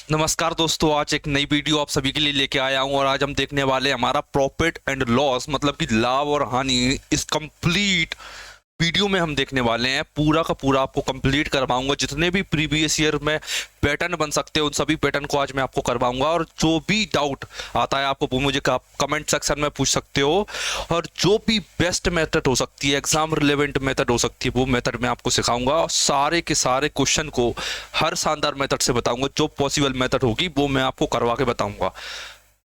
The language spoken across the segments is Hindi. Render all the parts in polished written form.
नमस्कार दोस्तों, आज एक नई वीडियो आप सभी के लिए लेके आया हूं और आज हम देखने वाले हैं हमारा प्रॉफिट एंड लॉस, मतलब कि लाभ और हानि इस कंप्लीट वीडियो में हम देखने वाले हैं। पूरा का पूरा आपको कंप्लीट करवाऊंगा। जितने भी प्रीवियस ईयर में पैटर्न बन सकते हैं उन सभी पैटर्न को आज मैं आपको करवाऊंगा और जो भी डाउट आता है आपको वो मुझे कमेंट सेक्शन में पूछ सकते हो और जो भी बेस्ट मेथड हो सकती है, एग्जाम रिलेवेंट मेथड हो सकती है, वो मेथड मैं आपको सिखाऊंगा और सारे के सारे क्वेश्चन को हर शानदार मेथड से बताऊंगा। जो पॉसिबल मेथड होगी वो मैं आपको करवा के बताऊंगा।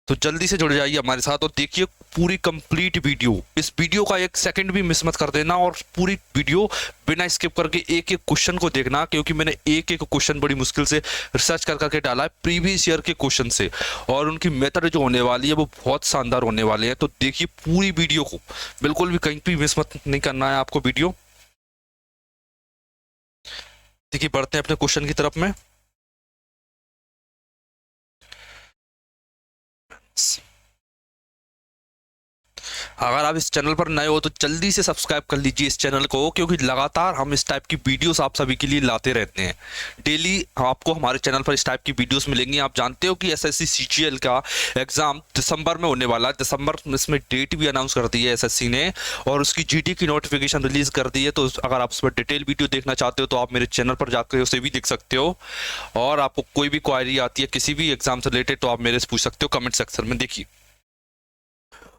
तो जल्दी से जुड़ जाइए हमारे साथ और देखिए पूरी कंप्लीट वीडियो। इस वीडियो का एक सेकंड भी मिस मत कर देना और पूरी वीडियो बिना स्किप करके एक एक क्वेश्चन को देखना, क्योंकि मैंने एक एक क्वेश्चन बड़ी मुश्किल से रिसर्च कर करके डाला है प्रीवियस ईयर के क्वेश्चन से, और उनकी मेथड जो होने वाली है वो बहुत शानदार होने वाले हैं। तो देखिए पूरी वीडियो को, बिल्कुल भी कहीं भी मिस मत नहीं करना है आपको वीडियो। देखिए बढ़ते हैं अपने क्वेश्चन की तरफ में। अगर आप इस चैनल पर नए हो तो जल्दी से सब्सक्राइब कर लीजिए इस चैनल को, क्योंकि लगातार हम इस टाइप की वीडियोस आप सभी के लिए लाते रहते हैं। डेली आपको हमारे चैनल पर इस टाइप की वीडियोस मिलेंगी। आप जानते हो कि एसएससी सीजीएल का एग्जाम दिसंबर में होने वाला है। दिसंबर में इसमें डेट भी अनाउंस कर दी है एसएससी ने और उसकी जीडी की नोटिफिकेशन रिलीज कर दी है। तो अगर आप उस पर डिटेल वीडियो देखना चाहते हो तो आप मेरे चैनल पर जाकर उसे भी देख सकते हो। और आपको कोई भी क्वायरी आती है किसी भी एग्जाम से रिलेटेड तो आप मेरे से पूछ सकते हो कमेंट सेक्शन में। देखिए,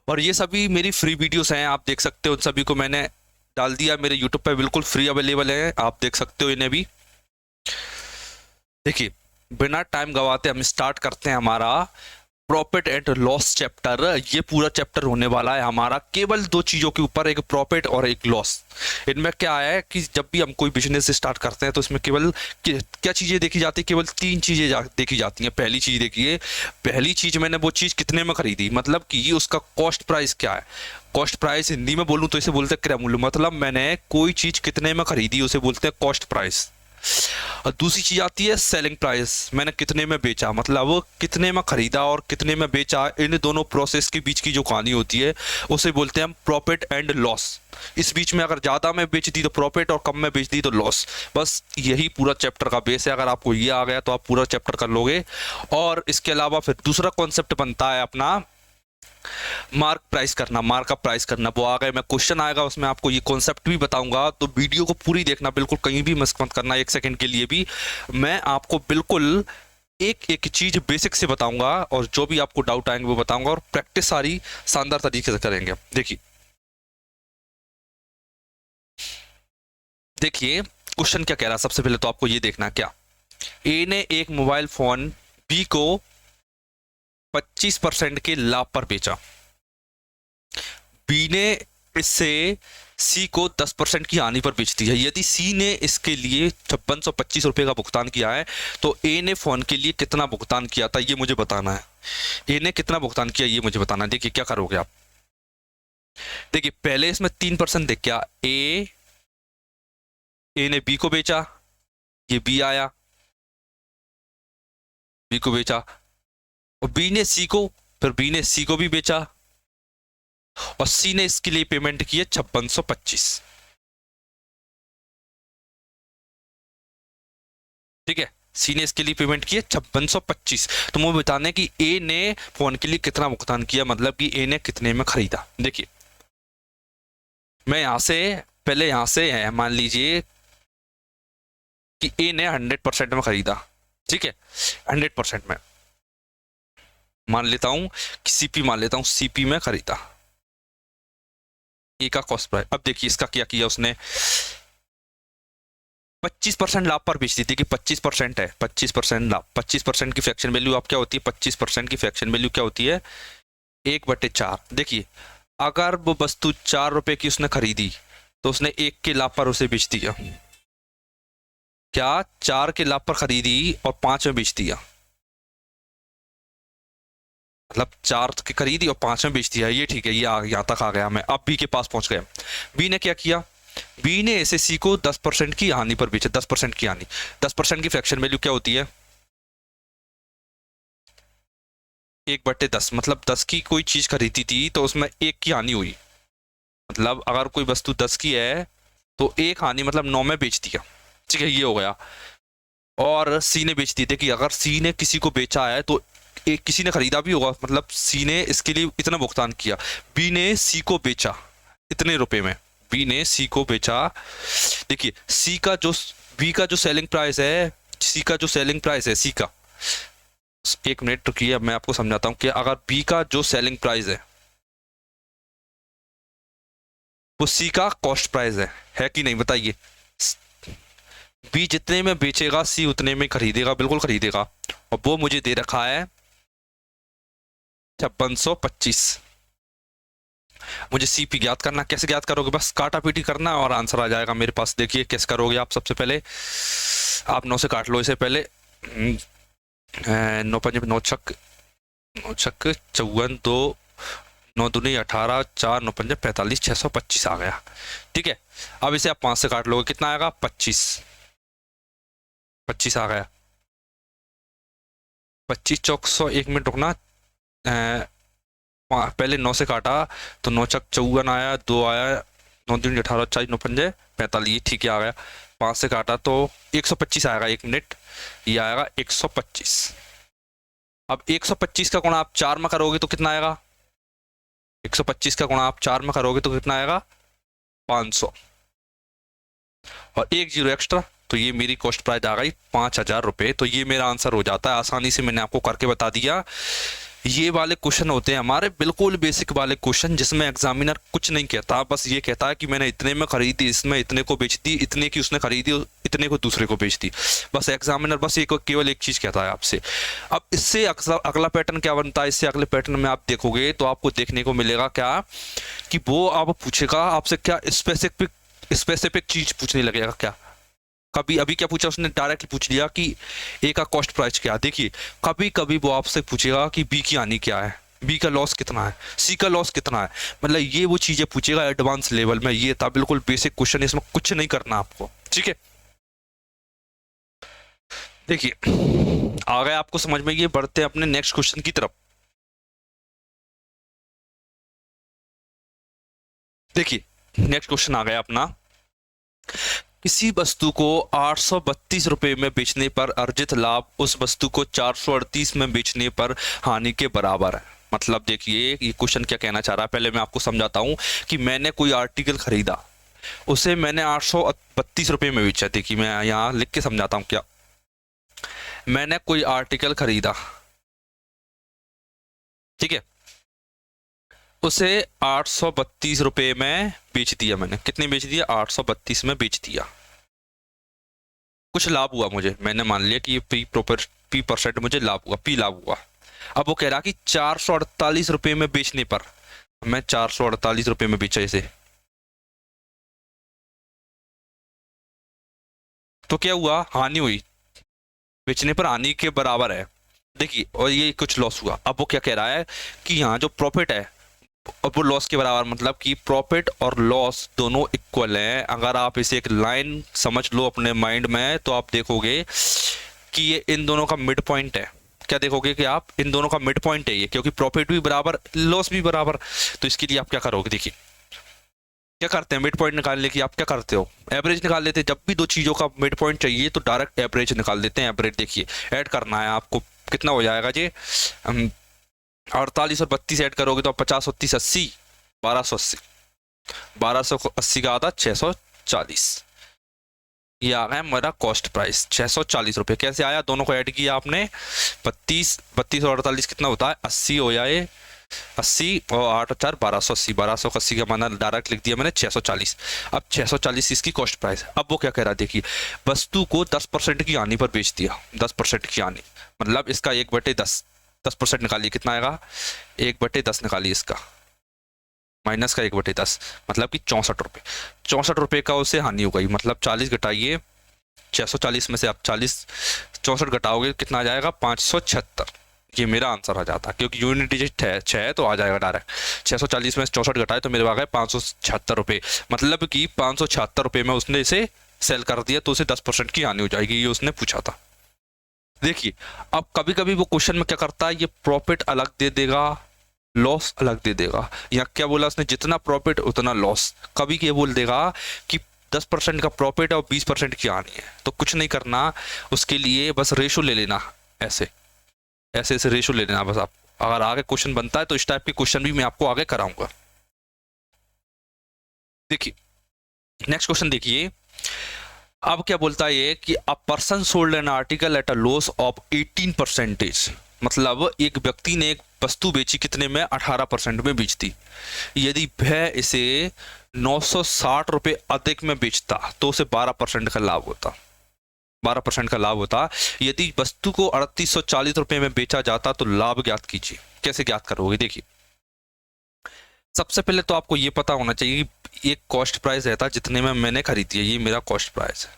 और ये सभी मेरी फ्री वीडियोस हैं, आप देख सकते हो। उन सभी को मैंने डाल दिया मेरे यूट्यूब पे, बिल्कुल फ्री अवेलेबल है, आप देख सकते हो इन्हें भी। देखिए बिना टाइम गवाते हम स्टार्ट करते हैं हमारा प्रॉफिट एंड लॉस चैप्टर। ये पूरा चैप्टर होने वाला है हमारा केवल दो चीजों के ऊपर, एक प्रॉफिट और एक लॉस। इनमें क्या है कि जब भी हम कोई बिजनेस स्टार्ट करते हैं तो इसमें केवल क्या चीजें देखी जाती है, केवल तीन चीजें देखी जाती हैं। पहली चीज देखिए, पहली चीज मैंने वो चीज कितने में खरीदी, मतलब कि उसका कॉस्ट प्राइस क्या है। कॉस्ट प्राइस हिंदी में बोलूं तो इसे बोलते हैं क्रय मूल्य, मतलब मैंने कोई चीज कितने में खरीदी उसे बोलते हैं कॉस्ट प्राइस। और दूसरी चीज आती है सेलिंग प्राइस, मैंने कितने में बेचा, मतलब वो कितने में खरीदा और कितने में बेचा। इन दोनों प्रोसेस के बीच की जो कहानी होती है उसे बोलते हैं हम प्रॉफिट एंड लॉस। इस बीच में अगर ज्यादा में बेच दी तो प्रॉफिट और कम में बेच दी तो लॉस। बस यही पूरा चैप्टर का बेस है। अगर आपको ये आ गया तो आप पूरा चैप्टर कर लोगे। और इसके अलावा फिर दूसरा कॉन्सेप्ट बनता है अपना मार्क प्राइस करना, मार्कअप प्राइस करना। वो आ गए, मैं क्वेश्चन आएगा उसमें आपको ये कॉन्सेप्ट भी बताऊंगा। तो वीडियो को पूरी देखना, बिल्कुल कहीं भी मिस मत करना एक सेकंड के लिए भी। मैं आपको बिल्कुल एक एक चीज बेसिक से बताऊंगा और जो भी आपको डाउट आएंगे वो बताऊंगा, और प्रैक्टिस सारी शानदार तरीके से करेंगे। देखिए देखिए क्वेश्चन क्या कह रहा है। सबसे पहले तो आपको ये देखना, क्या ए ने एक मोबाइल फोन बी को 25% के लाभ पर बेचा। बी ने इससे सी को 10% की हानि पर बेच दी है। यदि सी ने इसके लिए 5625 रुपए का भुगतान किया है तो ए ने फोन के लिए कितना भुगतान किया था ये मुझे बताना है। ए ने कितना भुगतान किया ये मुझे बताना है। देखिए क्या करोगे आप। देखिए पहले इसमें 3% देख, क्या ए ने बी को बेचा, ये बी आया, बी को बेचा, और बी ने सी को, फिर बी ने सी को भी बेचा, और सी ने इसके लिए पेमेंट की है 5625। ठीक है, सी ने इसके लिए पेमेंट की है 5625। तो मुझे बताना है कि ए ने फोन के लिए कितना भुगतान किया, मतलब कि ए ने कितने में खरीदा। देखिए मैं यहां से पहले यहां से है, मान लीजिए कि ए ने 100% में खरीदा। ठीक है, 100% में मान लेता हूं कि सीपी मान लेता हूं, सीपी में खरीदा ए का कॉस्ट प्राइस। अब देखिए इसका क्या किया उसने, 25% लाभ पर बेच दी थी कि 25% है, 25% लाभ, 25% की फ्रैक्शन वैल्यू आप क्या होती है, 25% की फ्रैक्शन वैल्यू क्या होती है, 1/4। देखिए अगर वो वस्तु 4 रुपए की उसने खरीदी तो उसने 1 के लाभ पर उसे बेच दिया। क्या 4 के लाभ पर खरीदी और 5 में बेच दिया, मतलब 4 की खरीदी और 5 में बेच दिया। ये ठीक है, ये यहाँ तक आ गया मैं। अब बी के पास पहुंच गया। बी ने क्या किया, बी ने ऐसे सी को 10% की हानि पर बेचा। 10% की हानि, 10% की फ्रैक्शन वैल्यू क्या होती है, 1/10, मतलब 10 की कोई चीज खरीदी थी तो उसमें 1 की हानि हुई। मतलब अगर कोई वस्तु 10 की है तो 1 हानि मतलब 9 में बेच दिया। ठीक है, ये हो गया। और सी ने बेच दी थी, कि अगर सी ने किसी को बेचा है तो एक किसी ने खरीदा भी होगा, मतलब सी ने इसके लिए इतना भुगतान किया। बी ने सी को बेचा इतने रुपए में, बी ने सी को बेचा। देखिए सी का जो, बी का जो सेलिंग प्राइस है, सी का जो सेलिंग प्राइस है, सी का, एक मिनट रुकिए अब मैं आपको समझाता हूँ कि अगर बी का जो सेलिंग प्राइस है वो सी का कॉस्ट प्राइस है कि नहीं बताइए। बी जितने में बेचेगा सी उतने में खरीदेगा, बिल्कुल खरीदेगा, और वो मुझे दे रखा है 5625। मुझे सी पी ज्ञात करना, कैसे ज्ञात करोगे, बस काटा पीटी करना और आंसर आ जाएगा मेरे पास। देखिए कैसे करोगे आप, सबसे पहले आप 9 से काट लो इसे पहले, 9 पंजे 9 छक 54, 2 9 दूनी 18, 4 9 पंजे 45, 625 आ गया। ठीक है, अब इसे आप 5 से काट लोगे, कितना आएगा 25 आ गया। 25 चौक 100, 1 मिनट रुकना, पहले 9 से काटा तो 9 चक 54 आया, 2 आया, 9 दूनी 18, 4 9 पंजे 45, ठीक है आ गया। 5 से काटा तो 125 आएगा, 1 मिनट, ये आएगा 125। अब 125 का गुणा आप 4 में करोगे तो कितना आएगा, 125 का गुणा आप 4 में करोगे तो कितना आएगा 500, और 1 जीरो एक्स्ट्रा, तो ये मेरी कॉस्ट प्राइस आ गई 5000 रुपये। तो ये मेरा आंसर हो जाता है, आसानी से मैंने आपको करके बता दिया। ये वाले क्वेश्चन होते हैं हमारे बिल्कुल बेसिक वाले क्वेश्चन, जिसमें एग्जामिनर कुछ नहीं कहता, बस ये कहता है कि मैंने इतने में खरीदी, इसमें इतने को बेच दी, इतने की उसने खरीदी, इतने को दूसरे को बेच दी। बस एग्जामिनर बस एक केवल एक चीज़ कहता है आपसे। अब इससे अगला पैटर्न क्या बनता है, इससे अगले पैटर्न में आप देखोगे तो आपको देखने को मिलेगा क्या, कि वो आप पूछेगा आपसे क्या स्पेसिफिक चीज़ पूछने लगेगा। क्या कभी अभी क्या पूछा उसने, डायरेक्टली पूछ लिया कि ए का कॉस्ट प्राइस क्या है। देखिए कभी कभी वो आपसे पूछेगा कि बी की हानि क्या है, बी का लॉस कितना है, सी का लॉस कितना है, मतलब ये वो चीजें पूछेगा एडवांस लेवल में। ये था बिल्कुल बेसिक क्वेश्चन, इसमें कुछ नहीं करना आपको, ठीक है। देखिए आ गया आपको समझ में, ये बढ़ते हैं अपने नेक्स्ट क्वेश्चन की तरफ। देखिए नेक्स्ट क्वेश्चन आ गया अपना, किसी वस्तु को 832 रुपए में बेचने पर अर्जित लाभ उस वस्तु को 438 में बेचने पर हानि के बराबर है। मतलब देखिए ये क्वेश्चन क्या कहना चाह रहा है, पहले मैं आपको समझाता हूं कि मैंने कोई आर्टिकल खरीदा, उसे मैंने 832 रुपए में बेचा। देखिए मैं यहाँ लिख के समझाता हूँ, क्या मैंने कोई आर्टिकल खरीदा, ठीक है, उसे 832 रुपए में बेच दिया मैंने। कितने बेच दिया, 832 में बेच दिया। कुछ लाभ हुआ मुझे, मैंने मान लिया कि ये पी परसेंट मुझे लाभ हुआ, पी लाभ हुआ। अब वो कह रहा कि 448 रुपए में बेचने पर, मैं 448 रुपए में बेचा इसे, तो क्या हुआ, हानि हुई, बेचने पर हानि के बराबर है। देखिए और ये कुछ लॉस हुआ। अब वो क्या कह रहा है कि यहाँ जो प्रॉफिट है अब वो लॉस के बराबर, मतलब कि प्रॉफिट और लॉस दोनों इक्वल हैं। अगर आप इसे एक लाइन समझ लो अपने माइंड में तो आप देखोगे कि ये इन दोनों का मिड पॉइंट है। क्या देखोगे कि आप इन दोनों का मिड पॉइंट है ये, क्योंकि प्रॉफिट भी बराबर लॉस भी बराबर। तो इसके लिए आप क्या करोगे, देखिए क्या करते हैं, मिड पॉइंट निकालने की आप क्या करते हो, एवरेज निकाल लेते हैं। जब भी दो चीज़ों का मिड पॉइंट चाहिए तो डायरेक्ट एवरेज निकाल देते हैं। एवरेज देखिए ऐड करना है आपको, कितना हो जाएगा जी, 48 और 32 ऐड करोगे तो 50 और 30 80, 1280, 1280 का आधा 640, ये आ गया मेरा कॉस्ट प्राइस 640 रुपये। कैसे आया, दोनों को ऐड किया आपने, 32 और 48 कितना होता है 80 हो जाए, 80 और 8 और 4 1280, 1280 का माना डायरेक्ट लिख दिया मैंने 640। अब 640 इसकी कॉस्ट प्राइस। अब वो क्या कह रहा है, देखिए वस्तु को 10% की हानि पर बेच दिया, 10% की हानि, मतलब इसका 1/10, 10% निकालिए कितना आएगा, 1/10 निकालिए इसका, माइनस का 1/10 मतलब कि 64 रुपये। 64 रुपये का उसे हानि हो गई, मतलब 40 घटाइए 640 में से आप 40 64 घटाओगे कितना आ जाएगा 576। ये मेरा आंसर आ जाता, क्योंकि यूनिट डिजिट है 6 तो आ जाएगा डायरेक्ट। 640 में 64 घटाए तो मेरे आ गए 576 रुपये, मतलब कि 576 रुपये में उसने इसे सेल कर दिया, तो उसे 10% की हानि हो जाएगी, ये उसने पूछा था। देखिए अब कभी कभी वो क्वेश्चन में क्या करता है, ये प्रॉफिट अलग दे देगा, लॉस अलग दे देगा। या क्या बोला उसने, जितना प्रॉफिट उतना लॉस। कभी ये बोल देगा कि 10% का प्रॉफिट और 20% की हानि है, तो कुछ नहीं करना उसके लिए, बस रेशो ले लेना, ऐसे ऐसे ऐसे रेशो ले लेना बस। आप अगर आगे क्वेश्चन बनता है तो इस टाइप के क्वेश्चन भी मैं आपको आगे कराऊंगा। देखिए नेक्स्ट क्वेश्चन देखिए, अब क्या बोलता है ये कि a person sold an article at a loss of 18%, मतलब एक व्यक्ति ने एक वस्तु बेची कितने में, 18% में बेच दी। यदि वह इसे 960 रुपये अधिक में बेचता तो उसे 12% का लाभ होता, 12% का लाभ होता। यदि वस्तु को 3840 रुपये में बेचा जाता तो लाभ ज्ञात कीजिए। कैसे ज्ञात करोगे, देखिए सबसे पहले तो आपको ये पता होना चाहिए कि एक कॉस्ट प्राइस रहता है जितने में मैंने खरीदी है, ये मेरा कॉस्ट प्राइस है,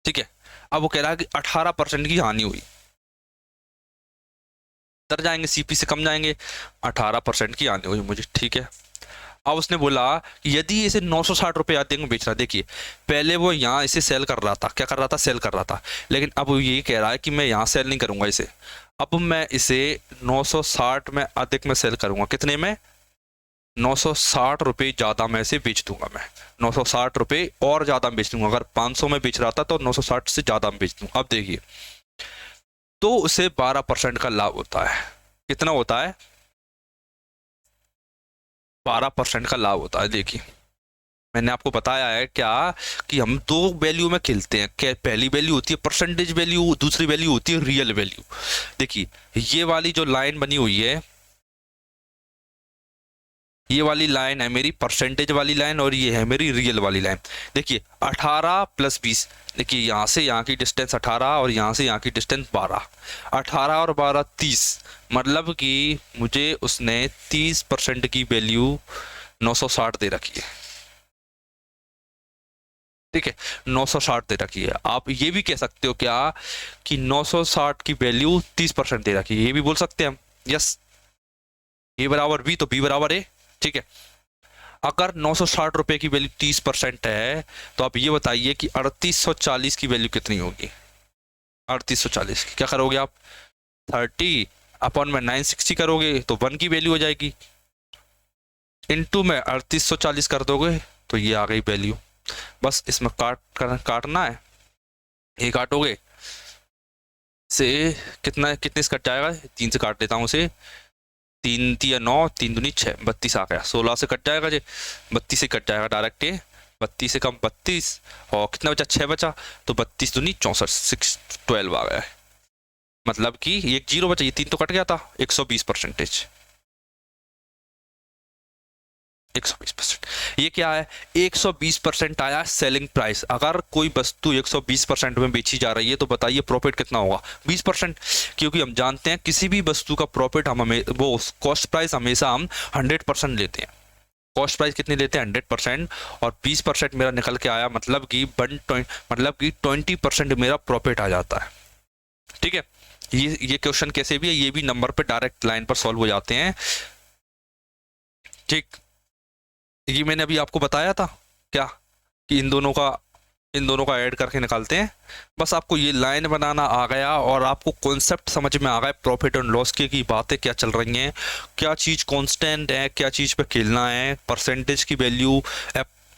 ठीक है। अब वो कह रहा है कि 18% की हानि हुई, तर जाएंगे सीपी से कम जाएंगे, 18% की हानि हुई मुझे, ठीक है। अब उसने बोला कि यदि इसे 960 रुपये अधिक में बेच रहा, देखिए पहले वो यहाँ इसे सेल कर रहा था, क्या कर रहा था, सेल कर रहा था, लेकिन अब वो ये कह रहा है कि मैं यहाँ सेल नहीं करूंगा इसे, अब मैं इसे 960 में अधिक में सेल करूंगा, कितने में, 960 रुपये ज़्यादा में इसे बेच दूंगा मैं, 960 रुपये और ज़्यादा में बेच दूंगा। अगर 500 में बेच रहा था तो 960 से ज़्यादा में बेच दूंगा। अब देखिए तो उसे 12% का लाभ होता है, कितना होता है, 12% का लाभ होता है। देखिए मैंने आपको बताया है क्या कि हम दो वैल्यू में खेलते हैं, क्या पहली वैल्यू होती है परसेंटेज वैल्यू, दूसरी वैल्यू होती है रियल वैल्यू। देखिए ये वाली जो लाइन बनी हुई है, ये वाली लाइन है मेरी परसेंटेज वाली लाइन और ये है मेरी रियल वाली लाइन। देखिए 18 प्लस 20, देखिए यहाँ से यहाँ की डिस्टेंस 18 और यहाँ से यहाँ की डिस्टेंस 12, 18 और 12 30, मतलब कि मुझे उसने 30% की वैल्यू 960 दे रखी है, ठीक है, 960 दे रखी है। आप ये भी कह सकते हो क्या कि 960 की वैल्यू 30% दे रखी है, ये भी बोल सकते हैं हम, यस, ए बराबर बी तो बी बराबर ए, ठीक है। अगर 960 रुपए की वैल्यू 30% है तो आप ये बताइए कि 3840 की वैल्यू कितनी होगी, 3840 की क्या करोगे आप, 30 अपॉन में 960 करोगे तो 1 की वैल्यू हो जाएगी, इनटू में 3840 कर दोगे तो ये आ गई वैल्यू। बस इसमें काटना है, ये काटोगे से कितना, कितने से कट जाएगा, 3 से काट लेता हूँ उसे, 3 तिया 9, 3 दूनी 6, 32 आ गया, 16 से कट जाएगा जी, 32 से कट जाएगा डायरेक्ट, 32 से कम 32 और कितना बचा, 6 बचा, तो 32 दूनी 64, 12 आ गया है, मतलब कि एक जीरो बचा, ये 3 तो कट गया था, 120%, 120%। ये क्या है, 120% आया सेलिंग प्राइस। अगर कोई वस्तु 120% में बेची जा रही है तो बताइए प्रॉफिट कितना होगा, 20%, क्योंकि हम जानते हैं किसी भी वस्तु का प्रॉफिट हम हमें वो कॉस्ट प्राइस हमेशा हम 100% लेते हैं, कॉस्ट प्राइस कितनी लेते हैं, 100%, और 20% मेरा निकल के आया, मतलब कि 20% मेरा प्रॉफिट आ जाता है, ठीक है। ये क्वेश्चन कैसे भी है, ये भी नंबर पे डायरेक्ट लाइन पर सॉल्व हो जाते हैं, ठीक। ये मैंने अभी आपको बताया था क्या कि इन दोनों का ऐड करके निकालते हैं। बस आपको ये लाइन बनाना आ गया और आपको कॉन्सेप्ट समझ में आ गया प्रॉफिट एंड लॉस की बातें क्या चल रही हैं, क्या चीज़ कांस्टेंट है, क्या चीज़ पे खेलना है, परसेंटेज की वैल्यू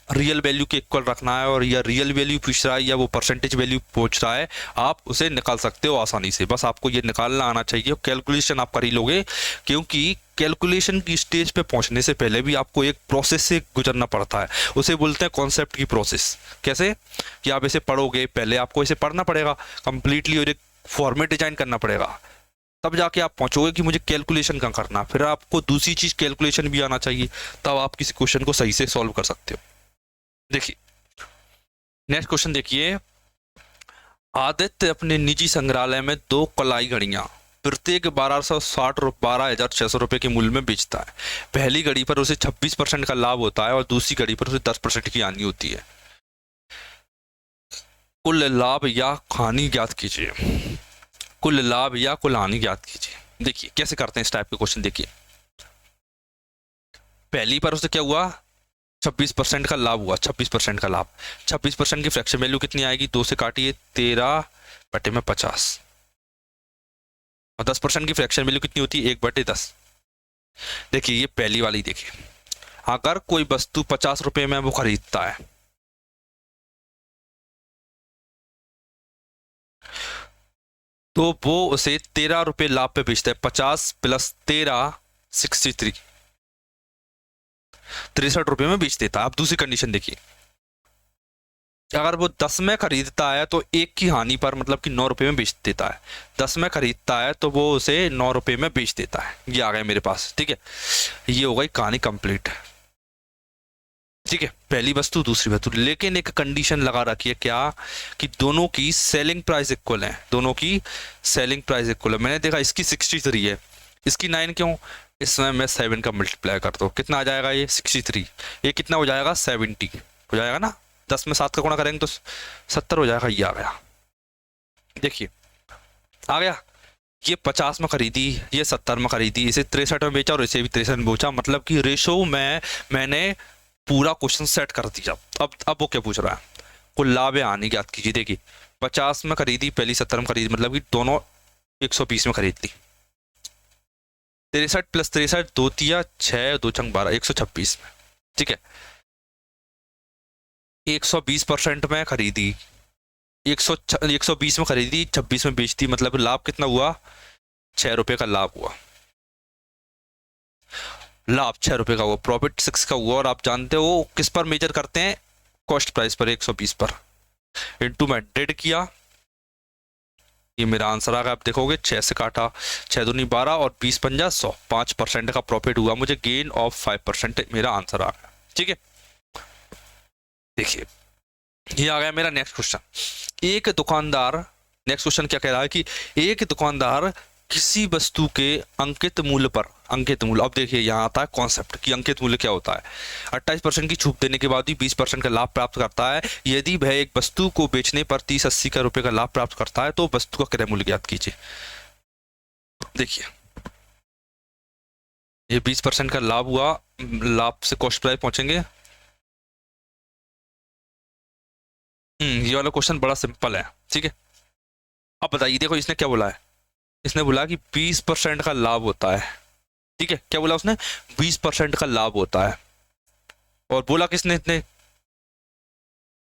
रियल वैल्यू के इक्वल रखना है, और या रियल वैल्यू पूछ रहा है या वो परसेंटेज वैल्यू पूछ रहा है, आप उसे निकाल सकते हो आसानी से। बस आपको ये निकालना आना चाहिए, कैलकुलेशन आप कर ही लोगे, क्योंकि कैलकुलेशन की स्टेज पे पहुंचने से पहले भी आपको एक प्रोसेस से गुजरना पड़ता है, उसे बोलते हैं कॉन्सेप्ट की प्रोसेस। कैसे कि आप इसे पढ़ोगे, पहले आपको इसे पढ़ना पड़ेगा कंप्लीटली और एक फॉर्मेट डिजाइन करना पड़ेगा, तब जाके आप पहुंचोगे कि मुझे कैलकुलेशन का करना, फिर आपको दूसरी चीज कैलकुलेशन भी आना चाहिए, तब आप किसी क्वेश्चन को सही से सॉल्व कर सकते हो। देखिए नेक्स्ट क्वेश्चन देखिए, आदित्य अपने निजी संग्रहालय में 2 कलाई घड़ियां प्रत्येक 12,600 रुपए के मूल्य में बेचता है। पहली घड़ी पर उसे 26% का लाभ होता है और दूसरी घड़ी पर उसे 10% की हानि होती है। कुल लाभ या हानि ज्ञात कीजिए, कुल लाभ या कुल हानि ज्ञात कीजिए। देखिए कैसे करते हैं इस टाइप के क्वेश्चन। देखिए पहली पर उसे क्या हुआ, 26% का लाभ हुआ, 26% का लाभ, 26% की फ्रैक्शन वैल्यू कितनी आएगी, 2 से काटिए 13/50, और 10% की फ्रैक्शन वैल्यू कितनी होती है, 1/10। देखिए ये पहली वाली, देखिए अगर कोई वस्तु 50 रुपए में वो खरीदता है, तो वो उसे 13 रुपये लाभ पे बेचता है। 50 प्लस 13 63, 63 रुपये में बेच देता है। अब दूसरी कंडीशन देखिए, अगर वो 10 में खरीदता है तो एक की हानि पर मतलब कि 9 रुपये में बेच देता है। 10 में खरीदता है तो वो उसे 9 रुपये में बेच देता है। ये आ गया मेरे पास, ठीक है। ये हो गई कहानी कंप्लीट, ठीक है। पहली वस्तु दूसरी वस्तु, लेकिन एक कंडीशन लगा रखी है, क्या कि दोनों की सेलिंग प्राइस इक्वल है। दोनों की सेलिंग प्राइस इक्वल है। मैंने देखा इसकी 63 है, इसकी 9 क्यों, इसमें मैं 7 का मल्टीप्लाई करता हूँ, कितना आ जाएगा ये 63, ये कितना हो जाएगा 70 हो जाएगा ना। 10 में 7 का गुणा करेंगे तो 70 हो जाएगा। ये आ गया, देखिए आ गया। ये 50 में खरीदी, ये 70 में खरीदी, इसे 63 में बेचा और इसे भी 63 में बेचा, मतलब कि रेशो में मैंने पूरा क्वेश्चन सेट कर दिया। अब वो क्या पूछ रहा है, कुल लाभ या हानि ज्ञात कीजिए। देखिए 50 में खरीदी, पहली 70 में खरीदी, मतलब कि दोनों 120 में खरीद ली। 63 प्लस 63, 2 तिया 6, 2 छंग 12, 126 में, ठीक है। 120% में खरीदी, 120 में खरीदी, 26 में बेचती, मतलब लाभ कितना हुआ, 6 रुपये का लाभ हुआ। लाभ 6 रुपये का हुआ, प्रॉफिट 6 का हुआ। और आप जानते हो किस पर मेजर करते हैं, कॉस्ट प्राइस पर, 120 पर। इनटू में 1.5 किया, ये मेरा आंसर आ गया। आप देखोगे 6 से काटा, 6 दूनी 12 और 20 पंजा 100, 5% का प्रॉफिट हुआ मुझे, गेन ऑफ 5% मेरा आंसर आ गया, ठीक है। देखिए ये आ गया मेरा नेक्स्ट क्वेश्चन। एक दुकानदार, नेक्स्ट क्वेश्चन क्या कह रहा है कि एक दुकानदार किसी वस्तु के अंकित मूल्य पर, अंकित मूल्य, अब देखिए यहाँ आता है कॉन्सेप्ट कि अंकित मूल्य क्या होता है। 28% की छूट देने के बाद भी 20% का लाभ प्राप्त करता है। यदि वह एक वस्तु को बेचने पर 30-80 का रुपए का लाभ प्राप्त करता है तो वस्तु का क्रय मूल्य ज्ञात कीजिए। देखिए ये 20% का लाभ हुआ, लाभ से कॉस्ट प्राइस पहुंचेंगे। ये वाला क्वेश्चन बड़ा सिंपल है, ठीक है। अब बताइए, देखो इसने क्या बोला है, इसने बोला कि 20% का लाभ होता है, ठीक है। क्या बोला उसने, 20% का लाभ होता है। और बोला किसने, इतने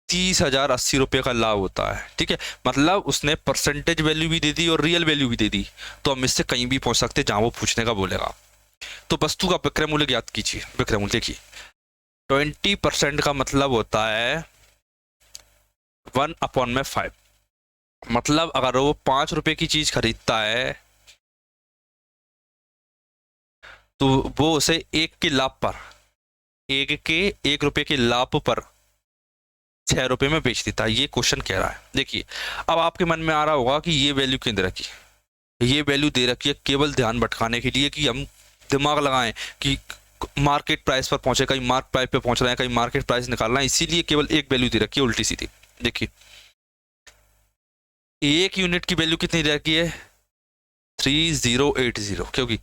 30,080 रुपये का लाभ होता है, ठीक है। मतलब उसने परसेंटेज वैल्यू भी दे दी और रियल वैल्यू भी दे दी, तो हम इससे कहीं भी पहुंच सकते जहां वो पूछने का बोलेगा। तो वस्तु का विक्रय मूल्य ज्ञात कीजिए। विक्रय मूल्य देखिए 20% का मतलब होता है 1/5, मतलब अगर वो 5 रुपए की चीज खरीदता है तो वो उसे 1 के लाभ पर, 1 रुपए के लाभ पर 6 रुपए में बेच देता है। ये क्वेश्चन कह रहा है। देखिए अब आपके मन में आ रहा होगा कि ये वैल्यू क्यों दे रखी है, ये वैल्यू दे रखी है केवल ध्यान भटकाने के लिए कि हम दिमाग लगाएं कि मार्केट प्राइस पर पहुंचे, कहीं मार्क प्राइस पे पहुंच रहे हैं, कहीं मार्केट प्राइस निकालना है, इसीलिए केवल एक वैल्यू दे रखी है उल्टी सीधी। देखिए एक यूनिट की वैल्यू कितनी दे रखी है, 3080, क्योंकि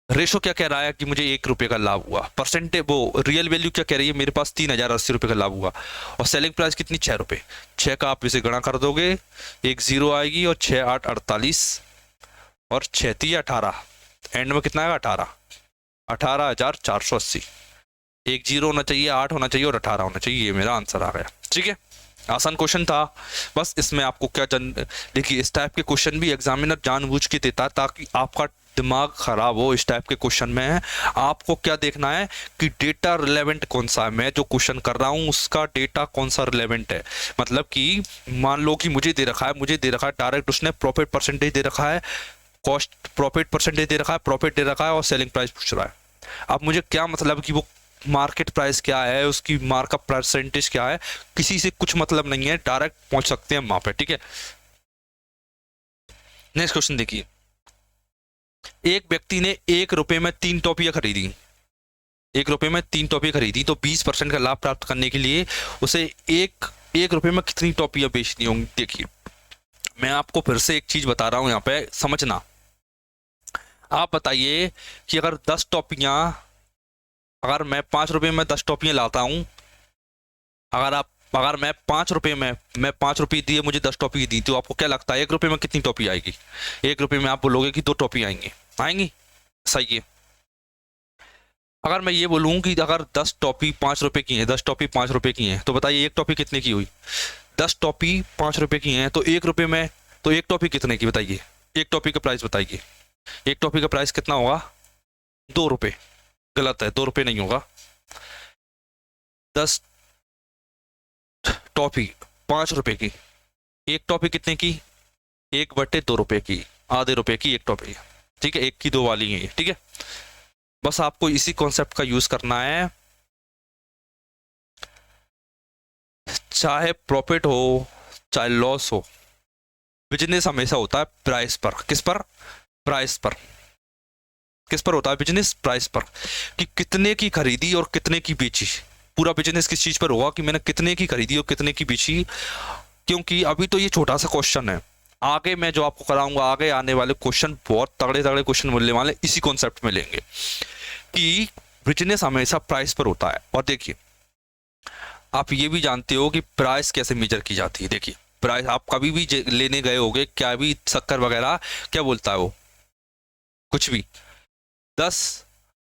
रेशो क्या कह रहा है कि मुझे 1 रुपये का लाभ हुआ। परसेंटेज वो रियल वैल्यू क्या कह रही है, मेरे पास 3080 रुपये का लाभ हुआ और सेलिंग प्राइस कितनी 6 रुपये। 6 का आप इसे गणा कर दोगे, एक 0 आएगी और 6 8 48 और 6 3 18, एंड में कितना आएगा 18,480। एक 0 होना चाहिए, 8 होना चाहिए और 18 होना चाहिए। ये मेरा आंसर आ गया, ठीक है। आसान क्वेश्चन था, बस इसमें आपको क्या देखिए इस टाइप के क्वेश्चन भी एग्जामिनर जानबूझ के देता है ताकि आपका दिमाग खराब हो। इस टाइप के क्वेश्चन में आपको क्या देखना है कि डेटा रिलेवेंट कौन सा है, मैं जो क्वेश्चन कर रहा हूं उसका डेटा कौन सा रिलेवेंट है। मतलब कि मान लो कि मुझे दे रखा है डायरेक्ट उसने प्रॉफिट परसेंटेज दे रखा है, कॉस्ट प्रॉफिट परसेंटेज दे रखा है, प्रॉफिट दे रखा है और सेलिंग प्राइस पूछ रहा है। अब मुझे क्या मतलब कि वो मार्केट प्राइस क्या है, उसकी मार्कअप परसेंटेज क्या है, किसी से कुछ मतलब नहीं है, डायरेक्ट पहुंच सकते हैं वहां पे, ठीक है। नेक्स्ट क्वेश्चन देखिए, एक व्यक्ति ने 1 रुपए में 3 टॉफियां खरीदी, 1 रुपए में 3 टॉफी खरीदी, तो 20% का लाभ प्राप्त करने के लिए उसे एक रुपए में कितनी टॉफियां बेचनी होंगी। देखिए मैं आपको फिर से एक चीज बता रहा हूं, यहाँ पे समझना। आप बताइए कि अगर 10 टॉफियां, अगर मैं 5 रुपए में 10 टॉफियां लाता हूं, अगर मैं 5 रुपए में, मैं 5 रुपये दिए, मुझे 10 टॉफी दी, तो आपको क्या लगता है 1 रुपए में कितनी टॉफी आएगी। 1 रुपए में आप बोलोगे कि 2 टॉफी आएंगी, सही है। अगर मैं ये बोलूँ कि अगर 10 टॉफी 5 रुपए की है, 10 टॉफी 5 रुपए की है, तो बताइए एक टॉफी कितने की हुई। 10 टॉफी 5 रुपए की हैं तो 1 रुपए में, तो एक टॉपिक कितने की बताइए, एक टॉपिक का प्राइस बताइए। एक टॉपिक का प्राइस कितना होगा, 2 रुपये। गलत है, 2 रुपये नहीं होगा। 10 टॉपिक 5 रुपए की। एक टॉपिक कितने की, 1/2 रुपए की, आधे रुपए की एक टॉपिक। ठीक है, 1 की 2 वाली है ये। ठीक है, बस आपको इसी कॉन्सेप्ट का यूज करना है। चाहे प्रॉफिट हो चाहे लॉस हो, बिजनेस हमेशा होता है प्राइस पर। किस पर, प्राइस पर। किस पर होता है बिजनेस, प्राइस पर, कि कितने की खरीदी और कितने की बेची। पूरा बिजनेस किस चीज पर होगा, कि मैंने कितने की खरीदी और कितने की बेची। क्योंकि अभी तो ये छोटा सा क्वेश्चन है, आगे मैं जो आपको कराऊंगा, आगे आने वाले क्वेश्चन बहुत तगड़े तगड़े क्वेश्चन मिलने वाले, इसी कॉन्सेप्ट में लेंगे कि बिजनेस हमेशा प्राइस पर होता है। और देखिए, आप ये भी जानते हो कि प्राइस कैसे मेजर की जाती है। देखिए, प्राइस आप कभी भी लेने गए होगे, क्या भी शक्कर वगैरह, क्या बोलता है वो, कुछ भी 10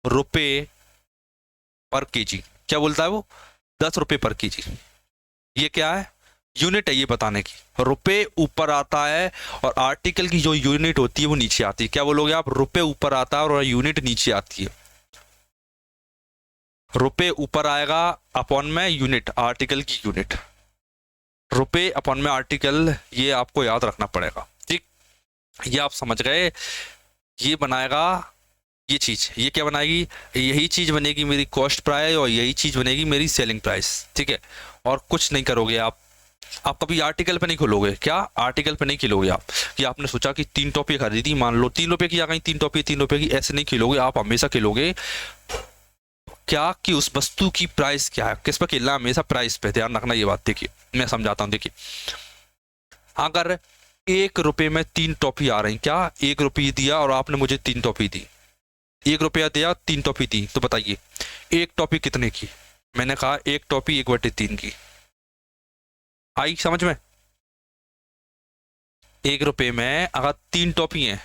रुपये पर केजी, क्या बोलता है वो, 10 रुपये पर केजी। ये क्या है, यूनिट है ये बताने की। रुपए ऊपर आता है और आर्टिकल की जो यूनिट होती है वो नीचे आती है। क्या बोलोगे आप, रुपए ऊपर आता है और यूनिट नीचे आती है। रुपए ऊपर आएगा अपॉन में यूनिट, आर्टिकल की यूनिट, रुपए अपॉन में आर्टिकल, ये आपको याद रखना पड़ेगा। ठीक, ये आप समझ गए। ये बनाएगा ये चीज, ये क्या बनाएगी, यही चीज बनेगी मेरी कॉस्ट प्राइस और यही चीज बनेगी मेरी सेलिंग प्राइस। ठीक है, और कुछ नहीं करोगे आप कभी आर्टिकल पे नहीं खोलोगे। क्या, आर्टिकल पे नहीं खिलोगे आप, कि आपने सोचा कि 3 टॉपी खरीदी, मान लो 3 रुपए की आ गई, 3 टॉपी 3 रुपए की, ऐसे नहीं खिलोगे आप। हमेशा खिलोगे क्या, कि उस वस्तु की प्राइस क्या है। किस पर खेलना, हमेशा प्राइस पे। ध्यान रखना ये बात। देखिए मैं समझाता हूँ। देखिए, अगर 1 रुपये में 3 टॉफी आ रही, क्या 1 रुपये दिया और आपने मुझे 3 टॉफी दी, 1 रुपया दिया 3 टॉफी दी, तो बताइए एक टॉफी कितने की। मैंने कहा एक टॉफी 1/3 की। आई समझ में, 1 रुपये में अगर 3 टॉफी हैं,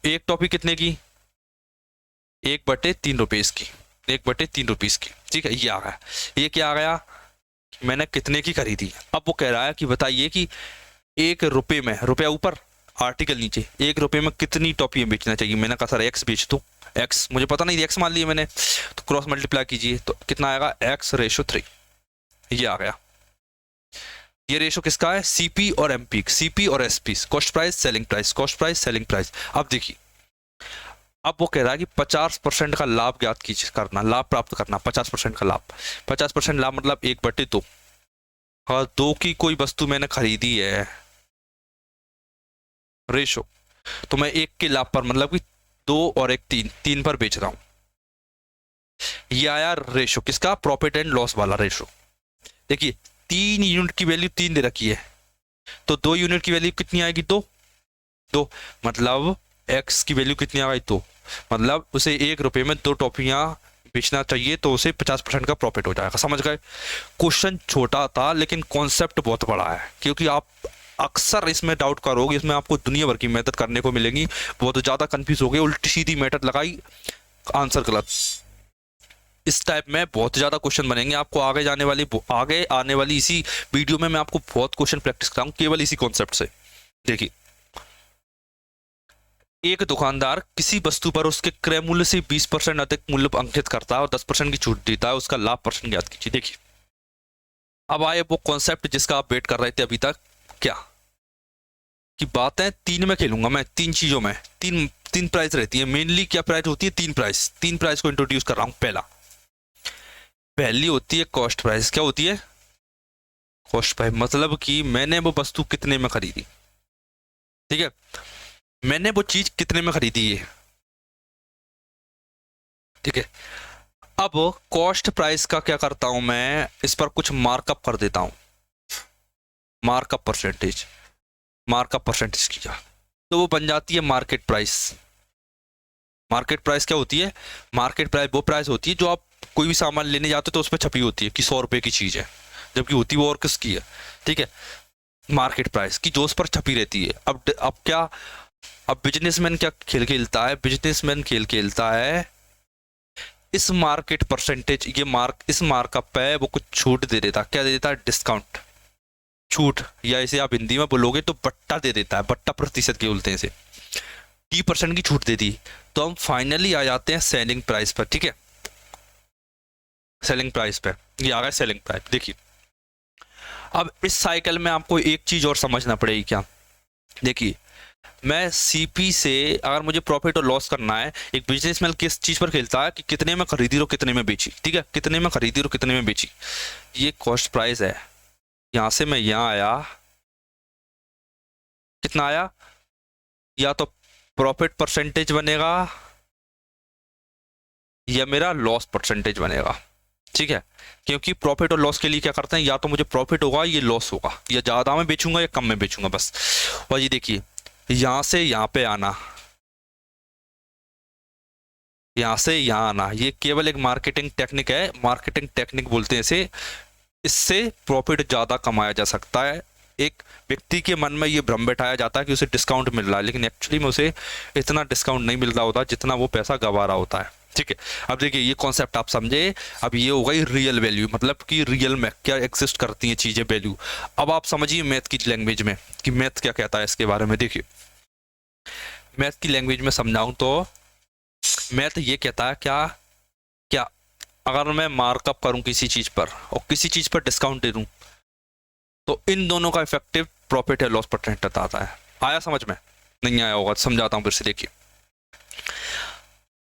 एक टॉफी कितने की, 1/3 रुपीज की, 1/3 रुपीज की। ठीक है, ये आ गया। ये क्या आ गया, मैंने कितने की खरीदी। अब वो कह रहा है कि बताइए कि 1 रुपये में, रुपया ऊपर आर्टिकल नीचे, 1 रुपये में कितनी टॉफी बेचना चाहिए। मैंने कहा सर एक्स बेच दो। एक्स मुझे पता नहीं, एक्स मान लिया मैंने, तो क्रॉस मल्टीप्लाई कीजिए तो कितना आएगा, x/3। ये आ गया। ये रेशो किसका है, सीपी और एमपी, सीपी और SP, cost price selling price, cost price selling price. अब देखिए, अब वो कह रहा है कि 50% का लाभ ज्ञात करना, लाभ प्राप्त करना, 50% का लाभ। 50% लाभ मतलब 1/2। हाँ, 2 की कोई वस्तु मैंने खरीदी है, रेशो, तो मैं 1 के लाभ पर, मतलब कि 2 और 1 3 पर बेच रहा हूं। ये आया रेशो किसका, प्रॉफिट एंड लॉस वाला रेशो। देखिए 3 यूनिट की वैल्यू 3 दे रखी है, तो 2 यूनिट की वैल्यू कितनी आएगी, 2 मतलब x की वैल्यू कितनी आ गई, 2 मतलब उसे 1 रुपये में 2 टॉफियां बेचना चाहिए, तो उसे 50% का प्रॉफिट हो जाएगा। समझ गए। क्वेश्चन छोटा था लेकिन कॉन्सेप्ट बहुत बड़ा है, क्योंकि आप अक्सर इसमें डाउट करोगे, इसमें आपको दुनिया भर की मेथड करने को मिलेंगी, बहुत ज़्यादा कंफ्यूज हो गए, उल्टी सीधी मेथड लगाई, आंसर गलत। इस टाइप में बहुत ज़्यादा क्वेश्चन बनेंगे आपको आगे आने वाली इसी वीडियो में। मैं आपको बहुत क्वेश्चन प्रैक्टिस कराऊंगा केवल इसी कॉन्सेप्ट से। देखिए, एक दुकानदार किसी वस्तु पर उसके क्रय मूल्य से 20% अधिक मूल्य अंकित करता है और 10% की छूट देता है, उसका लाभ परसेंट ज्ञात कीजिए। देखिए, अब आए वो कॉन्सेप्ट जिसका आप वेट कर रहे थे अभी तक, क्या कि बातें 3 में खेलूंगा मैं, 3 चीजों में, तीन प्राइस रहती है मेनली। क्या प्राइस होती है, 3 प्राइस को इंट्रोड्यूस कर रहा हूं। पहली होती है कॉस्ट प्राइस। क्या होती है, कॉस्ट प्राइस, मतलब कि मैंने वो वस्तु कितने में खरीदी। ठीक है, मैंने वो चीज कितने में खरीदी है। ठीक है, अब कॉस्ट प्राइस का क्या करता हूं मैं, इस पर कुछ मार्कअप कर देता हूं, मार्कअप परसेंटेज किया, तो वो बन जाती है मार्केट प्राइस। मार्केट प्राइस क्या होती है, मार्केट प्राइस वो प्राइस होती है जो आप कोई भी सामान लेने जाते हो तो उस पर छपी होती है कि 100 रुपए की चीज है, जबकि होती वो और किसकी है। ठीक है, मार्केट प्राइस की जो उस पर छपी रहती है। अब क्या, अब बिजनेसमैन क्या खेल खेलता है, बिजनेसमैन खेल खेलता है इस मार्केट परसेंटेज, इस मार्कअप पे वो कुछ छूट दे देता। क्या दे देता, डिस्काउंट। छूट, या इसे आप हिंदी में बोलोगे तो बट्टा दे देता है, बट्टा प्रतिशत के बोलते हैं इसे, 30% की छूट दे दी। तो हम फाइनली आ जाते हैं सेलिंग प्राइस पर, ठीक है, सेलिंग प्राइस पे, ये आ गया सेलिंग प्राइस। देखिए अब इस साइकिल में आपको एक चीज और समझना पड़ेगी क्या, देखिए मैं सीपी से अगर मुझे प्रॉफिट और लॉस करना है, एक बिजनेसमैन किस चीज पर खेलता है कि कितने में खरीदी और कितने में बेची, ठीक है, कितने में खरीदी और कितने में बेची, ये कॉस्ट प्राइस है। यहां से मैं यहां आया, कितना आया, या तो प्रॉफिट परसेंटेज बनेगा या मेरा लॉस परसेंटेज बनेगा, ठीक है, क्योंकि प्रॉफिट और लॉस के लिए क्या करते हैं, या तो मुझे प्रॉफिट होगा ये लॉस होगा, या ज्यादा में बेचूंगा या कम में बेचूंगा बस। और ये देखिए यहां से यहां पे आना, यहां से यहां आना, ये केवल एक मार्केटिंग टेक्निक है, मार्केटिंग टेक्निक बोलते हैं इसे, इससे प्रॉफिट ज्यादा कमाया जा सकता है। एक व्यक्ति के मन में ये भ्रम बैठाया जाता है कि उसे डिस्काउंट मिल रहा है, लेकिन एक्चुअली में उसे इतना डिस्काउंट नहीं मिल रहा होता जितना वो पैसा गंवा रहा होता है, ठीक है। अब देखिए ये कॉन्सेप्ट आप समझे, अब ये हो गई रियल वैल्यू, मतलब कि रियल में क्या एग्जिस्ट करती हैं चीजें, वैल्यू। अब आप समझिए मैथ की लैंग्वेज में कि मैथ क्या कहता है इसके बारे में। देखिए मैथ की लैंग्वेज में समझाऊं तो मैथ ये कहता है क्या, क्या अगर मैं मार्कअप करूं किसी चीज पर और किसी चीज पर डिस्काउंट दे दूं, तो इन दोनों का इफेक्टिव प्रॉफिट या लॉस परसेंटेज आता है। आया समझ में, नहीं आया होगा समझाता हूं फिर से। देखिए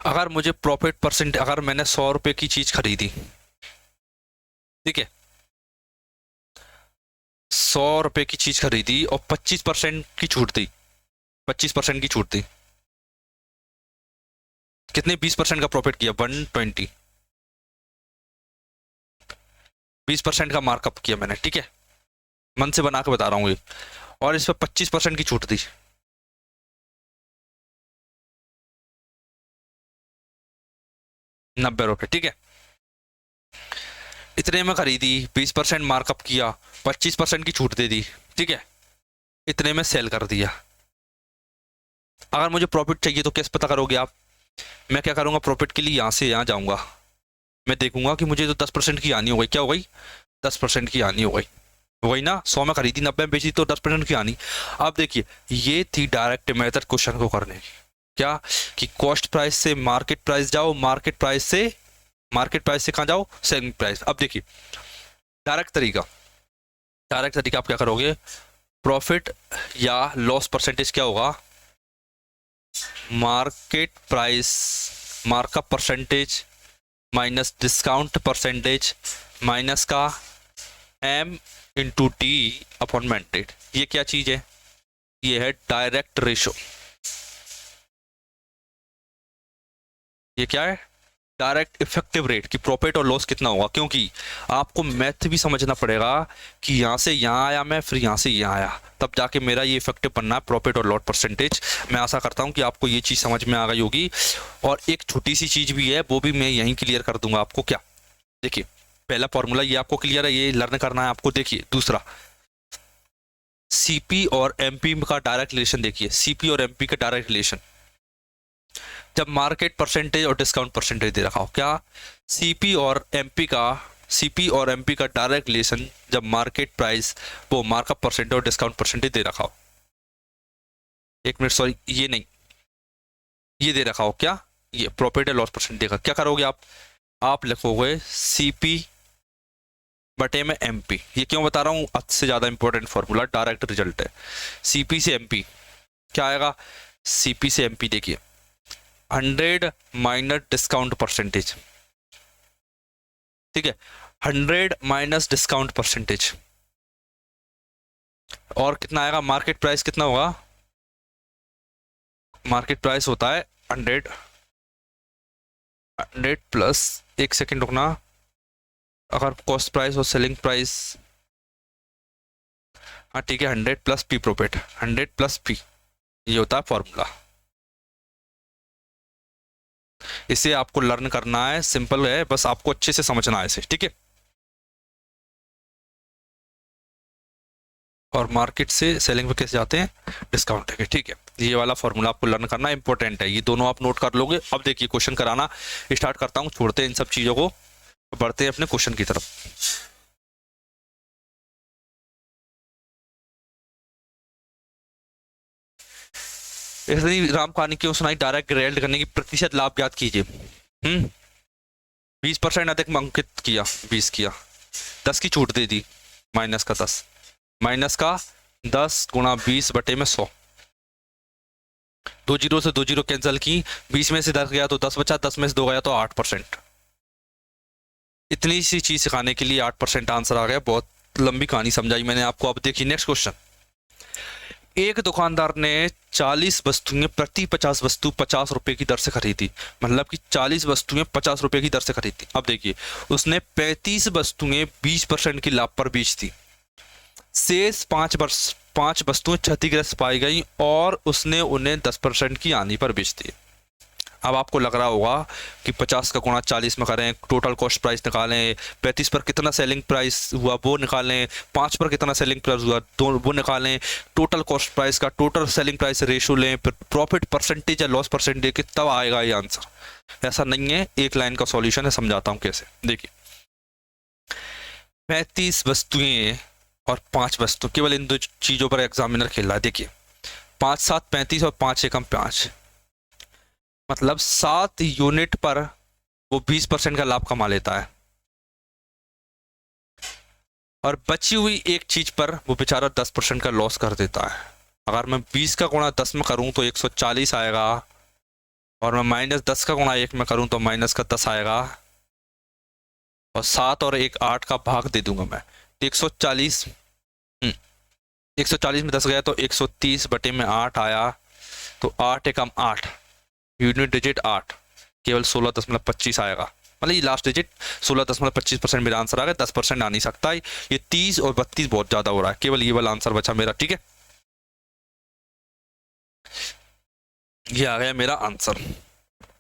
अगर मुझे प्रॉफिट परसेंट, अगर मैंने 100 रुपए की चीज खरीदी, ठीक है, 100 रुपए की चीज खरीदी और 25% की छूट दी, 25% की छूट दी, कितने, 20% का प्रॉफिट किया, 120, 20% का मार्कअप किया मैंने, ठीक है, मन से बना के बता रहा हूँ ये, और इस पर 25% की छूट दी, 90 रुपए, ठीक है, इतने में खरीदी, 20% मार्कअप किया, 25% की छूट दे दी, ठीक है, इतने में सेल कर दिया। अगर मुझे प्रॉफिट चाहिए तो कैसे पता करोगे आप, मैं क्या करूंगा, प्रॉफिट के लिए यहां से यहां जाऊंगा, मैं देखूंगा कि मुझे तो 10% की आनी हो गई, क्या हो गई, 10% की आनी हो गई, वही ना, 100 में खरीदी 90 में बेची तो 10% की आनी। अब देखिए ये थी डायरेक्ट मेथड क्वेश्चन को करने की, क्या कि कॉस्ट प्राइस से मार्केट प्राइस जाओ, मार्केट प्राइस से कहाँ जाओ, सेलिंग प्राइस। अब देखिए डायरेक्ट तरीका, डायरेक्ट तरीका आप क्या करोगे, प्रॉफिट या लॉस परसेंटेज क्या होगा, market price markup percentage minus discount percentage minus का M into T upon mandate. ये क्या चीज है, ये है डायरेक्ट रेशो, ये क्या है, डायरेक्ट इफेक्टिव रेट कि प्रॉफिट और लॉस कितना होगा, क्योंकि आपको मैथ भी समझना पड़ेगा कि यहां से यहां आया मैं, फिर यहां से यहां आया, तब जाके मेरा ये इफेक्टिव बनना है प्रॉफिट और लॉस परसेंटेज। मैं आशा करता हूं कि आपको ये चीज समझ में आ गई होगी। और एक छोटी सी चीज भी है, वो भी मैं यहीं क्लियर कर दूंगा आपको। क्या, देखिए पहला फॉर्मूला ये आपको क्लियर है, ये लर्न करना है आपको। देखिए दूसरा, सीपी और एमपी का डायरेक्ट रिलेशन, देखिए सीपी और एमपी का डायरेक्ट रिलेशन, जब मार्केट परसेंटेज और डिस्काउंट परसेंटेज दे रखा हो, क्या सीपी और एमपी का डायरेक्ट रिलेशन, जब मार्केट प्राइस वो मार्कअप परसेंटेज और डिस्काउंट परसेंटेज दे रखा हो, एक मिनट सॉरी, ये नहीं, ये दे रखा हो, क्या ये प्रॉफिट एंड लॉस परसेंटेज देगा, क्या करोगे आप लिखोगे सीपी बटे में एमपी। ये क्यों बता रहा हूँ, हद से ज्यादा इंपॉर्टेंट फॉर्मूला, डायरेक्ट रिजल्ट है। सीपी से एमपी क्या आएगा, सीपी से एमपी देखिए 100 माइनस डिस्काउंट परसेंटेज, ठीक है, 100 माइनस डिस्काउंट परसेंटेज, और कितना आएगा, मार्केट प्राइस कितना होगा, मार्केट प्राइस होता है 100 प्लस, एक सेकेंड रुकना, अगर कॉस्ट प्राइस और सेलिंग प्राइस, हाँ ठीक है, 100 plus P profit, 100 plus P, ये होता है फॉर्मूला। इसे आपको लर्न करना है, सिंपल है, बस आपको अच्छे से समझना है इसे, ठीक है। और मार्केट से सेलिंग पे कैसे जाते हैं, डिस्काउंट है, ठीक है। ये वाला फॉर्मूला आपको लर्न करना इंपॉर्टेंट है, ये दोनों आप नोट कर लोगे। अब देखिए क्वेश्चन कराना स्टार्ट करता हूँ, छोड़ते हैं इन सब चीजों को, बढ़ते हैं अपने क्वेश्चन की तरफ। इतनी राम कहानी क्यों सुनाई? डायरेक्ट ग्रेड करने की प्रतिशत लाभ ज्ञात कीजिए। 20% अधिक अंकित किया, 20 किया, 10 की छूट दे दी, माइनस का 10, माइनस का 10 गुणा 20 बटे में 100, 2 जीरो से 2 जीरो कैंसिल की, 20 में से 10 गया तो 10 बचा, 10 में से 2 गया तो 8%। इतनी सी चीज सिखाने के लिए 8% आंसर आ गया। बहुत लंबी कहानी समझाई मैंने आपको। अब देखिए नेक्स्ट क्वेश्चन। एक दुकानदार ने 40 वस्तुएं प्रति 50 वस्तु 50 रुपए की दर से खरीदी, मतलब कि 40 वस्तुएं 50 रुपए की दर से खरीदी। अब देखिए उसने 35 वस्तुएं 20% की लाभ पर बेच दी, शेष 5 वस्तुएं क्षतिग्रस्त पाई गई और उसने उन्हें 10% की हानि पर बेच दी। अब आपको लग रहा होगा कि 50 का गुणा 40 में करें, टोटल कॉस्ट प्राइस निकालें, 35 पर कितना सेलिंग प्राइस हुआ वो निकालें, 5 पर कितना सेलिंग प्राइस हुआ वो निकालें, टोटल कॉस्ट प्राइस का टोटल सेलिंग प्राइस रेशो लें, फिर प्रॉफिट परसेंटेज या लॉस परसेंटेज के, तब आएगा ये आंसर। ऐसा नहीं है, एक लाइन का सॉल्यूशन है, समझाता हूँ कैसे। देखिए 35 वस्तुएं और 5 वस्तु, केवल इन दो चीजों पर एग्जामिनर खेल रहा है। देखिए 5 7 35 और 5 एकम 5, मतलब 7 यूनिट पर वो 20% का लाभ कमा लेता है, और बची हुई एक चीज पर वो बेचारा 10% का लॉस कर देता है। अगर मैं 20 का गुणा 10 में करूं तो 140 आएगा, और मैं माइनस 10 का गुणा 1 में करूं तो माइनस का 10 आएगा, और 7 और 1 8 का भाग दे दूंगा मैं, 140 140 में 10 गया तो 130 बटे में 8 आया, तो 8 एकम 8, यूनिट डिजिट 8, केवल 16.25 आएगा, मतलब ये लास्ट डिजिट 16.25% मेरा आंसर आ गया। 10% आ नहीं सकता है, ये 30 और 32 बहुत ज्यादा हो रहा है, केवल ये वाला आंसर बचा मेरा। ठीक है, ये आ गया मेरा आंसर।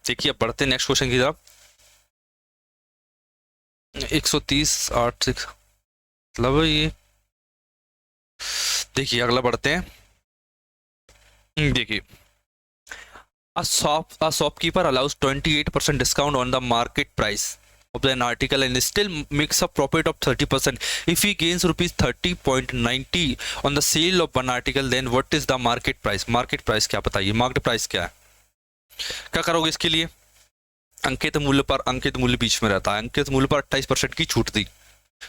देखिए अब बढ़ते नेक्स्ट क्वेश्चन की तरफ। 130 8 6, मतलब ये देखिए अगला बढ़ते हैं। देखिए A shopkeeper allows 28% discount on the market price of an article and still makes a profit of 30%. If he gains rupees 30.90 on the sale of one article, then what is the market price? Market price क्या बताइए, मार्केट प्राइस क्या है? क्या करोगे इसके लिए? अंकित मूल्य पर, अंकित मूल्य बीच में रहता है, अंकित मूल्य पर 28% की छूट दी,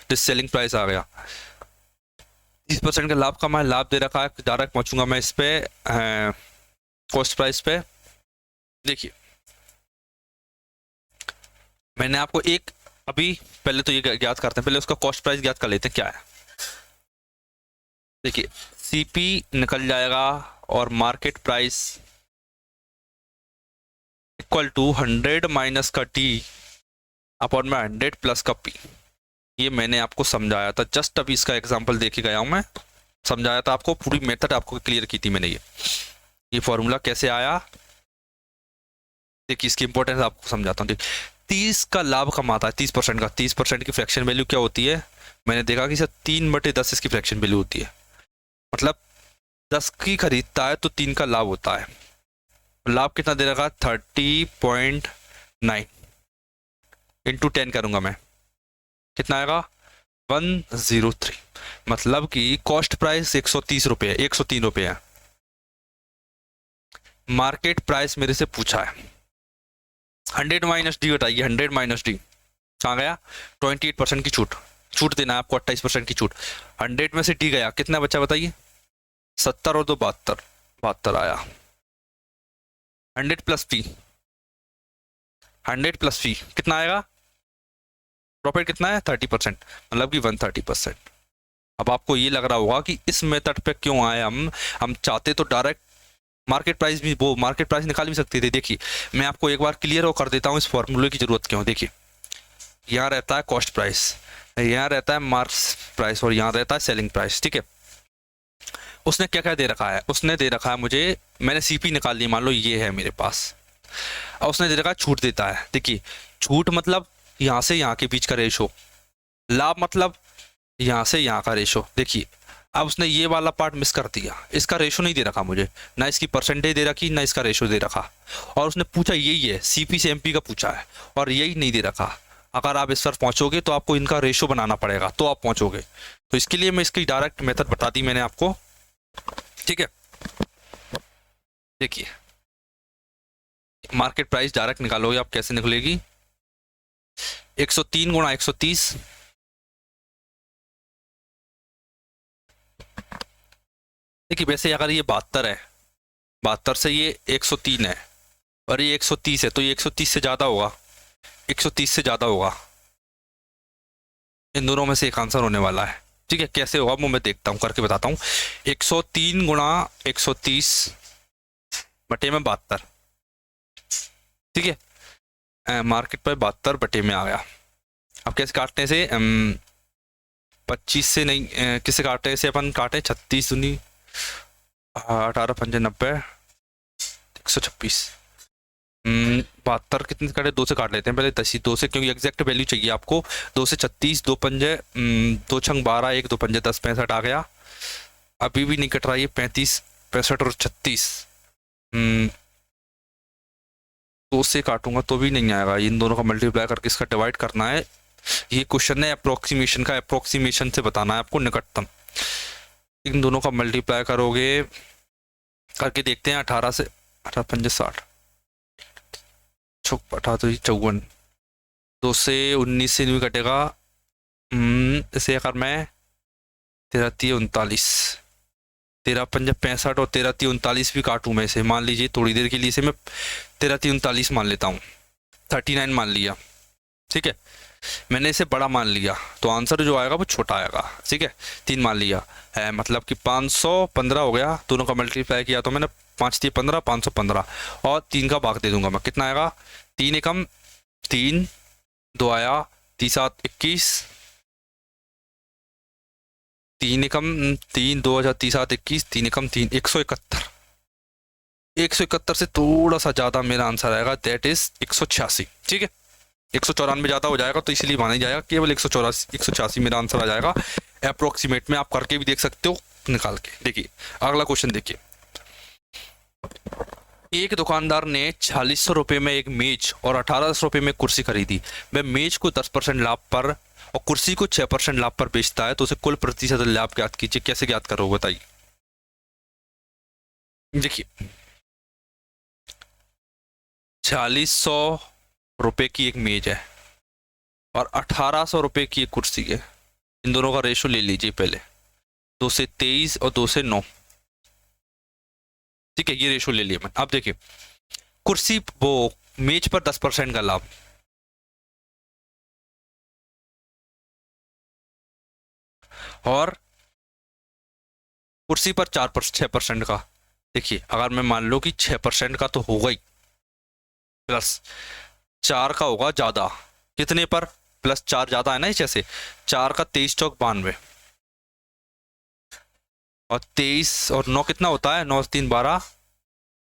तो सेलिंग प्राइस आ गया, 30% का लाभ कमाए, लाभ दे रखा है, डायरेक्ट पहुंचूंगा मैं इस पे कॉस्ट प्राइस पे। देखिए मैंने आपको एक, अभी पहले तो ये ज्ञात करते हैं, पहले उसका कॉस्ट प्राइस ज्ञात कर लेते हैं क्या है। देखिए सीपी निकल जाएगा और market price equal to 100 minus का टी अपॉन में 100 प्लस का पी। ये मैंने आपको समझाया था, जस्ट अभी इसका एग्जांपल देके गया हूं मैं, समझाया था आपको, पूरी मेथड आपको क्लियर की थी मैंने। ये फॉर्मूला कैसे आया, देखिए इसकी इंपॉर्टेंस आपको समझाता हूँ। 30 का लाभ कमाता है, 30% का, 30% की फ्रैक्शन वैल्यू क्या होती है, मैंने देखा कि सर 3/10 इसकी फ्रैक्शन वैल्यू होती है, मतलब 10 की खरीदता है तो 3 का लाभ होता है। लाभ कितना दे रखा, 30.9 इंटू 10 करूंगा मैं, कितना आएगा 103, मतलब कि कॉस्ट प्राइस 130 रुपये, 103 रुपये है। मार्केट प्राइस मेरे से पूछा है 100 माइनस डी बताइए, 100 माइनस डी कहाँ गया, 28% की छूट देना है आपको, 28% की छूट, 100 में से डी गया, कितना बचा बताइए, 70 और 2 72 आया। 100 प्लस पी, 100 प्लस पी कितना आएगा, प्रॉफिट कितना है 30%, मतलब कि 130%। अब आपको ये लग रहा होगा कि इस मेथड पे क्यों आए हम चाहते तो डायरेक्ट मार्केट प्राइस भी, वो मार्केट प्राइस निकाल भी सकते थे। देखिए मैं आपको एक बार क्लियर हो कर देता हूँ इस फॉर्मूले की जरूरत क्यों। देखिए यहाँ रहता है कॉस्ट प्राइस, यहाँ रहता है मार्क्स प्राइस, और यहाँ रहता है सेलिंग प्राइस। ठीक है, उसने क्या क्या दे रखा है, उसने दे रखा है मुझे, मैंने सीपी निकाल ली, मान लो ये है मेरे पास, और उसने दे रखा है छूट देता है। देखिए छूट मतलब यहाँ से यहाँ के बीच का रेशो, लाभ मतलब यहाँ से यहाँ का रेशो। देखिए अब उसने ये वाला पार्ट मिस कर दिया, इसका रेशो नहीं दे रखा मुझे, ना इसकी परसेंटेज दे रखी, ना इसका रेशो दे रखा, और उसने पूछा यही है, सीपी से एमपी का पूछा है, और यही नहीं दे रखा। अगर आप इस पर पहुंचोगे तो आपको इनका रेशो बनाना पड़ेगा, तो आप पहुंचोगे। तो इसके लिए मैं इसकी डायरेक्ट मेथड बता दी मैंने आपको। ठीक है, देखिए मार्केट प्राइस डायरेक्ट निकालोगे आप, कैसे निकलेगी? 103 गुणा 130, देखिए वैसे अगर ये 72 है, 72 से ये 103 है और ये 130 है, तो ये 130 से ज़्यादा होगा, 130 से ज़्यादा होगा। इन दोनों में से एक आंसर होने वाला है। ठीक है, कैसे होगा वो मैं देखता हूँ, करके बताता हूँ। 103 गुणा 130 बटे में 72, ठीक है, मार्केट पर 72 बटे में आ गया। अब कैसे काटने से 25 से नहीं, किसे काटे से अपन काटे 36 दूनी 18 पंजे 90 126, 72 कितने काटे, 2 से काट लेते हैं पहले, 10 2 से, क्योंकि एग्जैक्ट वैल्यू चाहिए आपको। 2 से 36, 2 पंजे 2 छंग 12, 1 2 पंजे 10, 65 आ गया। अभी भी नहीं कट रहा ये, 35 65 और 36, 2 से काटूंगा तो भी नहीं आएगा। इन दोनों का मल्टीप्लाई करके इसका डिवाइड करना है। ये क्वेश्चन है अप्रोक्सीमेशन का, अप्रोक्सीमेशन से बताना है आपको निकटतम। इन दोनों का मल्टीप्लाई करोगे, करके देखते हैं। 18 से 18 पंजे 60, 54, 2 से 19 से नहीं कटेगा। इसे अगर मैं 13 3 39, 13 पंजे 65 और 13 3 39 भी काटूं मैं इसे, मान लीजिए थोड़ी देर के लिए इसे मैं 13 3 39 मान लेता हूँ, 39 मान लिया। ठीक है, मैंने इसे बड़ा मान लिया तो आंसर जो आएगा वो छोटा आएगा। ठीक है, 3 मान लिया है, मतलब कि 515 हो गया। दोनों का मल्टीप्लाई किया तो मैंने 5 3 15, 515 और 3 का भाग दे दूंगा मैं, कितना आएगा? 3 एकम 3, 2 आया, 3 7 21, 3 एकम 3, 2 हजार 3 7 21, 3 एकम 3, 171। 171 से थोड़ा सा ज्यादा मेरा आंसर आएगा, दैट इज 186। ठीक है, 194 ज्यादा हो जाएगा तो इसलिए माना ही जाएगा, केवल 184 मेरा आंसर आ जाएगा। अप्रोक्सीमेट में आप करके भी देख सकते हो निकाल के। देखिए अगला क्वेश्चन देखिए, एक दुकानदार ने 4600 रुपये में एक मेज और 1800 रुपये में कुर्सी खरीदी। वह मेज को 10% लाभ पर और कुर्सी को 6% लाभ पर बेचता है, तो उसे कुल प्रतिशत लाभ ज्ञात कीजिए। कैसे ज्ञात करोगे बताइए? देखिए 4600 रुपये की एक मेज है और 1800 रुपये की एक कुर्सी है। इन दोनों का रेशो ले लीजिए पहले, 2 से 23 और 2 से 9। ठीक है, ये रेशो ले लिया मैं। अब देखिए कुर्सी, वो मेज पर 10% का लाभ, और कुर्सी पर 6% का। देखिए अगर मैं मान लो कि 6% का तो होगा ही, प्लस 4 का होगा ज्यादा, कितने पर? प्लस 4 ज्यादा है ना, इस जैसे 4 का 23 चौक 92 और 23 और 9 कितना होता है? 9 3 12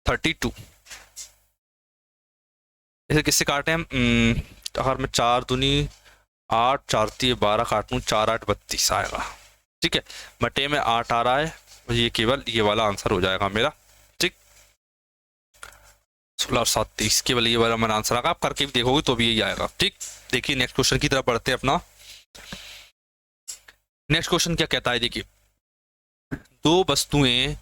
32। इसे किससे काटे हम? अगर मैं 4 दूनी 8, 4 3 12 काट लूँ, 4 8 32 आएगा। ठीक है, बटे में 8 आ रहा है, ये केवल ये वाला आंसर हो जाएगा मेरा। ठीक, 16 और 7 30, केवल ये वाला मेरा आंसर आएगा। आप करके भी देखोगे तो भी यही आएगा। ठीक, देखिए नेक्स्ट क्वेश्चन की तरफ बढ़ते हैं अपना। नेक्स्ट क्वेश्चन क्या कहता है, देखिए दो वस्तुएं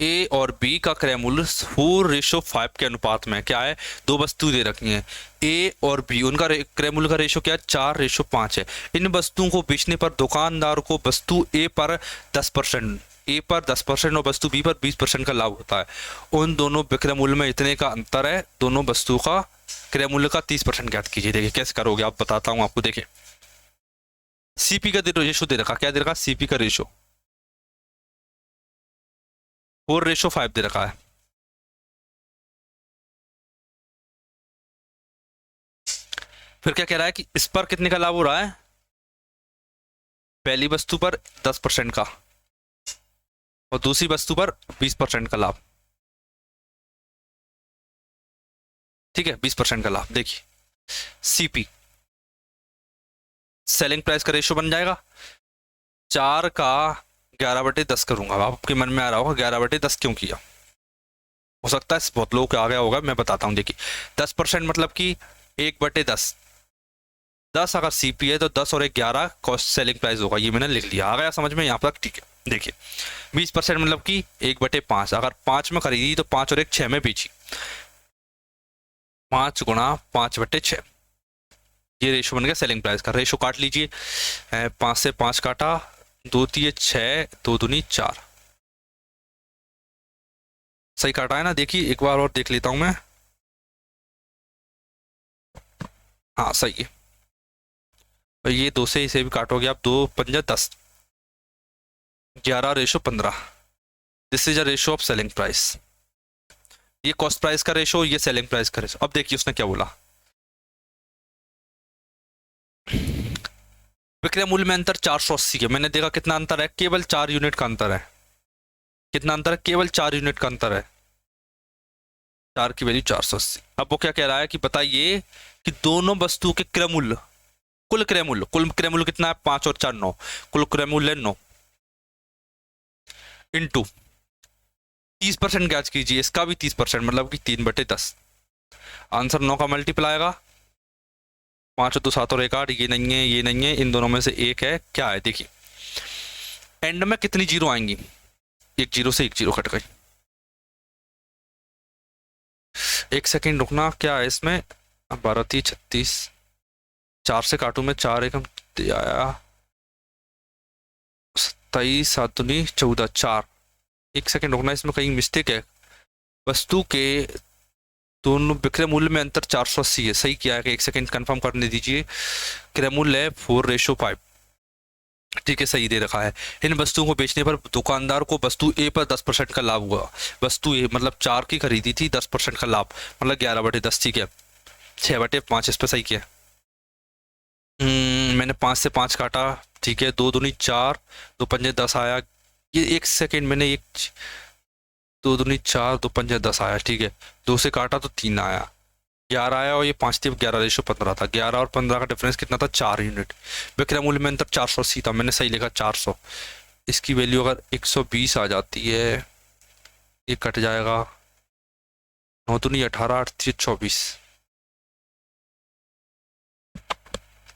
ए और बी का क्रय मूल्य 4:5 के अनुपात में, क्या है? दो वस्तु दे रखी हैं ए और बी, उनका क्रय मूल्य का रेशो क्या है? 4:5 है। इन वस्तुओं को बेचने पर दुकानदार को वस्तु ए पर 10% और वस्तु बी पर 20% का लाभ होता है। उन दोनों विक्रय मूल्य में इतने का अंतर है, दोनों वस्तु का क्रय मूल्य का 30% ज्ञात कीजिए। देखिए कैसे करोगे आप, बताता हूँ आपको। देखिए सीपी का रेशो दे रखा, क्या दे रखा? सीपी का रेशो 4:5 दे रखा है। फिर क्या कह रहा है कि इस पर कितने का लाभ हो रहा है? पहली वस्तु पर 10% का और दूसरी वस्तु पर 20% का लाभ। ठीक है, 20% का लाभ। देखिए सीपी सेलिंग प्राइस का रेशो बन जाएगा 4 का 11/10 करूंगा। आपके मन में आ रहा होगा 11/10 क्यों किया, हो सकता है बहुत लोगों को आ गया होगा, मैं बताता हूं। देखिए 10% मतलब कि 1/10, 10 अगर सीपी है तो 10 और 1 11 कॉस्ट सेलिंग प्राइस होगा। ये मैंने लिख लिया, आ गया समझ में यहाँ तक? ठीक है, देखिए 20% मतलब कि 1/5, अगर 5 में खरीदी तो 5 और 1 6 में बेची, 5 गुणा 5/6, ये रेशो बन गया सेलिंग प्राइस का। रेशो काट लीजिए, 5 से 5 काटा, 2×3=6, 2×2=4, सही काटा है ना? देखिए एक बार और देख लेता हूं मैं, हाँ सही है। तो ये 2 से इसे भी काटोगे आप, 2×5=10, 11:15, this is a ratio of selling price. ये कॉस्ट प्राइस का रेशो, ये सेलिंग प्राइस का रेशो। अब देखिए उसने क्या बोला, विक्रय मूल्य में अंतर 480 है। मैंने देखा कितना अंतर है, केवल 4 यूनिट का अंतर है। कितना अंतर है? केवल 4 यूनिट का अंतर है। 4 की वैल्यू 480। अब वो क्या कह रहा है कि बताइए कि दोनों वस्तुओं के क्रय मूल्य, कुल क्रय मूल्य कितना है? 5 और 4 9, कुल क्रय मूल्य 9 इंटू 30% ज्ञात कीजिए, इसका भी 30%, मतलब कि 3/10। आंसर 9 का मल्टीपल आएगा, 5 और 2 7 और 1 8, ये नहीं है, ये नहीं है, इन दोनों में से एक है, क्या है देखिए। एंड में कितनी जीरो आएंगी? एक जीरो से एक जीरो कट गई। एक सेकेंड रुकना, क्या है इसमें? 12×3=36, 4 से काटू में, 4 एकम आया 27, 7×2=14, 4। एक सेकेंड रुकना, इसमें कहीं मिस्टेक है। वस्तु के दोनों विक्रय मूल्य में अंतर 480 है, सही किया है कि? एक सेकेंड कंफर्म करने दीजिए। क्रय मूल्य है 4:5, ठीक है, सही दे रखा है। इन वस्तुओं को बेचने पर दुकानदार को वस्तु ए पर 10% का लाभ हुआ। वस्तु ए मतलब 4 की खरीदी थी, 10% का लाभ, मतलब 11/10, ठीक है। 6/5 इस पर सही किया। मैंने 5 से 5 काटा, ठीक है, 2×2=4, 2×5=10 आया। ये एक सेकेंड, मैंने एक 2×2=4, 2×5=10 आया, ठीक है। 2 से काटा तो 3 आया, 11 आया, और ये 5 थी, 11:15 था। 11 और 15 का डिफरेंस कितना था? 4 यूनिट। विक्रय मूल्य में अंतर 480 था, मैंने सही लिखा 400। इसकी वैल्यू अगर 120 आ जाती है, ये कट जाएगा, 9×2=18, 8×3=24।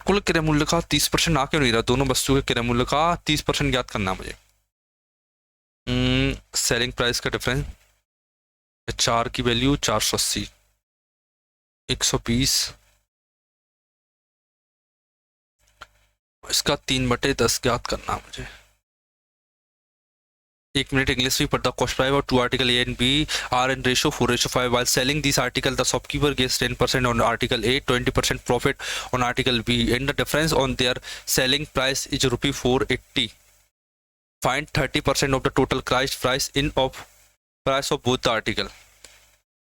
कुल क्रय मूल्य का 30% आ क्यों नहीं रहा? दोनों वस्तु के क्रय मूल्य का 30% ज्ञात करना है मुझे। सेलिंग प्राइस का डिफरेंस, 4 की वैल्यू 480, 120, इसका 3/10 ज्ञात करना है मुझे। 1 मिनट, इंग्लिश भी पढ़ता। कॉस्ट प्राइस और 2 article A and B are in ratio 4:5. While selling these article, the shopkeeper gets 10% on article A, 20% profit on article B, and the difference on their selling price is ₹480. Find 30% of the total price in of price of both the article.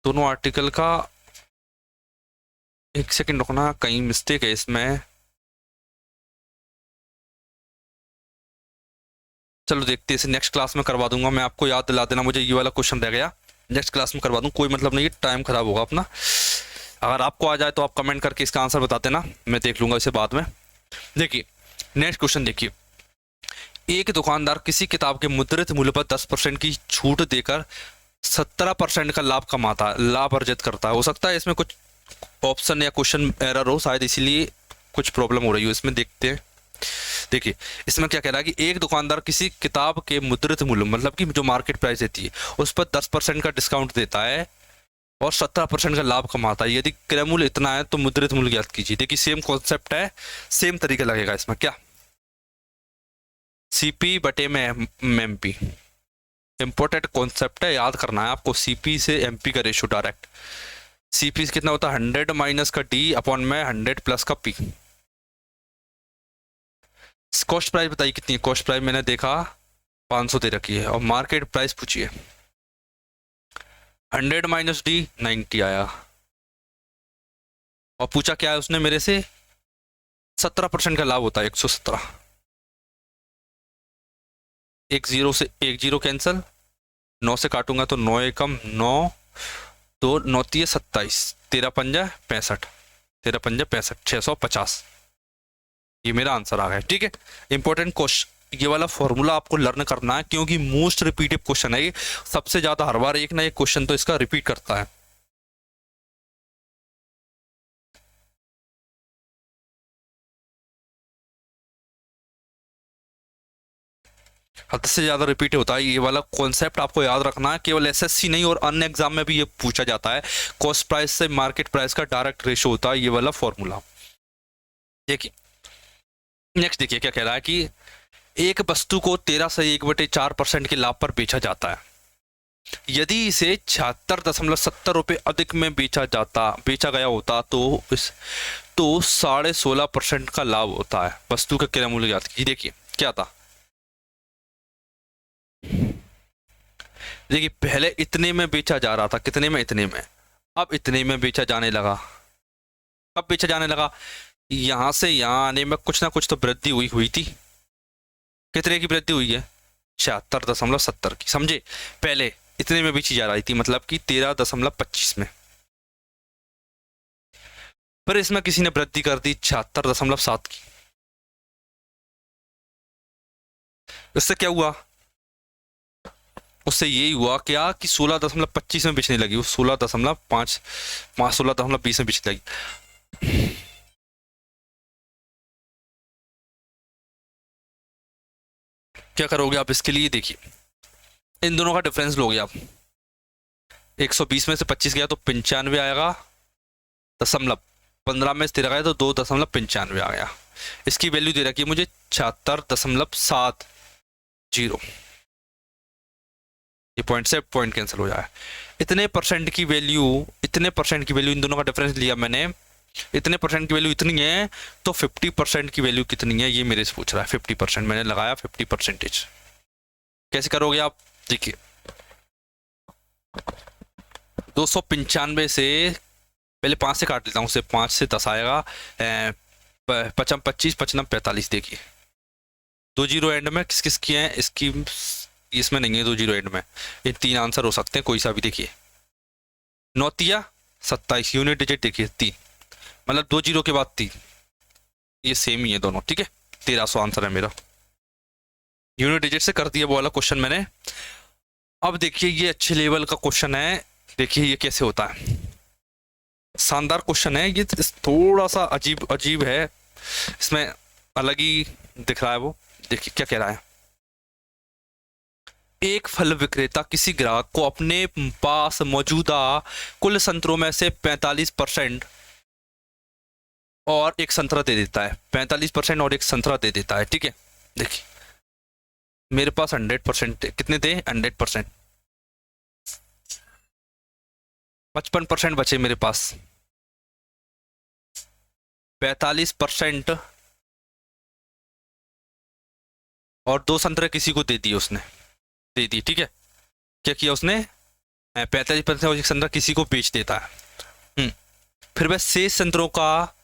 दोनों आर्टिकल का, एक सेकंड रुकना, कहीं मिस्टेक है इसमें। चलो देखते हैं, इसे नेक्स्ट क्लास में करवा दूंगा मैं, आपको याद दिला देना मुझे, ये वाला क्वेश्चन रह गया, नेक्स्ट क्लास में करवा दूँ, कोई मतलब नहीं है, टाइम खराब होगा अपना। अगर आपको आ जाए तो आप कमेंट करके इसका आंसर बता देना, मैं देख लूंगा इसे बाद में। देखिए नेक्स्ट क्वेश्चन देखिए, एक दुकानदार किसी किताब के मुद्रित मूल्य पर 10% की छूट देकर 17% का लाभ अर्जित करता है। हो सकता है इसमें कुछ ऑप्शन या क्वेश्चन एरर हो, शायद इसीलिए कुछ प्रॉब्लम हो रही हो इसमें, देखते हैं। देखिए इसमें क्या कह रहा है कि एक दुकानदार किसी किताब के मुद्रित मूल्य, मतलब कि जो मार्केट प्राइस रहती है, उस पर 10% का डिस्काउंट देता है और 17% का लाभ कमाता है। यदि क्रय मूल्य इतना है तो मुद्रित मूल्य ज्ञात कीजिए। देखिए सेम कॉन्सेप्ट है, सेम तरीका लगेगा इसमें। क्या? सीपी बटे में एमपी, इंपॉर्टेंट कॉन्सेप्ट है, याद करना है आपको। सीपी से एमपी का रेशियो डायरेक्ट। सीपी कितना होता है? 100 माइनस का डी अपॉन में 100 प्लस का पी। कॉस्ट प्राइस बताइए कितनी है? कॉस्ट प्राइस मैंने देखा 500 दे रखी है, और मार्केट प्राइस पूछिए। 100 माइनस डी 90 आया, और पूछा क्या है उसने मेरे से? 17% का लाभ होता है, 117। एक जीरो से एक जीरो कैंसिल, 9 से काटूंगा तो 9 एकम 9, 2 9 3 27, 13×5 = 65, 13×5 = 650। ये मेरा आंसर आ गया, ठीक है। इंपॉर्टेंट क्वेश्चन, ये वाला फॉर्मूला आपको लर्न करना है, क्योंकि मोस्ट रिपीटेड क्वेश्चन है ये, सबसे ज्यादा हर बार एक ना एक क्वेश्चन तो इसका रिपीट करता है। हद से ज़्यादा रिपीट होता है। ये वाला कॉन्सेप्ट आपको याद रखना है, केवल एसएससी नहीं और अन्य एग्जाम में भी ये पूछा जाता है। कॉस्ट प्राइस से मार्केट प्राइस का डायरेक्ट रेशो होता है ये वाला फॉर्मूला। देखिए नेक्स्ट, देखिए क्या कह रहा है कि एक वस्तु को 13 से 1/4% के लाभ पर बेचा जाता है। यदि इसे 76.70 रुपये अधिक में बेचा गया होता तो 16.5% का लाभ होता है। वस्तु का क्रय मूल्य ज्ञात कीजिए। देखिए क्या था, देखिए पहले इतने में बेचा जा रहा था, कितने में, इतने में, अब इतने में बेचा जाने लगा। अब बेचा जाने लगा, यहां से यहां आने में कुछ ना कुछ तो वृद्धि हुई थी। कितने की वृद्धि हुई है? 76.70 की, समझे। पहले इतने में बेची जा रही थी, मतलब कि 13.25 में, पर इसमें किसी ने वृद्धि कर दी 76.7 की। उससे क्या हुआ? उससे यही हुआ क्या कि 16.25 में बेचने लगी, वो 16.5 16.20 में बेचने लगी। क्या करोगे आप इसके लिए? देखिए इन दोनों का डिफरेंस लोगे आप, 120 में से 25 गया तो 95 आएगा, 15 में से 13 गया तो 2.95 आ गया। इसकी वैल्यू दे रखी है मुझे 76.70। ये पॉइंट से पॉइंट कैंसिल हो जाए। इतने परसेंट की वैल्यू इन दोनों का डिफरेंस लिया मैंने, इतने परसेंट की वैल्यू इतनी है, तो 50% की वैल्यू कितनी है ये मेरे से पूछ रहा है। 50% मैंने लगाया, 50%। कैसे करोगे आप? देखिए 295 से पहले 5 से काट लेता हूँ, उससे 5 से 10 आएगा, 55 25 55 45। देखिए 2 जीरो एंड में किस किस की हैं, इसकी इसमें नहीं है 2 जीरो एंड में। ये 3 आंसर हो सकते हैं कोई सा भी। देखिए 9 तिया 27, यूनिट डिजिट देखिए 3, मतलब 2 जीरो के बाद 3, ये सेम ही है दोनों, ठीक है। 1300 आंसर है मेरा। यूनिट डिजिट से कर दिया वो वाला क्वेश्चन मैंने। अब देखिए ये अच्छे लेवल का क्वेश्चन है, देखिए ये कैसे होता है। शानदार क्वेश्चन है ये, थोड़ा सा अजीब है, इसमें अलग ही दिख रहा है वो। देखिए क्या कह रहा है, एक फल विक्रेता किसी ग्राहक को अपने पास मौजूदा कुल संतरों में से 45% और एक संतरा दे देता है। 45% और एक संतरा दे देता है, ठीक है। देखिए मेरे पास 100% कितने थे? 100%, 55% बचे मेरे पास। 45% और 2 संतरे किसी को दे दिए, उसने दे दी, ठीक है। क्या किया उसने? 45% और एक संतरा किसी को बेच देता है। फिर वह शेष संतरों का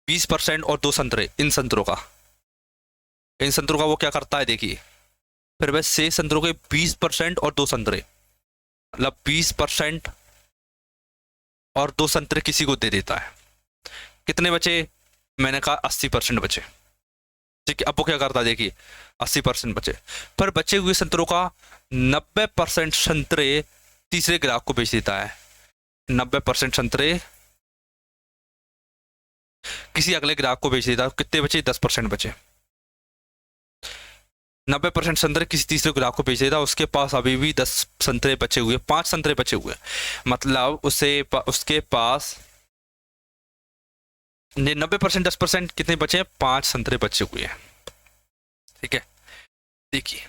20% और 2 संतरे, इन संतरों का वो क्या करता है? देखिए फिर वह शेष संतरों के 20% और 2 संतरे, मतलब 20% और 2 संतरे किसी को दे देता है। कितने बचे? मैंने कहा 80% बचे, ठीक है। अब वो क्या करता है? देखिए 80% बचे, पर बचे हुए संतरों का 90% संतरे तीसरे ग्राहक को बेच देता है। 90% संतरे किसी अगले ग्राहक को बेच देता है। कितने बचे? 10% बचे। 90% संतरे किसी तीसरे ग्राहक को बेच देता, उसके पास अभी भी 10 संतरे बचे हुए, 5 संतरे बचे हुए, मतलब उसके पास 90% 10% कितने बचे हैं? 5 संतरे बचे हुए हैं, ठीक है। देखिए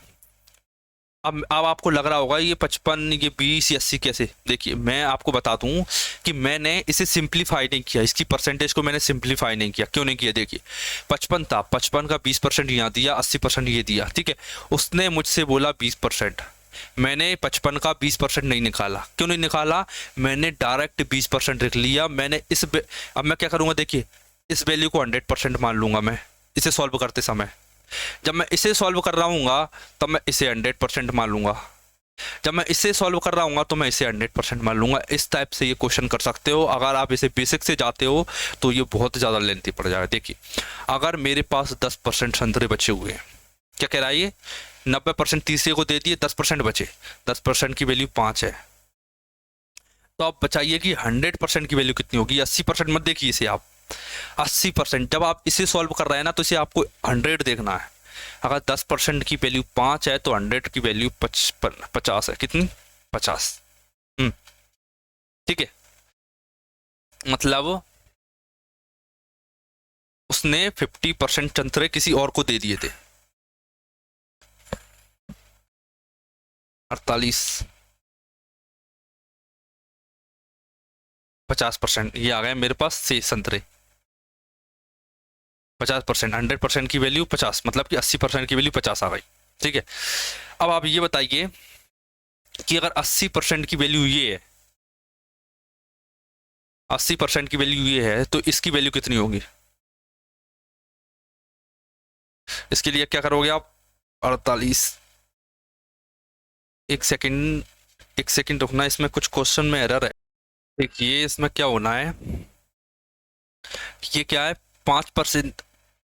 अब आपको लग रहा होगा ये 55, ये 20, 80 कैसे? देखिए मैं आपको बता दूं कि मैंने इसे सिंप्लीफाई नहीं किया, इसकी परसेंटेज को मैंने सिंप्लीफाई नहीं किया। क्यों नहीं किया? देखिए 55 था, 55 का 20% यहाँ दिया, 80% ये दिया, ठीक है। उसने मुझसे बोला 20%, मैंने 55 का 20% नहीं निकाला। क्यों नहीं निकाला? मैंने डायरेक्ट 20% रख लिया। मैंने अब मैं क्या करूँगा? देखिए इस वैल्यू को 100% मान लूंगा मैं इसे सॉल्व करते समय। जब मैं इसे सॉल्व कर रहा हूँ तब मैं इसे 100% मान लूंगा, जब मैं इसे सॉल्व कर रहा हूँ तो मैं इसे 100% मान लूंगा। इस टाइप से ये क्वेश्चन कर सकते हो। अगर आप इसे बेसिक से जाते हो तो ये बहुत ज़्यादा लेंथी पड़ जाएगा। देखिए अगर मेरे पास 10% संतरे बचे हुए हैं, क्या कह रहा है ये? 90% तीसरे को दे दिए, 10% बचे, 10% की वैल्यू 5 है। तो आप बचाइए कि 100% की वैल्यू कितनी होगी। 80% मत देखिए इसे आप, 80%। जब आप इसे सॉल्व कर रहे हैं ना तो इसे आपको 100 देखना है। अगर 10% की वैल्यू 5 है तो 100 की वैल्यू 50 है। कितनी? 50। ठीक है, मतलब उसने 50% संतरे किसी और को दे दिए थे। 48 50%, ये आ गए मेरे पास 6 संतरे। 50%, 100% की वैल्यू 50, मतलब कि 80% की वैल्यू 50 आ गई। ठीक है, अब आप ये बताइए कि अगर 80% की वैल्यू ये है, 80% की वैल्यू ये है, तो इसकी वैल्यू कितनी होगी? इसके लिए क्या करोगे आप? 48, एक सेकंड, एक सेकंड रुकना, इसमें कुछ क्वेश्चन में एरर है। देखिए इसमें क्या होना है, ये क्या है, 5%,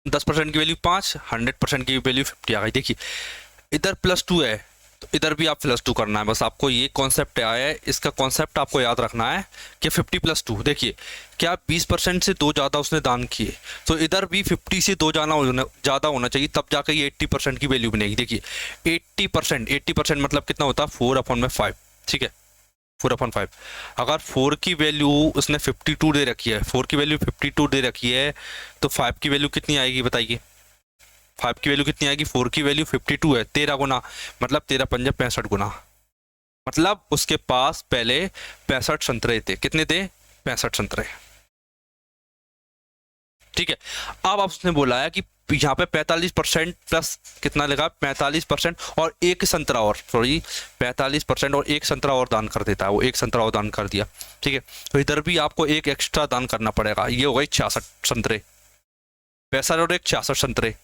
10% की वैल्यू 5, 100% की वैल्यू 50 आ गई। देखिए इधर +2 है, तो इधर भी आप +2 करना है। बस आपको ये कॉन्सेप्ट आया है, इसका कॉन्सेप्ट आपको याद रखना है कि 50 + 2। देखिए क्या 20% से 2 ज़्यादा उसने दान किए, तो इधर भी 50 से 2 ज़्यादा होना चाहिए, तब जाकर ये 80% की वैल्यू बनेगी। देखिए 80% मतलब कितना होता है? 4/5। ठीक है, 4/5। अगर 4 की वैल्यू उसने 52 दे रखी है, 4 की वैल्यू 52 दे रखी है, तो 5 की वैल्यू कितनी आएगी बताइए? 5 की वैल्यू कितनी आएगी? 4 की वैल्यू 52 है, 13 गुना, मतलब 13 पंजे 65 गुना। मतलब उसके पास पहले 65 संतरे थे। कितने थे? 65 संतरे। ठीक है, अब उसने बोला है कि यहाँ पे 45% प्लस कितना लगा? 45% और एक संतरा और, सॉरी 45% और एक संतरा और दान कर देता है। वो एक संतरा और दान कर दिया। ठीक है, तो इधर भी आपको एक एक्स्ट्रा दान करना पड़ेगा। ये हो गई 66 संतरे, 65 और एक 66 संतरे।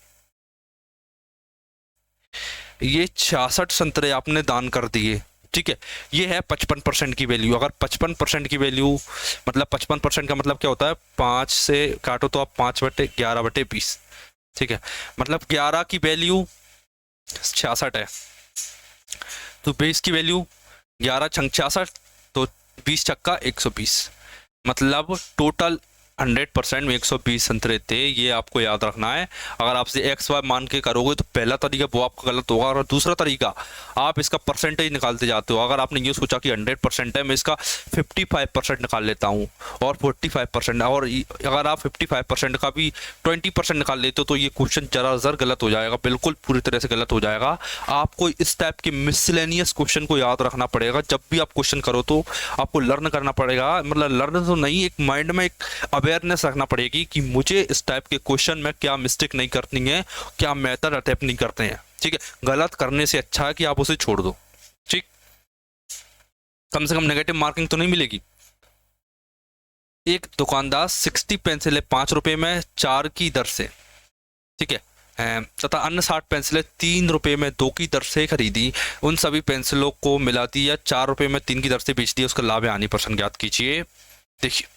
ये 66 संतरे आपने दान कर दिए। ठीक है, ये है 55% की वैल्यू। अगर 55% की वैल्यू, मतलब 55% का मतलब क्या होता है? 5 से काटो तो आप 5/11/20। ठीक है, मतलब 11 की वैल्यू 66 है, तो 20 की वैल्यू 11 छंग 66, तो 20 छक्का 120, मतलब टोटल 100% में 120 संतरे थे। ये आपको याद रखना है। अगर आपसे XY मान के करोगे तो पहला तरीका वो आपका गलत होगा, और दूसरा तरीका आप इसका परसेंटेज निकालते जाते हो। अगर आपने ये सोचा कि 100% है, मैं इसका 55% निकाल लेता हूँ और 45%, और अगर आप 55% का भी 20% निकाल लेते हो, तो ये क्वेश्चन जरा गलत हो जाएगा, बिल्कुल पूरी तरह से गलत हो जाएगा। आपको इस टाइप के मिसलेनियस क्वेश्चन को याद रखना पड़ेगा। जब भी आप क्वेश्चन करो तो आपको लर्न करना पड़ेगा, मतलब लर्न तो नहीं, एक माइंड में एक अवेयरनेस रखना पड़ेगी कि मुझे इस टाइप के क्वेश्चन में क्या मिस्टेक नहीं करनी है, क्या मेथड अटेम्प्ट नहीं करते हैं। ठीक है, गलत करने से अच्छा है कि आप उसे छोड़ दो। ठीक, कम से कम नेगेटिव मार्किंग तो नहीं मिलेगी। एक दुकानदार 60 पेंसिलें 5 रुपए में 4 की दर से, ठीक है, तथा अन्य 60 पेंसिलें 3 रुपए में 2 की दर से खरीदी। उन सभी पेंसिलों को मिला दी या 4 रुपए में 3 की दर से बेच दी, उसका लाभ या हानि परसेंट ज्ञात कीजिए। देखिए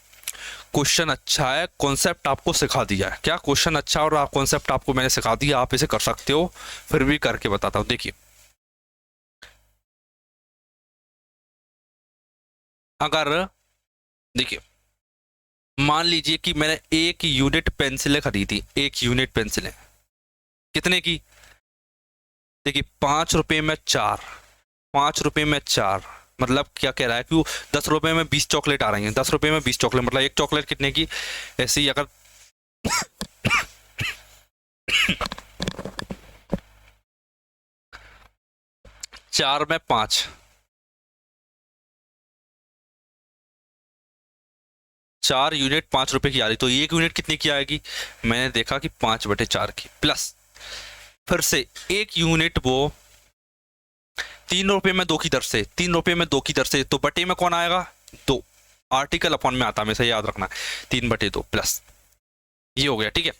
क्वेश्चन अच्छा है, कॉन्सेप्ट आपको सिखा दिया है। क्या क्वेश्चन अच्छा और कॉन्सेप्ट आपको मैंने सिखा दिया, आप इसे कर सकते हो। फिर भी करके बताता हूं। देखिए अगर, देखिए मान लीजिए कि मैंने 1 यूनिट पेंसिलें खरीदी, 1 यूनिट पेंसिलें कितने की? देखिए 5 रुपए में 4, 5 रुपए में 4, मतलब क्या कह रहा है कि 10 रुपए में 20 चॉकलेट आ रही हैं। 10 रुपए में 20 चॉकलेट, मतलब एक चॉकलेट कितने की? ऐसे ही अगर 4 में 5, 4 यूनिट 5 रुपए की आ रही, तो 1 यूनिट कितने की आएगी? मैंने देखा कि 5/4 की, प्लस फिर से 1 यूनिट वो 3 रुपए में 2 की दर से, 3 रुपए में 2 की दर से, तो बटे में कौन आएगा? 2, आर्टिकल अपॉन में आता है, हमेशा याद रखना, 3/2 प्लस, ये हो गया। ठीक है,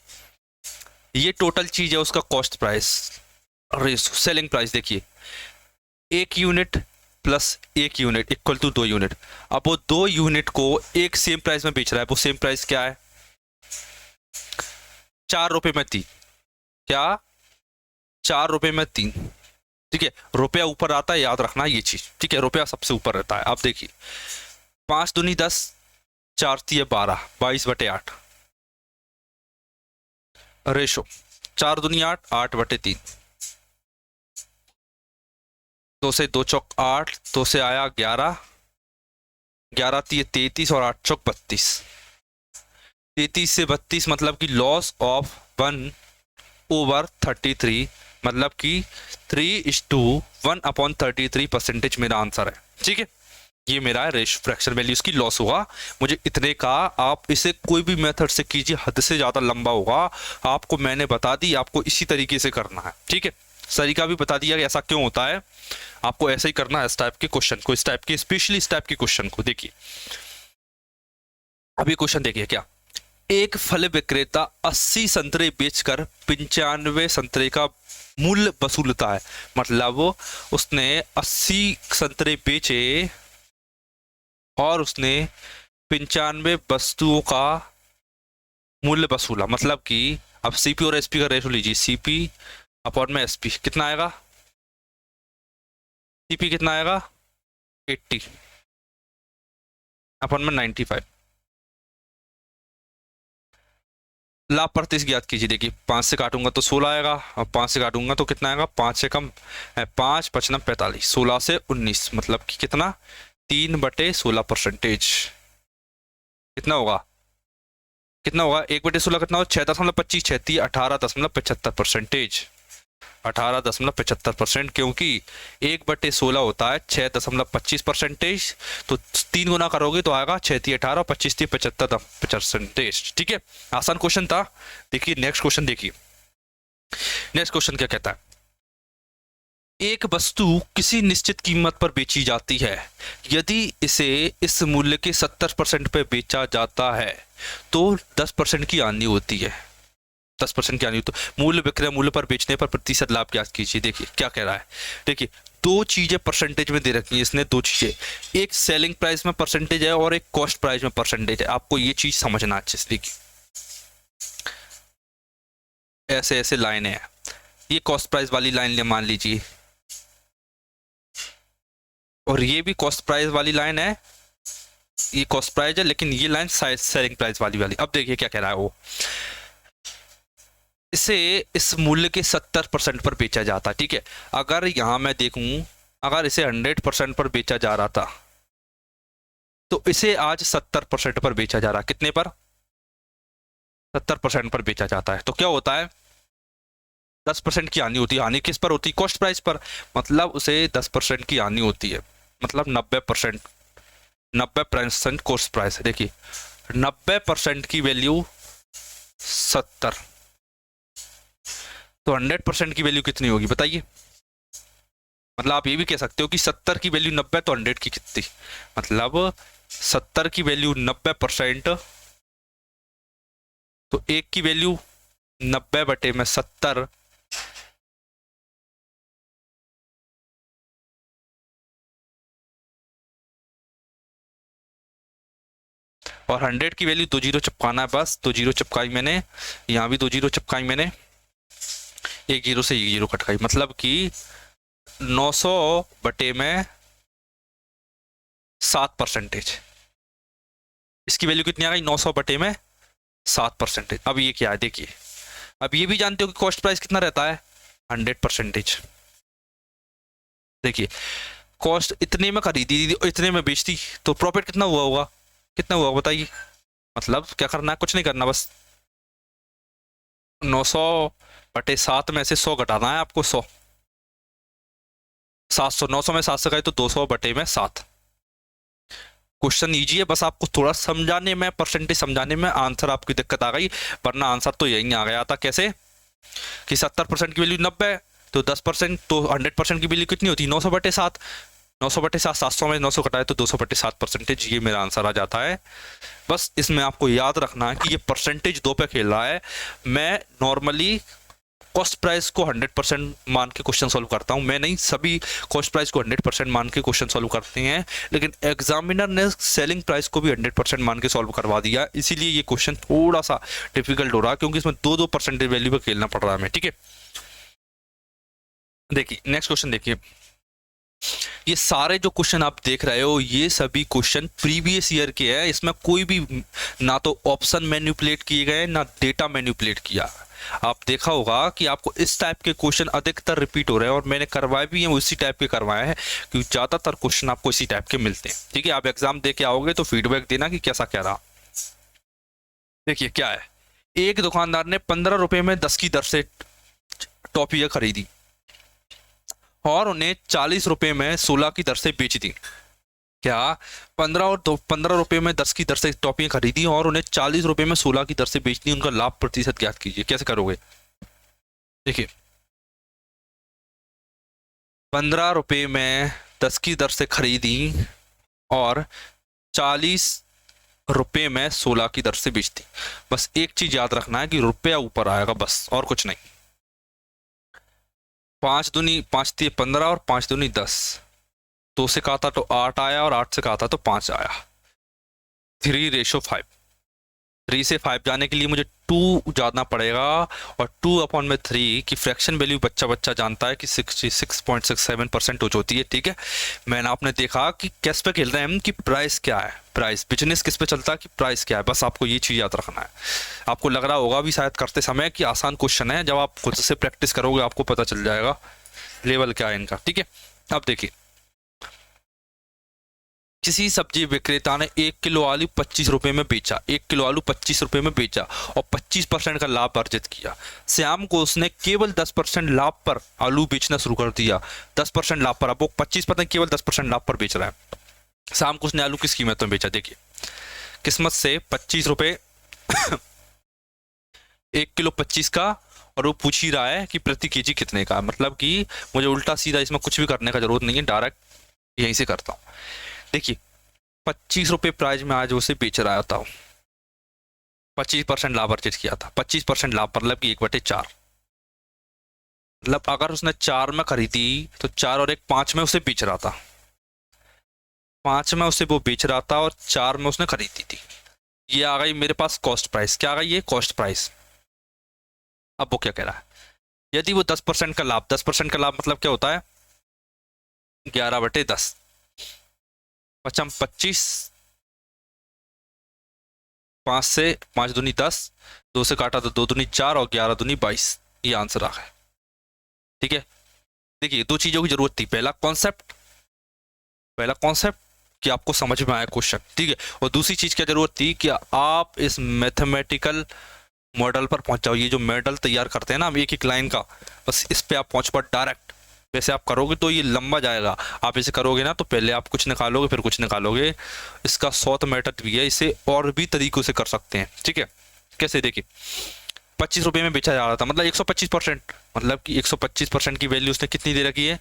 ये टोटल चीज है, उसका cost price ratio, selling price. देखिए 1 unit plus 1 unit equal to 2 unit. अब वो 2 यूनिट को एक सेम प्राइस में बेच रहा है, वो सेम प्राइस क्या है? 4 रुपए में 3, क्या? 4 रुपए में 3। ठीक है, रुपया ऊपर आता है, याद रखना ये चीज। ठीक है, रुपया सबसे ऊपर रहता है। अब देखिए 5 दूनी 10, 4 3 12, 22/8 रेशो 4 दूनी 8, 8/3, 2 से 2 चौक 8, 2 से आया 11, 11 3 33 और 8 चौक 32, 33 से 32 मतलब कि लॉस ऑफ 1/33, मतलब कि 3:1/33% मेरा आंसर है। ठीक है, ये मेरा रेशियो फ्रैक्शन वैल्यू इसकी लॉस हुआ मुझे इतने का। आप इसे कोई भी मेथड से कीजिए, हद से ज़्यादा लंबा होगा। आपको मैंने बता दी, आपको इसी तरीके से करना है। ठीक है, तरीका भी बता दिया कि ऐसा क्यों होता है। आपको ऐसे ही करना है इस टाइप के क्वेश्चन को, इस टाइप के स्पेशली इस टाइप के क्वेश्चन को। देखिए अभी क्वेश्चन देखिए क्या, एक फल विक्रेता 80 संतरे बेचकर 95 संतरे का मूल्य वसूलता है। मतलब उसने 80 संतरे बेचे और उसने 95 वस्तुओं का मूल्य वसूला। मतलब कि अब सीपी और एसपी का रेशो लीजिए, सीपी अपॉन में एसपी कितना आएगा, सीपी कितना आएगा 80 अपॉन में 95। लाभ प्रतिशत ज्ञात कीजिए। देखिए 5 से काटूंगा तो 16 आएगा, और 5 से काटूंगा तो कितना आएगा, 5 से कम 5 5 45, 16 से 19 मतलब कि कितना 3/16%। कितना होगा, कितना होगा 1/16 कितना होगा 6.25, 6 18.75%, 18.75%, क्योंकि 1/16 होता है 6.25%। तो 3 गुना करोगे तो आएगा 6 18 और 25 75%। ठीक है, आसान क्वेश्चन था। देखिए नेक्स्ट क्वेश्चन, देखिए नेक्स्ट क्वेश्चन क्या कहता है, एक वस्तु किसी निश्चित कीमत पर बेची जाती है। यदि इसे इस मूल्य के 70% पे बेचा जाता है तो 10% की हानि होती है। 10% की हानि तो मूल्य विक्रय मूल्य पर बेचने पर प्रतिशत लाभ ज्ञात कीजिए। देखिए क्या कह रहा है, देखिए 2 चीजें परसेंटेज में दे रखी है इसने, 2 चीजें, एक सेलिंग प्राइस में परसेंटेज है और एक कॉस्ट प्राइस में परसेंटेज है। आपको ये चीज समझना अच्छे से। देखिए ऐसे ऐसे लाइन है, ये कॉस्ट प्राइस वाली लाइन मान लीजिए, और ये भी कॉस्ट प्राइस वाली लाइन है, ये कॉस्ट प्राइस है, लेकिन ये लाइन सेलिंग प्राइस वाली। अब देखिए क्या कह रहा है वो, इसे इस मूल्य के 70% पर बेचा जाता है। ठीक है, अगर यहां मैं देखूं, अगर इसे 100% पर बेचा जा रहा था तो इसे आज 70% पर बेचा जा रहा है। कितने पर, 70% पर बेचा जाता है। तो क्या होता है, 10% की हानि होती है। हानि किस पर होती है, कॉस्ट प्राइस पर। मतलब उसे 10% की हानि होती है, मतलब 90% कॉस्ट प्राइस है। देखिए 90% की वैल्यू 70, तो 100% की वैल्यू कितनी होगी बताइए। मतलब आप ये भी कह सकते हो कि 70 की वैल्यू 90 तो 100 की कितनी, मतलब 70 की वैल्यू 90%, तो 1 की वैल्यू 90/70, और 100 की वैल्यू 2 जीरो चिपकाना है, बस 2 जीरो चिपकाई मैंने, यहां भी 2 जीरो चिपकाई मैंने, 1 जीरो से 1 जीरो कटकाई, मतलब कि 900/7%। इसकी वैल्यू कितनी आ गई, 900/7%। अब ये क्या है, देखिए अब ये भी जानते हो कि कॉस्ट प्राइस कितना रहता है 100%। देखिए कॉस्ट इतने में खरीदी थी, इतने में बेचती, तो प्रॉफिट कितना हुआ होगा, कितना हुआ बताइए। मतलब क्या करना है, कुछ नहीं करना, बस 900/7 में से 100 घटाना है आपको, 100 700, 900 में 7 से गए तो 200/7। क्वेश्चन ईजी है, बस आपको थोड़ा समझाने में, परसेंटेज समझाने में आंसर आपकी दिक्कत आ गई, वरना आंसर तो यही आ गया था। कैसे कि 70% की वैल्यू 90, तो 10%, तो 100% की वैल्यू कितनी होती है 900/7, 900/7, 700 में 900 घटाए तो 200/7%। ये मेरा आंसर आ जाता है। बस इसमें आपको याद रखना है कि ये परसेंटेज 2 पे खेल रहा है। मैं नॉर्मली कॉस्ट प्राइस को 100% मान के क्वेश्चन सॉल्व करता हूं, मैं नहीं, सभी कॉस्ट प्राइस को 100% मान के क्वेश्चन सॉल्व करते हैं, लेकिन एग्जामिनर ने सेलिंग प्राइस को भी 100% मान के सॉल्व करवा दिया, इसीलिए ये क्वेश्चन थोड़ा सा डिफिकल्ट हो रहा है, क्योंकि इसमें 2% वैल्यू पे खेलना पड़ रहा है हमें। ठीक है, देखिए नेक्स्ट क्वेश्चन, देखिए ये सारे जो क्वेश्चन आप देख रहे हो ये सभी क्वेश्चन प्रीवियस ईयर के हैं। इसमें कोई भी ना तो ऑप्शन मैनिपुलेट किए गए ना डेटा मैनिपुलेट किया, आप देखा होगा कि आपको इस टाइप के क्वेश्चन अधिकतर रिपीट हो रहे हैं, और मैंने करवाए भी हैं उसी टाइप के करवाए हैं, क्योंकि ज़्यादातर क्वेश्चन आपको इसी टाइप के मिलते हैं। ठीक है, आप एग्जाम दे के आओगे तो फीडबैक देना कि कैसा क्या रहा। देखिए क्या है, एक दुकानदार ने 15 रुपए में 10 की दर से टॉफियां खरीदी और उन्हें 40 रुपए में 16 की दर से बेच दी। क्या 15 रुपए में 10 की दर से टॉफियां खरीदी और उन्हें 40 रुपए में 16 की दर से बेच दी, उनका लाभ प्रतिशत ज्ञात कीजिए। कैसे करोगे? देखिए 15 रुपए में 10 की दर से खरीदी और 40 रुपए में 16 की दर से बेचती। बस एक चीज याद रखना है कि रुपया ऊपर आएगा, बस और कुछ नहीं। 5 दूनी 5 दिए 15 और 5 दूनी 10, 2 से काटा तो 8 आया और 8 से काटा तो 5 आया। 3:5, 3 से 5 जाने के लिए मुझे 2 जाना पड़ेगा, और 2/3 की फ्रैक्शन वैल्यू बच्चा जानता है कि 66.67% हो होती है। ठीक है, मैंने आपने देखा कि किस पे खेल रहे हैं हम, कि प्राइस क्या है, प्राइस बिजनेस किस पे चलता है, कि प्राइस क्या है। बस आपको ये चीज़ याद रखना है। आपको लग रहा होगा भी शायद करते समय कि आसान क्वेश्चन है, जब आप खुद से प्रैक्टिस करोगे आपको पता चल जाएगा लेवल क्या है इनका। ठीक है, अब देखिए, किसी सब्जी विक्रेता ने 1 किलो आलू 25 रुपए में बेचा, 1 किलो आलू 25 रुपए में बेचा और 25% का लाभ अर्जित किया। श्याम को उसने केवल 10% लाभ पर आलू बेचना शुरू कर दिया। 10% लाभ पर, अब वो 25% केवल 10% लाभ पर बेच रहा है। शाम को उसने आलू किस कीमत में बेचा? देखिए किस्मत से 25 रुपए 1 किलो 25 का, और वो पूछ ही रहा है कि प्रति केजी कितने का। मतलब कि मुझे उल्टा सीधा इसमें कुछ भी करने का जरूरत नहीं है, डायरेक्ट यहीं से करता हूँ। देखिए 25 रुपए प्राइस में आज उसे बेच रहा था, 25% लाभ अर्जित किया था। 25% लाभ मतलब कि 1/4, मतलब अगर उसने 4 में खरीदी तो 4 और 1 5 में उसे बेच रहा था, 5 में उसे वो बेच रहा था और 4 में उसने खरीदी थी। ये आ गई मेरे पास कॉस्ट प्राइस। क्या आ गई? ये कॉस्ट प्राइस। अब वो क्या कह रहा है, यदि वो 10% का लाभ, 10% का लाभ मतलब क्या होता है? 11/10, 25, 5 से 5 दूनी 10, 2 से काटा तो 2 दूनी 4 और 11 दूनी 22। ये आंसर आ गया। ठीक है, देखिए 2 चीजों की जरूरत थी। पहला कॉन्सेप्ट कि आपको समझ में आया क्वेश्चन। ठीक है, और दूसरी चीज क्या जरूरत थी कि आप इस मैथमेटिकल मॉडल पर पहुंच जाओ। ये जो मॉडल तैयार करते हैं ना हम एक एक लाइन का, बस इस पे आप पहुंच पर डायरेक्ट। वैसे आप करोगे तो ये लंबा जाएगा, आप इसे करोगे ना तो पहले आप कुछ निकालोगे फिर कुछ निकालोगे। इसका शॉर्ट मेथड भी है, इसे और भी तरीकों से कर सकते हैं। ठीक है, कैसे? देखिए 25 रुपए में बेचा जा रहा था, मतलब 125%, मतलब कि 125% की वैल्यू उसने कितनी दे रखी है?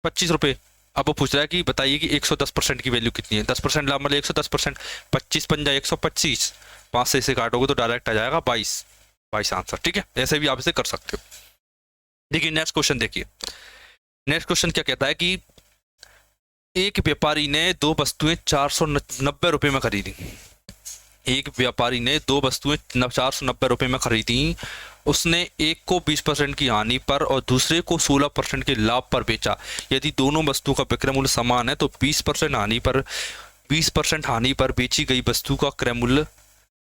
25 रुपए। अब वो पूछ रहा है कि बताइए कि 110% की वैल्यू कितनी है? 10% लाभ मतलब 110%, 25 पंजा 125, 5 से इसे काटोगे तो डायरेक्ट आ जाएगा 22 आंसर। ठीक है, ऐसे भी आप इसे कर सकते हो। देखिए नेक्स्ट क्वेश्चन, देखिए नेक्स्ट क्वेश्चन क्या कहता है कि एक व्यापारी ने 2 वस्तुएं 490 रुपए में खरीदी। एक व्यापारी ने 2 वस्तुएं 490 रुपए में खरीदी। उसने एक को 20% की हानि पर और दूसरे को 16% के लाभ पर बेचा। यदि दोनों वस्तुओं का विक्रय मूल्य समान है तो 20% हानि पर बेची गई वस्तु का क्रय मूल्य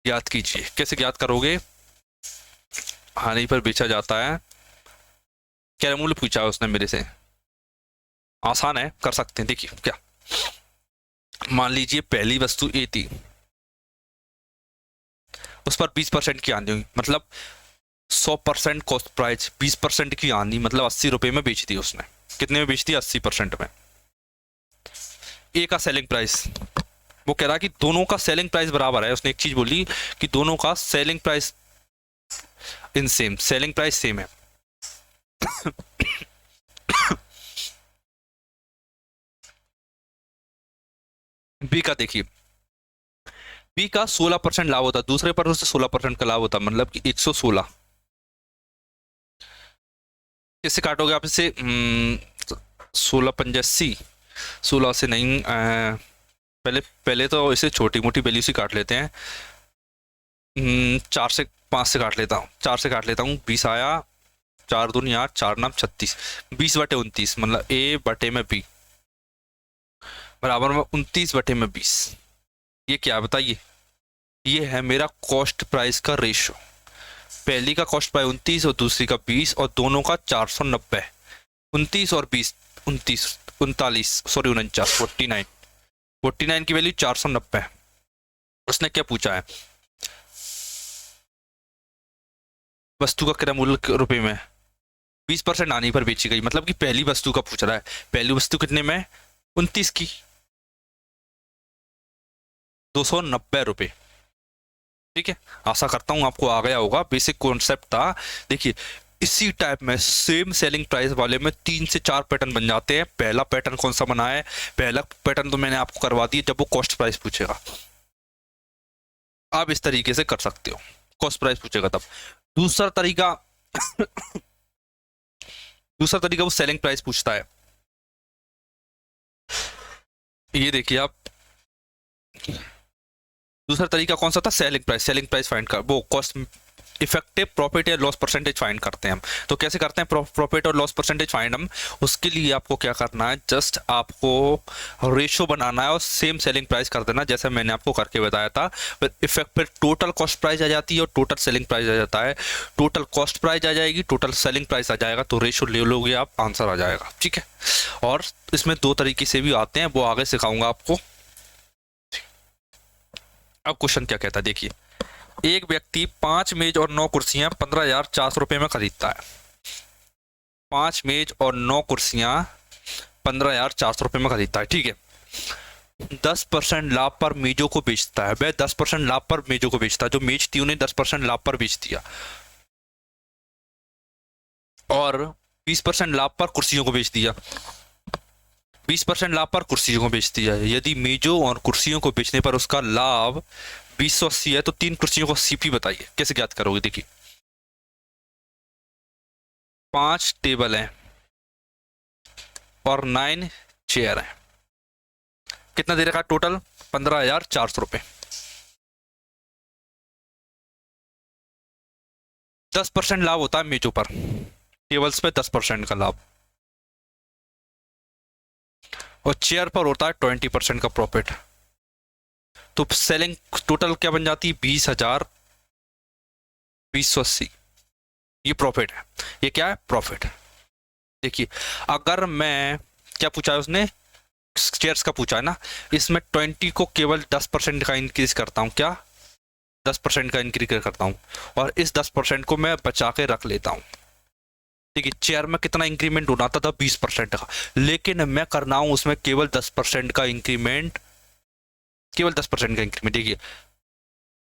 ज्ञात कीजिए। कैसे ज्ञात करोगे? हानि पर बेचा जाता है, क्रय मूल्य पूछा है उसने मेरे से, आसान है, कर सकते हैं। देखिए क्या, मान लीजिए पहली वस्तु ए थी, उस पर 20% की हानि हुई, मतलब 100% कॉस्ट प्राइस, 20% की हानि मतलब 80 रुपए में बेच दी उसने। कितने में बेच दी? 80% में। ए का सेलिंग प्राइस, वो कह रहा कि दोनों का सेलिंग प्राइस बराबर है। उसने एक चीज बोली कि दोनों का selling price selling price same है। बी का देखिए, बी का 16% लाभ होता, दूसरे पर उससे 16% का लाभ होता, मतलब कि 116। इससे काटोगे आप इसे 16 पंजा 80, 16 से नहीं, पहले तो इसे छोटी मोटी वैल्यू से काट लेते हैं। 4 से 5 से काट लेता हूँ, 4 से काट लेता हूँ, 20 आया, 4 दूनी 8, 4 नाम 36, 20/29, मतलब ए बटे में बी बराबर में 29/20। ये क्या बताइए? ये है मेरा कॉस्ट प्राइस का रेशो। पहली का कॉस्ट प्राइस 29 और दूसरी का 20 और दोनों का 490। 29 और 20, 29 39 सॉरी 49 49 49 की वैल्यू 490। उसने क्या पूछा है, वस्तु का क्रय मूल्य रुपए में 20% आने पर बेची गई, मतलब कि पहली वस्तु का पूछ रहा है। पहली वस्तु कितने में, 29 की, 290 रुपए। ठीक है, आशा करता हूं आपको आ गया होगा, बेसिक कॉन्सेप्ट था। देखिए इसी टाइप में सेम सेलिंग प्राइस वाले में 3 से 4 पैटर्न बन जाते हैं। पहला पैटर्न कौन सा बना है, पहला पैटर्न तो मैंने आपको करवा दिया जब वो कॉस्ट प्राइस पूछेगा, आप इस तरीके से कर सकते हो, कॉस्ट प्राइस पूछेगा तब। दूसरा तरीका दूसरा तरीका वो सेलिंग प्राइस पूछता है। ये देखिए आप, दूसरा तरीका कौन सा था, सेलिंग प्राइस फाइंड कर, वो कॉस्ट इफेक्टिव प्रॉफिट या लॉस परसेंटेज फाइंड करते हैं हम। तो कैसे करते हैं प्रॉफिट और लॉस परसेंटेज फाइंड हम, उसके लिए आपको क्या करना है, जस्ट आपको रेशो बनाना है और सेम सेलिंग प्राइस कर देना जैसे मैंने आपको करके बताया था। फिर इफेक्ट पे टोटल कॉस्ट प्राइस आ जाती है और टोटल सेलिंग प्राइस आ जाता है। टोटल कॉस्ट प्राइस आ जाएगी, टोटल सेलिंग प्राइस आ जाएगा, तो रेशो ले लोगे आप, आंसर आ जाएगा। ठीक है, और इसमें 2 तरीके से भी आते हैं, वो आगे सिखाऊंगा आपको। अब क्वेश्चन क्या कहता है, देखिए एक व्यक्ति 5 मेज और 9 कुर्सियां 15,400 रुपए में खरीदता है। 5 मेज और 9 कुर्सियां 15,400 रुपए में खरीदता है। ठीक है, 10% लाभ पर मेजों को बेचता है। वह 10% लाभ पर मेजों को बेचता है, जो मेज थी उन्हें 10% लाभ पर बेच दिया, और 20% लाभ पर कुर्सियों को बेच दिया। 20% लाभ पर कुर्सियों को बेच दिया। यदि मेजों और कुर्सियों को बेचने पर उसका लाभ 2080 है तो 3 कुर्सियों को सीपी बताइए, कैसे ज्ञात करोगे। देखिए 5 टेबल हैं और 9 चेयर हैं, कितना दे रखा टोटल, 15,400 रुपए। 10% लाभ होता है मेजों पर, टेबल्स पे 10% का लाभ, और चेयर पर होता है 20% का प्रॉफिट। तो सेलिंग टोटल क्या बन जाती है, 20,000, 2080, ये प्रॉफिट है। ये क्या है, प्रॉफिट। देखिए अगर मैं, क्या पूछा है उसने, चेयर्स का पूछा है ना, इसमें 20 को केवल 10% का इंक्रीज करता हूं, क्या 10% का इंक्रीज करता हूं, और इस 10% को मैं बचा के रख लेता हूं। ठीक है, चेयर में कितना इंक्रीमेंट होना था 20% का, लेकिन मैं करना हूं उसमें केवल 10% का इंक्रीमेंट, केवल 10% का इंक्रीमेंट। देखिए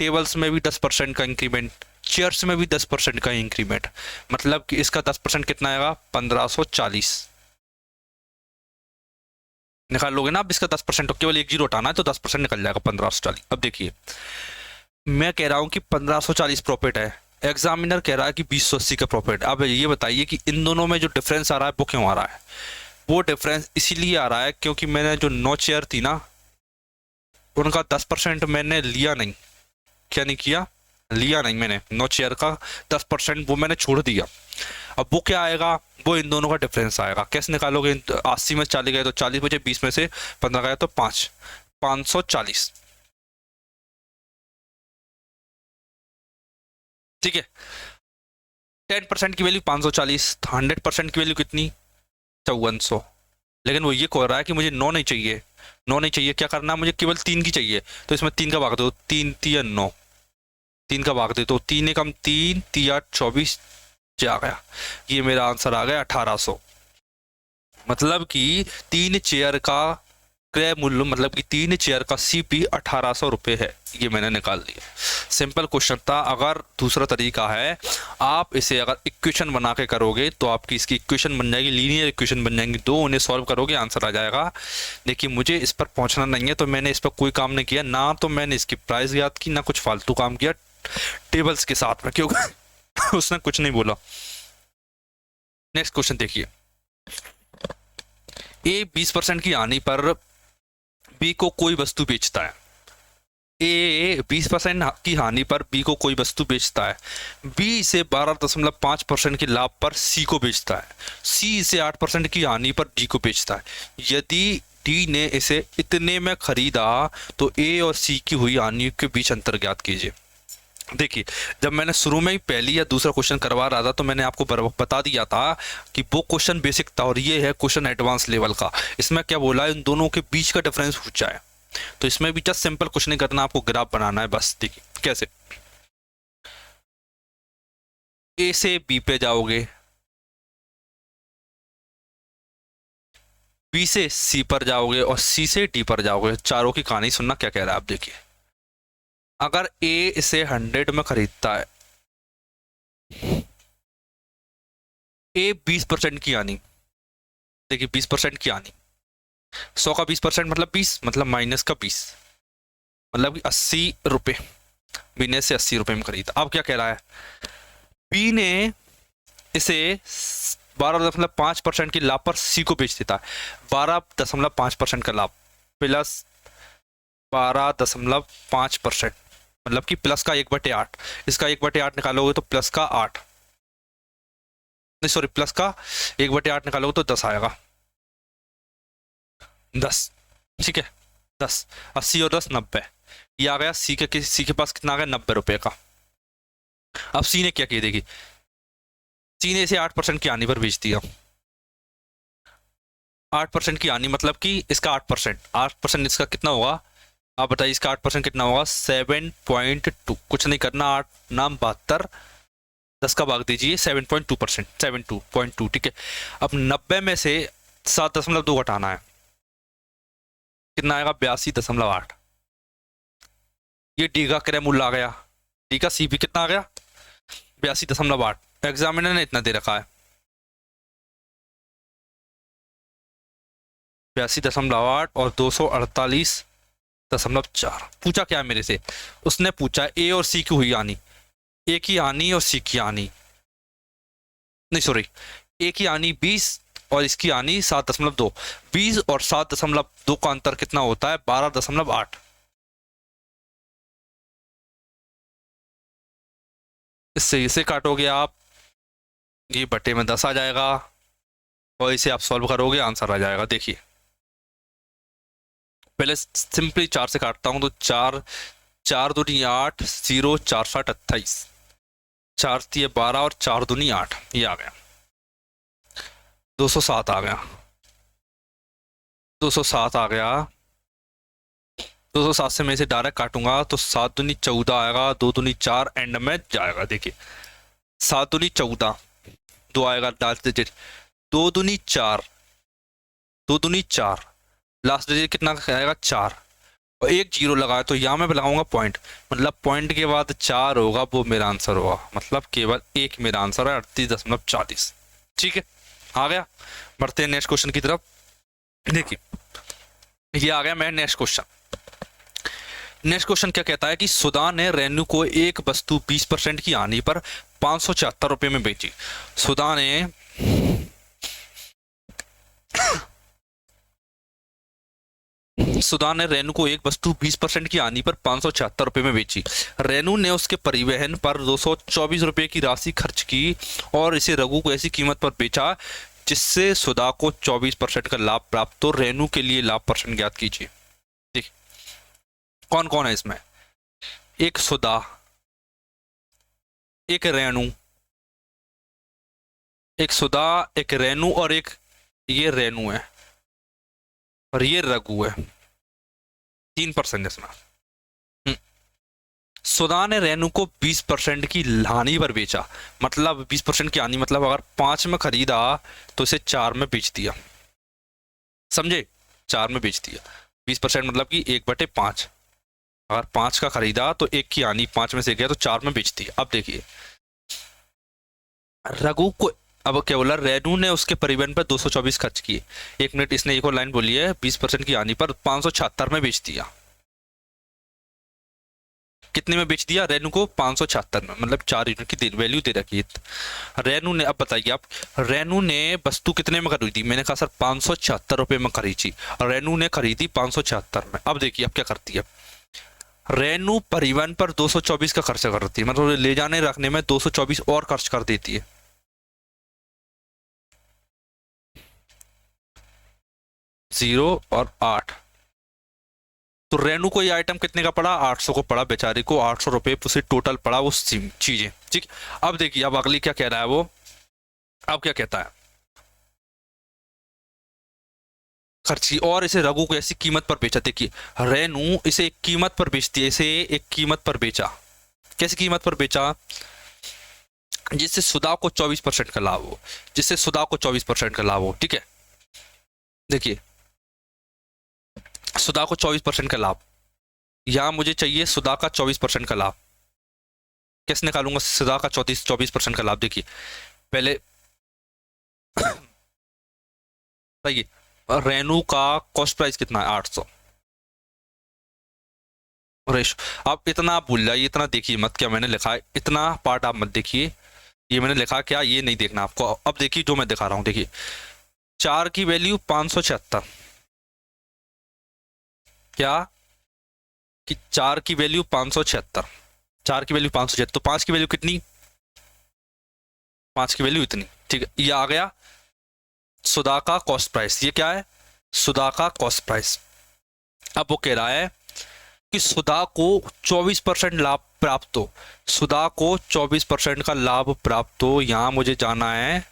टेबल्स में भी 10% का इंक्रीमेंट, चेयर्स में भी 10% का इंक्रीमेंट, मतलब कि इसका 10% कितना आएगा, 1540 निकाल लोगे ना आप इसका 10%, तो केवल एक जीरो हटाना है तो 10% निकल जाएगा 1540। अब देखिए मैं कह रहा हूं कि 1540 प्रॉफिट है, एग्जामिनर कह रहा है कि 2080 का प्रॉफिट। अब ये बताइए कि इन दोनों में जो डिफरेंस आ रहा है वो क्यों आ रहा है। वो डिफरेंस इसीलिए आ रहा है क्योंकि मैंने जो 9 चेयर थी ना, उनका 10% मैंने लिया नहीं, क्या नहीं किया, लिया नहीं मैंने, 9 चेयर का 10% वो मैंने छोड़ दिया। अब वो क्या आएगा, वो इन दोनों का डिफरेंस आएगा। कैसे निकालोगे, 80 में 40 गए तो 40 बचे, 20 में से 15 गए तो 5, 540। ठीक है, 10% की वैल्यू 540, 100% की वैल्यू कितनी, 5400। लेकिन वो ये कह रहा है कि मुझे 9 नहीं चाहिए, 9 नहीं चाहिए, क्या करना है, मुझे केवल 3 की चाहिए। तो इसमें 3 का भाग दो, 3 3 9, 3 का भाग दे तो 3 एकम 3, 3 8 24 आ गया। ये मेरा आंसर आ गया 1800। मतलब कि 3 चेयर का क्रय मूल्य, मतलब कि 3 चेयर का सीपी 1800 रुपये है, ये मैंने निकाल लिया। सिंपल क्वेश्चन था। अगर दूसरा तरीका है, आप इसे अगर इक्वेशन बना के करोगे तो आपकी इसकी इक्वेशन बन जाएगी, लीनियर इक्वेशन बन जाएंगी, दो उन्हें सॉल्व करोगे आंसर आ जाएगा। देखिए मुझे इस पर पहुंचना नहीं है तो मैंने इस पर कोई काम नहीं किया, ना तो मैंने इसकी प्राइस याद की, ना कुछ फालतू काम किया टेबल्स के साथ में, क्योंकि उसने कुछ नहीं बोला। नेक्स्ट क्वेश्चन देखिए, ए 20% की हानि पर बी को कोई वस्तु बेचता है। ए 20% की हानि पर बी को कोई वस्तु बेचता है। बी इसे 12.5% के लाभ पर सी को बेचता है। सी इसे 8% की हानि पर डी को बेचता है। यदि डी ने इसे इतने में खरीदा तो ए और सी की हुई हानि के बीच अंतर ज्ञात कीजिए। देखिए, जब मैंने शुरू में ही पहली या दूसरा क्वेश्चन करवा रहा था तो मैंने आपको बता दिया था कि वो क्वेश्चन बेसिक था और ये है क्वेश्चन एडवांस लेवल का। इसमें क्या बोला है, इन दोनों के बीच का डिफरेंस पूछा है। तो इसमें भी जस्ट सिंपल कुछ नहीं करना, आपको ग्राफ बनाना है बस। देखिए कैसे, ए से बी पे जाओगे, बी से सी पर जाओगे और सी से डी पर जाओगे। चारों की कहानी सुनना क्या कह रहा है आप। देखिए, अगर ए इसे 100 में खरीदता है, ए 20% की आनी, देखिए 20% की आनी, 100 का 20% मतलब 20, मतलब माइनस का 20, मतलब कि 80 रुपये। बी ने से 80 रुपये में खरीदा। अब क्या कह रहा है, बी ने इसे 12.5% की लाभ पर सी को बेच देता है। 12.5% का लाभ प्लस 12.5%, मतलब कि प्लस का 1/8। इसका 1/8 निकालोगे तो प्लस का 8, नहीं सॉरी, प्लस का 1/8 निकालोगे तो 10 आएगा। 10, ठीक है, 10, 80 और 10 90। ये आ गया सी के पास कितना आ गया, 90 रुपये का। अब सी ने क्या किया, देखिए सी ने इसे 8% की आनी पर बेच दिया। 8% की आनी मतलब कि इसका 8%, 8% इसका कितना होगा, आप बताइए इसका 8% कितना होगा, 7.2। कुछ नहीं करना, 8 नाम 72, 10 का भाग दीजिए, 7.2%, 72.2, ठीक है। अब 90 में से 7.2 घटाना है, कितना आएगा, 82.8। ये डी का क्रय मूल्य आ गया, डी का सी भी कितना आ गया, 82.8। एग्जामिनर ने इतना दे रखा है, 82.8 और 248.4। पूछा क्या है मेरे से, उसने पूछा ए और सी की हुई आनी, ए की आनी और सी की आनी, नहीं सॉरी, ए की आनी 20 और इसकी आनी 7.2। 20 और 7.2 का अंतर कितना होता है, 12.8। इससे इसे काटोगे आप, ये बटे में 10 आ जाएगा और इसे आप सॉल्व करोगे, आंसर आ जाएगा। देखिए पहले सिंपली 4 से काटता हूं तो 4, 4 दूनी 8, 0 4 7 28, 4 3 12 और 4 दूनी 8, ये आ गया 207 आ गया, 207 आ गया। 207 से मैं इसे डायरेक्ट काटूंगा तो 7 दूनी 14 आएगा, 2 दूनी 4 एंड में जाएगा। देखिए 7 दूनी 14, 2 आएगा लास्ट डिजिट, 2 दूनी 4, 2 दूनी 4, लास्ट डिजिट कितना आएगा, 4 और एक जीरो लगाया तो यहाँ मैं लगाऊंगा पॉइंट, मतलब पॉइंट के बाद 4 होगा, वो मेरा आंसर होगा, मतलब केवल एक मेरा आंसर है, 38.40। ठीक है, आ गया। बढ़ते हैं नेक्स्ट क्वेश्चन की तरफ। देखिए ये आ गया मेरा नेक्स्ट क्वेश्चन। नेक्स्ट क्वेश्चन क्या कहता है कि सुधा ने रेनू को एक वस्तु 20% की आने पर 576 रुपये में बेची। सुधा ने रेनू को एक वस्तु 20% की आनी पर 576 रुपये में बेची। रेनू ने उसके परिवहन पर 224 रुपये की राशि खर्च की और इसे रघु को ऐसी कीमत पर बेचा जिससे सुधा को 24% का लाभ प्राप्त हो। रेनू के लिए लाभ परसेंट ज्ञात कीजिए। देखिए कौन कौन है इसमें, एक सुधा, एक रेनू, एक सुधा, एक रेनू और एक ये रेनू है और ये रघु है। 3% इसमें। सुधा ने रेनू को 20% की हानि पर बेचा, मतलब 20% की हानि मतलब अगर 5 में खरीदा तो इसे 4 में बेच दिया, समझे, 4 में बेच दिया। 20% मतलब कि 1/5, अगर 5 का खरीदा तो 1 की हानि 5 में से गया तो 4 में बेच दिया। अब देखिए रघु को, अब क्या बोला, रेनू ने उसके परिवहन पर 224 खर्च किए। 1 मिनट, इसने एक और लाइन बोली है, 20% की हानि पर 576 में बेच दिया। कितने में बेच दिया, रेनू को 576 में, मतलब 4 यूनिट की वैल्यू दे रखी है रेनू ने। अब बताइए आप, रेनू ने वस्तु कितने में खरीदी, मैंने कहा सर 576 रुपये में खरीदी, और रेनू ने खरीदी 576 में। अब देखिए अब क्या करती है, रेनू परिवहन पर 224 का खर्च करती है, मतलब ले जाने रखने में 224 और खर्च कर देती है। जीरो और 8, तो रेनू को ये आइटम कितने का पड़ा, 800 को पड़ा बेचारी को, 800 रुपये उसे टोटल पड़ा वो चीजें, ठीक। अब देखिए अब अगली क्या कह रहा है वो, अब क्या कहता है, खर्ची, और इसे रघु को ऐसी कीमत पर बेचा। देखिए रेनू इसे एक कीमत पर बेचती है, इसे एक कीमत पर बेचा, कैसी कीमत पर बेचा, जिससे सुधा को 24% का लाभ हो, जिससे सुधा को 24% का लाभ हो, ठीक है। देखिए सुधा को 24% का लाभ, यहां मुझे चाहिए सुधा का 24% का लाभ, कैसे निकालूंगा सुधा का 24% का लाभ। देखिए पहले बताइए रेनू का कॉस्ट प्राइस कितना है, 800 रेशो। अब इतना आप भूल जाइए, इतना देखिए मत, क्या मैंने लिखा है इतना पार्ट आप मत देखिए, ये मैंने लिखा क्या ये नहीं देखना आपको। अब देखिए जो मैं दिखा रहा हूं, देखिए 4 की वैल्यू 576, क्या कि 4 की वैल्यू 576, 4 की वैल्यू 576, तो 5 की वैल्यू कितनी, 5 की वैल्यू इतनी, ठीक है। ये आ गया सुधा का कॉस्ट प्राइस, ये क्या है सुधा का कॉस्ट प्राइस। अब वो कह रहा है कि सुधा को 24% लाभ प्राप्त हो, सुधा को 24% का लाभ प्राप्त हो। यहां मुझे जाना है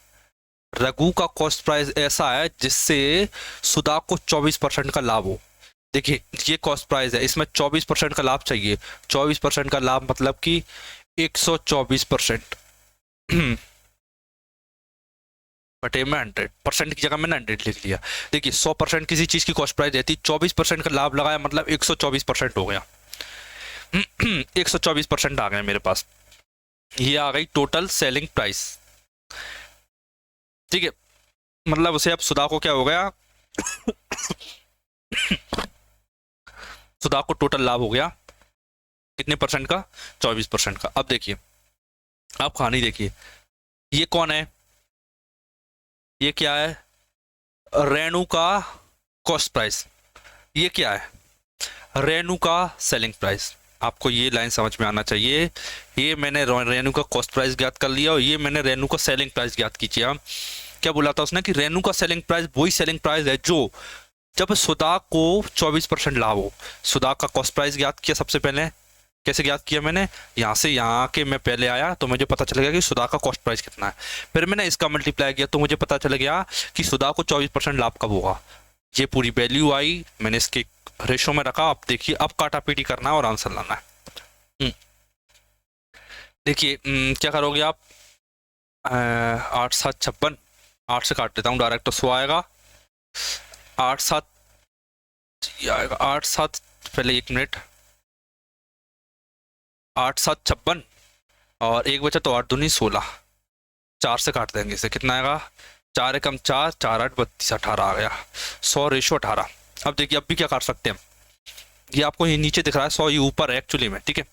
रघु का कॉस्ट प्राइस ऐसा है जिससे सुधा को 24% का लाभ हो। देखिए ये कॉस्ट प्राइस है, इसमें 24% का लाभ चाहिए, 24% का लाभ मतलब कि 124% बटे में 100% की जगह मैंने 100 लिख लिया। देखिए 100% किसी चीज की कॉस्ट प्राइस रहती, 24% का लाभ लगाया मतलब 124% हो गया 124% आ गए मेरे पास, ये आ गई टोटल सेलिंग प्राइस, ठीक है। मतलब उसे अब सुधा को क्या हो गया सुधा को टोटल लाभ हो गया कितने परसेंट का, 24% का। अब देखिए अब कहानी देखिए, ये कौन है, ये क्या है रेनू का कॉस्ट प्राइस, ये क्या है रेनू का सेलिंग प्राइस। आपको ये लाइन समझ में आना चाहिए, ये मैंने रेनू का कॉस्ट प्राइस ज्ञात कर लिया और ये मैंने रेनू का सेलिंग प्राइस ज्ञात कीजिए। हम क्या बोला था उसने कि रेनू का सेलिंग प्राइस वही सेलिंग प्राइस है जो जब सुधा को 24% लाभ हो। सुधा का कॉस्ट प्राइस ज्ञात किया सबसे पहले, कैसे ज्ञात किया मैंने, यहाँ से यहाँ के मैं पहले आया तो मुझे पता चल गया कि सुधा का कॉस्ट प्राइस कितना है, फिर मैंने इसका मल्टीप्लाई किया तो मुझे पता चल गया कि सुधा को 24% लाभ कब होगा। ये पूरी वैल्यू आई, मैंने इसके रेशो में रखा। अब देखिए अब काटा पीटी करना है और आंसर लाना है। देखिए क्या करोगे आप, 8 7 56, 8 से काट देता हूँ डायरेक्ट तो 100 आएगा, 8 7 आएगा, 8 7 पहले 1 मिनट, 8 7 56 और एक बचा तो 8 दूनी 16, 4 से काट देंगे इसे, कितना आएगा 4 एकम 4, 4 8 32, 18 आ गया 100 रेशो 18। अब देखिए अब भी क्या काट सकते हैं, ये आपको ये नीचे दिख रहा है 100 ये ऊपर है एक्चुअली में, ठीक है।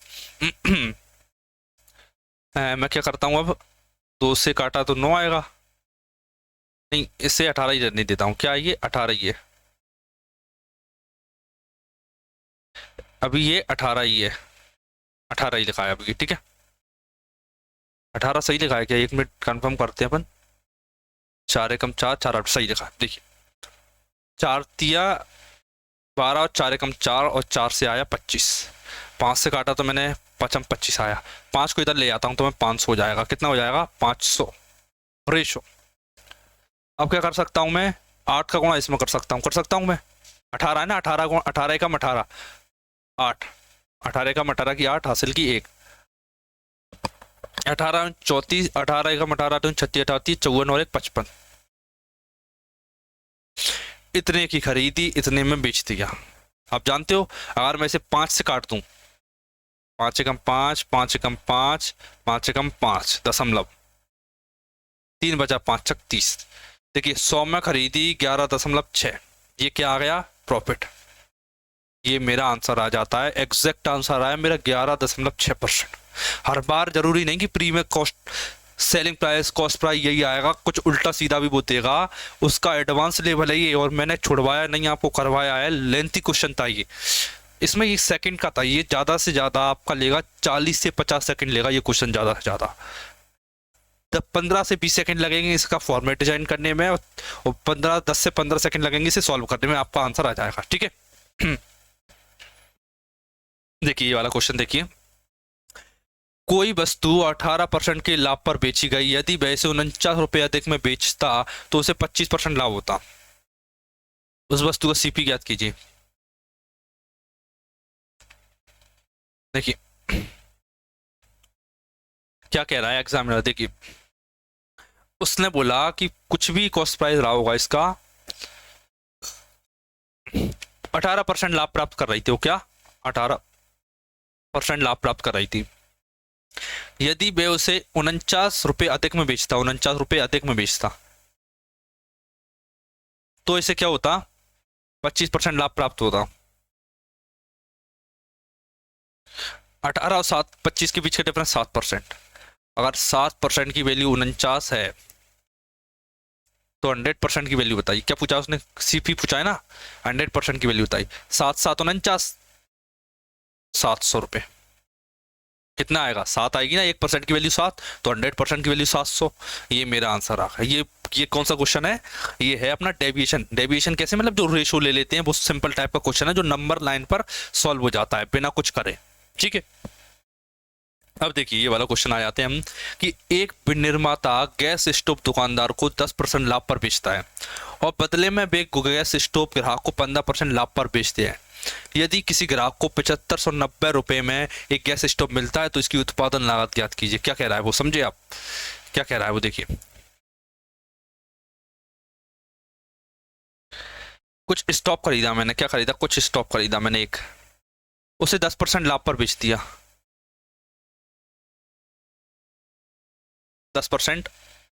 मैं क्या करता हूँ अब, 2 से काटा तो 9 आएगा, नहीं इससे 18 ही रहने देता हूँ, क्या ये 18 ही है, अभी ये 18 ही है, 18 ही लिखा है अभी, ठीक है 18 सही लिखा है क्या, 1 मिनट कंफर्म करते हैं अपन, 4 एकम 4, 4 8 सही लिखा है। देखिए 4 तिया 12 और 4 एकम 4 और 4 से आया 25, 5 से काटा तो मैंने 5 25 आया, 5 को इधर ले आता हूँ तो मैं 500 हो जाएगा, कितना हो जाएगा 500 रेशो। अब क्या कर सकता हूँ मैं, 8 का गुणा इसमें कर सकता हूँ मैं, 18 है ना, 18 गुणा 18 एकम 18 8, 18 एकम 18 की 8 हासिल की 1, 18 34, 18 एकम 18 तो 36 38 54 और 1 55, इतने की खरीदी इतने में बेच दिया। आप जानते हो अगर मैं इसे 5 से काट दूं, 5 एकम 5, 5 एकम 5, 5 एकम 5 दशमलव 3 बचा 5 छक 30। देखिए 100 में खरीदी 11.6, ये क्या आ गया प्रॉफिट, ये मेरा आंसर आ जाता है, एग्जैक्ट आंसर आया मेरा 11.6%। हर बार जरूरी नहीं कि प्री में cost selling price cost price यही आएगा, कुछ उल्टा सीधा भी वो देगा, उसका एडवांस लेवल है ये, और मैंने छुड़वाया नहीं आपको करवाया है, लेंथी क्वेश्चन था ये, इसमें ये सेकंड का था, ये ज़्यादा से ज़्यादा आपका लेगा 40 से 50 सेकंड लेगा ये क्वेश्चन, ज़्यादा से ज़्यादा 15 से 20 सेकंड लगेंगे इसका फॉर्मेट डिजाइन करने में, और 10 से 15 सेकंड लगेंगे इसे सॉल्व करने में, आपका आंसर आ जाएगा, ठीक है। देखिए ये वाला क्वेश्चन देखिए, कोई वस्तु 18% के लाभ पर बेची गई, यदि वह इसे 49 रुपये अधिक में बेचता तो उसे 25% लाभ होता। उस वस्तु का सीपी ज्ञात कीजिए। देखिए क्या कह रहा है एग्जामिनर, देखिए उसने बोला कि कुछ भी कॉस्ट प्राइस रहा होगा इसका, 18% लाभ प्राप्त कर रही थी वो, क्या 18% लाभ प्राप्त कर रही थी। यदि वे उसे 49 रुपये अधिक में बेचता, 49 रुपये अधिक में बेचता, तो इसे क्या होता, 25% लाभ प्राप्त होता। 18 और 7, 25 के बीच का डिफरेंस 7%। अगर 7% की वैल्यू 49 है तो 100% की वैल्यू बताइए। क्या पूछा उसने, सीपी पूछा है ना, 100% की वैल्यू बताइए। 7 7 49, 700 रुपये। कितना आएगा, 7 आएगी ना, 1% की वैल्यू 7, तो 100% की वैल्यू 700। ये मेरा आंसर आ गया। ये कौन सा क्वेश्चन है, ये है अपना डेविएशन। डेविएशन कैसे, मतलब जो रेशो ले लेते हैं, वो सिंपल टाइप का क्वेश्चन है जो नंबर लाइन पर सॉल्व हो जाता है बिना कुछ करे, ठीक है। अब देखिए ये वाला क्वेश्चन आ जाते हैं हम, कि एक निर्माता गैस स्टोव दुकानदार को 10% लाभ पर बेचता है और बदले में वे गैस स्टोव ग्राहक को 15% लाभ पर बेचते हैं। यदि किसी ग्राहक को 7590 में एक गैस स्टोव मिलता है तो इसकी उत्पादन लागत ज्ञात कीजिए। क्या कह रहा है वो, समझे आप क्या कह रहा है वो, देखिए कुछ स्टॉप खरीदा मैंने, क्या खरीदा, कुछ स्टॉप खरीदा मैंने एक, उसे 10% लाभ पर बेच दिया, 10%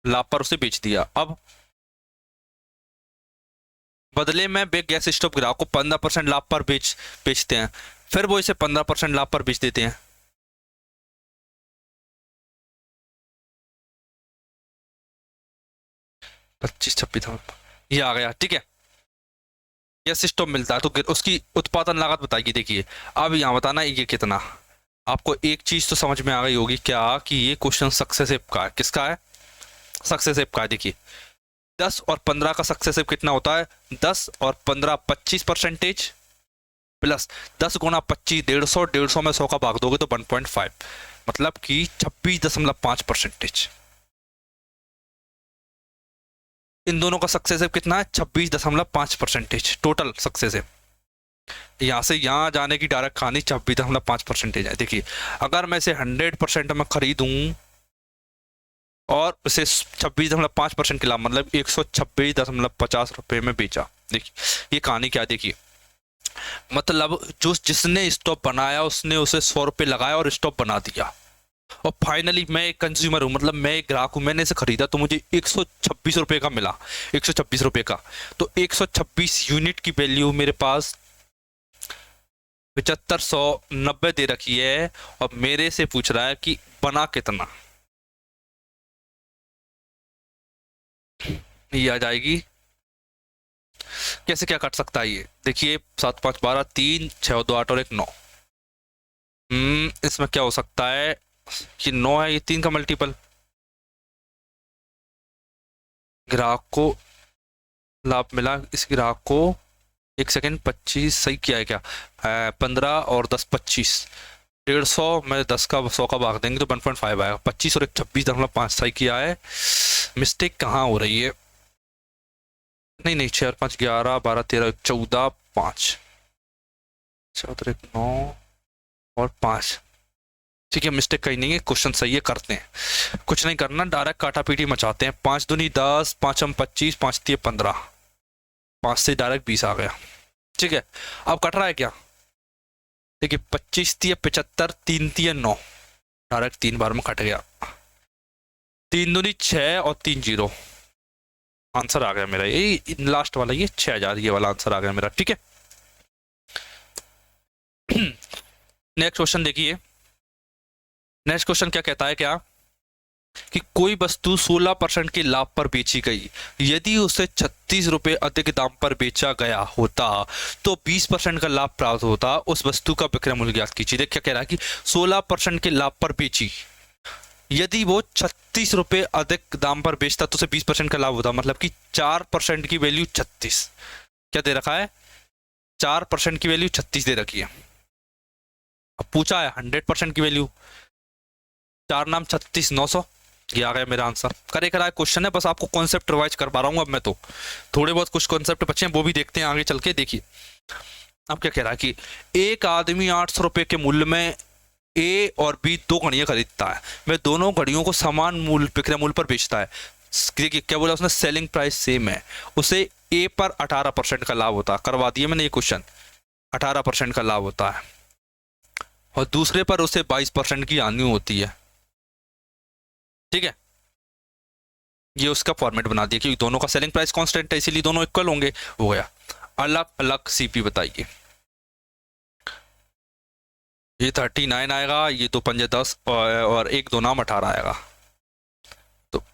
लाभ पर उसे बेच दिया। अब बदले में वे गैस स्टोव ग्राहक को 15% लाभ पर बेचते हैं, फिर वो इसे 15% लाभ पर बेच देते हैं। 25 26, ये आ गया, ठीक है। गैस स्टोव मिलता है तो उसकी उत्पादन लागत बताइए। देखिए अब यहाँ बताना ये कितना, आपको एक चीज तो समझ में आ गई होगी क्या, कि ये क्वेश्चन सक्सेसिव का है, किसका है, सक्सेसिव का है। देखिए 10 और 15 का सक्सेसिव कितना होता है, 10 और 15 25%, प्लस 10 गुना 25 150, 150 में 100 का भाग दोगे तो 1.5, मतलब कि 26.5%। इन दोनों का सक्सेसिव कितना है, 26.5% टोटल सक्सेसिव। यहाँ से यहाँ जाने की डायरेक्ट कहानी 26.5% है। देखिए अगर मैं इसे 100% में खरीदूं और उसे 26.5% के लाभ, मतलब 126.50 रुपये में बेचा, देखिए ये कहानी क्या, देखिए मतलब जो जिसने स्टॉप बनाया उसने उसे 100 रुपये लगाया और स्टॉप बना दिया, और फाइनली मैं एक कंज्यूमर हूँ, मतलब मैं एक ग्राहक हूँ, मैंने इसे खरीदा तो मुझे 126 रुपये का मिला, 126 रुपये का। तो 126 यूनिट की वैल्यू मेरे पास 7590 दे रखी है, और मेरे से पूछ रहा है कि बना कितना। ये आ जाएगी, कैसे क्या कट सकता है ये, देखिए 7 5 12, 3 6 2 8 और 1 9। इसमें क्या हो सकता है कि 9 है, ये 3 का मल्टीपल, ग्राहक को लाभ मिला, इस ग्राहक को, एक सेकेंड, 25 सही किया है क्या, 15 और 10 25, 150 में 10 का 100 का भाग देंगे तो 1.5 आएगा, 25 और 26.5 सही किया है। मिस्टेक कहाँ हो रही है, नहीं नहीं, 6 और 5 11 12 13 14 5, 14 1 9 और 5, ठीक है, मिस्टेक कहीं नहीं है, क्वेश्चन सही है, करते हैं, कुछ नहीं करना, डायरेक्ट काटा पीटी मचाते हैं। 5 दूनी 10, 5 हम 25, 5 3 15, 5 से डायरेक्ट 20 आ गया, ठीक है। अब कट रहा है क्या, देखिए 25 3 75, 3 3 9, डायरेक्ट 3 बार में कट गया, 3 दूनी 6 और 3 0, आंसर आ गया मेरा, ये लास्ट वाला, ये 6000, ये वाला आंसर आ गया मेरा, ठीक है। नेक्स्ट क्वेश्चन देखिए, नेक्स्ट क्वेश्चन क्या कहता है, क्या कि कोई वस्तु 16% के लाभ पर बेची गई, यदि उसे 36 रुपये अधिक दाम पर बेचा गया होता तो 20% का लाभ प्राप्त होता, उस वस्तु का विक्रय मूल्य ज्ञात कीजिए। देख क्या कह रहा है कि 16% के लाभ पर बेची, यदि वो 36 रुपये अधिक दाम पर बेचता तो उसे 20% का लाभ होता, मतलब कि 4% की वैल्यू 36, क्या दे रखा है, 4% की वैल्यू 36 दे रखी है। अब पूछा है 100% की वैल्यू, 4 नाम 36,900, ये आ गया मेरा आंसर। करे कराए क्वेश्चन है, बस आपको कॉन्सेप्ट रिवाइज कर पा रहा हूँ अब मैं, तो थोड़े बहुत कुछ कॉन्सेप्ट बचे हैं वो भी देखते हैं आगे चल के। देखिए अब क्या कह रहा है कि एक आदमी 800 रुपये के मूल्य में ए और बी दो घड़ियां खरीदता है, वह दोनों घड़ियों को समान मूल्य विक्रय मूल्य पर बेचता है। देखिए क्या बोला उसने, सेलिंग प्राइस सेम है, उसे ए पर 18% का लाभ होता है। करवा दिया मैंने ये क्वेश्चन, 18% का लाभ होता है और दूसरे पर उसे 22% की हानि होती है। ठीक है, ये उसका फॉर्मेट बना दिया क्योंकि दोनों का सेलिंग प्राइस कांस्टेंट है, इसीलिए दोनों इक्वल होंगे। हो गया। अलग अलग सीपी बताइए। ये 39 आएगा, ये दो पंजे 10 और एक दो नाम 18 आएगा। तो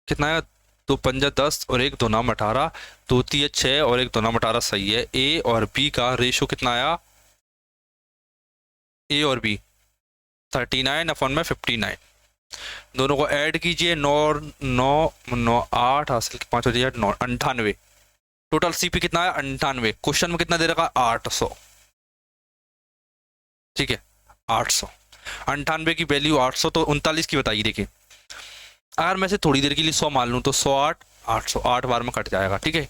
कितना आएगा, दो पंजा 10 और एक दो नाम 18, दो तीन 6 और एक दो नाम 18 सही है। ए और बी का रेशो कितना आया, ए और बी 39 अपॉन में 59, दोनों को ऐड कीजिए, 9 9 9 8 हासिल 5 हो जाए 9 98। टोटल सीपी कितना है 98। क्वेश्चन में कितना दे रखा 800। ठीक है 800, 98 की वैल्यू 800 तो 39 की बताइए। देखिए अगर मैं से थोड़ी देर के लिए 100 मान लूँ तो 100 8 800, 8 बार में कट जाएगा। ठीक है,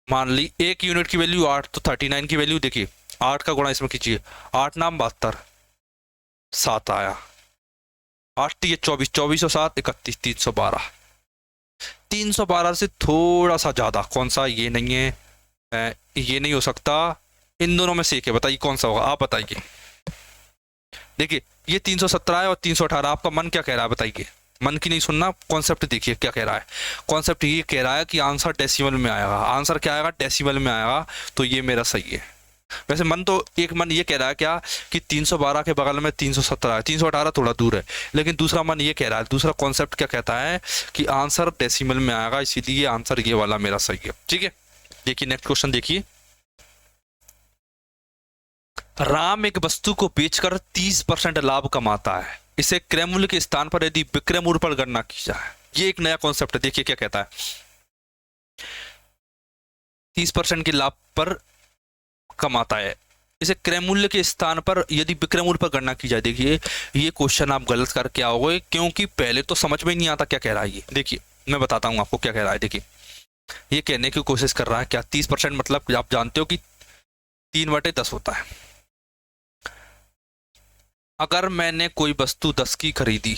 मान ली एक यूनिट की वैल्यू 8 तो 39 की वैल्यू देखिए 8 का गुणा इसमें कीजिए, 8 नाम 72, 7 आया, 8 3 24, 24 और 7 31, 312। 312 से थोड़ा सा ज्यादा कौन सा, ये नहीं है, ये नहीं हो सकता, इन दोनों में से एक है, बताइए कौन सा होगा, आप बताइए। देखिए ये 317 है और 318, आपका मन क्या कह रहा है बताइए। मन की नहीं सुनना, कॉन्सेप्ट देखिए क्या कह रहा है। कॉन्सेप्ट ये कह रहा है कि आंसर डेसिमल में आएगा, आंसर क्या आएगा डेसिमल में आएगा, तो ये मेरा सही है। वैसे मन तो एक मन ये कह रहा है क्या कि 312 के बगल में 317 है, 318 थोड़ा दूर है, लेकिन दूसरा मन ये कह रहा है, दूसरा कॉन्सेप्ट क्या कहता है कि आंसर डेसिमल में आएगा, इसीलिए आंसर ये वाला मेरा सही है। ठीक है, देखिए नेक्स्ट क्वेश्चन देखिए। राम एक वस्तु को बेचकर 30% लाभ कमाता है, इसे क्रय मूल्य के स्थान पर यदि विक्रय मूल्य पर गणना की जाए, ये एक नया कॉन्सेप्ट है। देखिए क्या कहता है, 30% के लाभ पर कमाता है, इसे क्रय मूल्य के स्थान पर यदि विक्रय मूल्य पर गणना की जाए। देखिए ये क्वेश्चन आप गलत करके आओगे, क्योंकि पहले तो समझ में नहीं आता क्या कह रहा है ये। देखिए मैं बताता हूं आपको क्या कह रहा है। देखिए ये कहने की कोशिश कर रहा है क्या, 30% मतलब आप जानते हो कि 3/10 होता है। अगर मैंने कोई वस्तु 10 की खरीदी,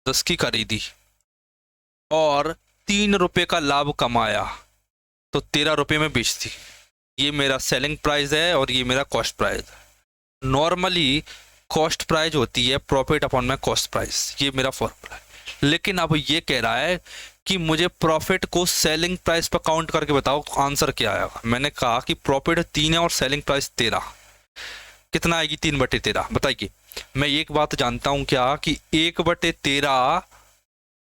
10 की खरीदी और 3 रुपए का लाभ कमाया तो 13 रुपए में बेच दी, ये मेरा सेलिंग प्राइस है और ये मेरा कॉस्ट प्राइस है। नॉर्मली कॉस्ट प्राइस होती है प्रॉफिट अपॉन में कॉस्ट प्राइस, ये मेरा फॉर्मूला है। लेकिन अब ये कह रहा है कि मुझे प्रॉफिट को सेलिंग प्राइस पर काउंट करके बताओ, आंसर क्या आएगा। मैंने कहा कि प्रॉफिट 3 है और सेलिंग प्राइस 13, कितना आएगी 3/13 बताइए। मैं एक बात जानता हूं क्या कि 1/13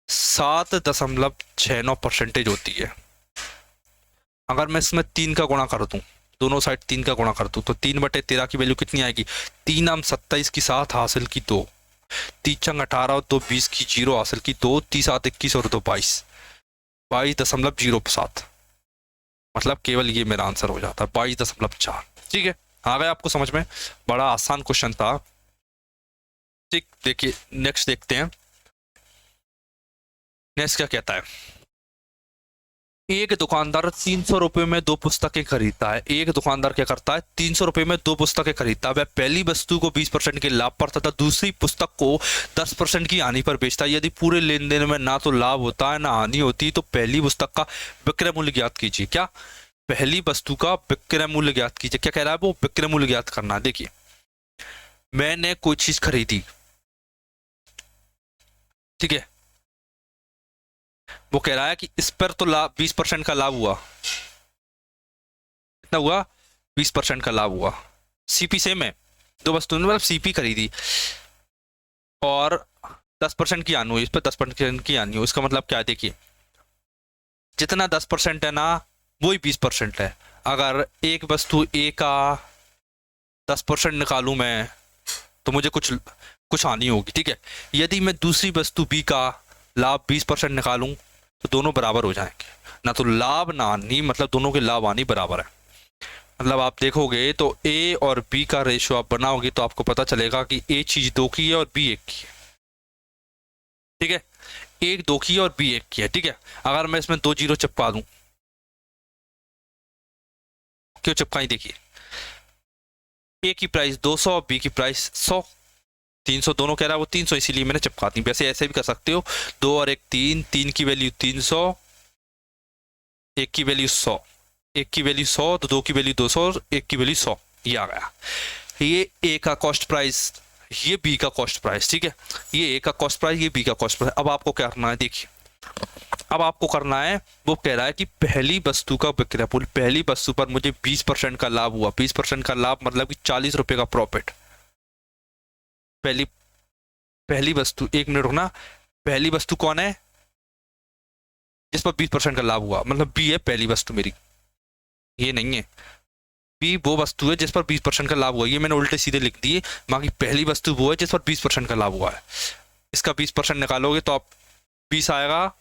7.69% होती है। अगर मैं इसमें 3 का गुणा कर दूं, दोनों साइड 3 का गुणा कर दूं, तो 3/13 की वैल्यू कितनी आएगी, 3 आम 27 की 7 हासिल की 2, 3 चंग 18 और 2 20 की 0 हासिल की 2, 3 7 21 और 2 22, 22.07, मतलब केवल ये मेरा आंसर हो जाता है 22.4। ठीक है, आ गया आपको समझ में, बड़ा आसान क्वेश्चन था। ठीक, देखिए नेक्स्ट देखते हैं। नेक्स्ट क्या कहता है, एक दुकानदार 300 रुपए में 2 पुस्तकें खरीदता है। एक दुकानदार क्या करता है, 300 रुपए में 2 पुस्तकें खरीदता है। वह पहली वस्तु को 20% के लाभ पर तथा दूसरी पुस्तक को 10% की हानि पर बेचता है। यदि पूरे लेन देन में ना तो लाभ होता है ना हानि होती, तो पहली पुस्तक का विक्रय मूल्य ज्ञात कीजिए। क्या, पहली वस्तु का विक्रय मूल्य ज्ञात कीजिए। क्या कह रहा है वो, विक्रय मूल्य ज्ञात करना। देखिए मैंने कोई चीज खरीदी, ठीक है, वो कह रहा है कि इस पर तो लाभ 20% का लाभ हुआ, कितना हुआ 20% का लाभ हुआ। सीपी सेम है, दो वस्तुओं ने मतलब सीपी खरीदी और 10% की हानि हुई, इस पर 10% की हानि हुई। इसका मतलब क्या है, देखिए जितना 10% है ना वही 20% है। अगर एक वस्तु ए का 10% निकालूं मैं तो मुझे कुछ हानि होगी। ठीक है, यदि मैं दूसरी वस्तु बी का लाभ 20% निकालूं तो दोनों बराबर हो जाएंगे, ना तो लाभ ना हानि, मतलब दोनों के लाभ हानि बराबर है। मतलब आप देखोगे तो ए और बी का रेशियो आप बनाओगे तो आपको पता चलेगा कि ए चीज 2 की है और बी 1 की है। ठीक है, एक 2 की है और बी 1 की है। ठीक है, अगर मैं इसमें 2 जीरो चिपका दूं, क्यों चिपकाई देखिए, ए की प्राइस 200, बी की प्राइस 100, 300 दोनों कह रहा है वो 300, इसीलिए मैंने चिपका दी। वैसे ऐसे भी कर सकते हो, 2 और 1 3, 3 की वैल्यू 300, 1 की वैल्यू 100, 1 की वैल्यू 100 तो 2 की वैल्यू 200 और 1 की वैल्यू 100, ये आ गया। ये ए का कॉस्ट प्राइस, ये बी का कॉस्ट प्राइस। ठीक है, ये ए का कॉस्ट प्राइस, ये बी का कॉस्ट प्राइस। अब आपको क्या करना है देखिए, अब आपको करना है, वो कह रहा है कि पहली वस्तु का विक्रय मूल्य, पहली वस्तु पर मुझे 20% का लाभ हुआ। 20% का लाभ मतलब कि 40 रुपए का प्रॉफिट। पहली पहली वस्तु, 1 मिनट रुकना, पहली वस्तु कौन है जिस पर 20% का लाभ हुआ, मतलब बी है पहली वस्तु मेरी, ये नहीं है। बी वो वस्तु है जिस पर 20% का लाभ हुआ, ये मैंने उल्टे सीधे लिख दिए। बाकी पहली वस्तु वो है जिस पर 20% का लाभ हुआ है। इसका 20% निकालोगे तो आप 20 आएगा,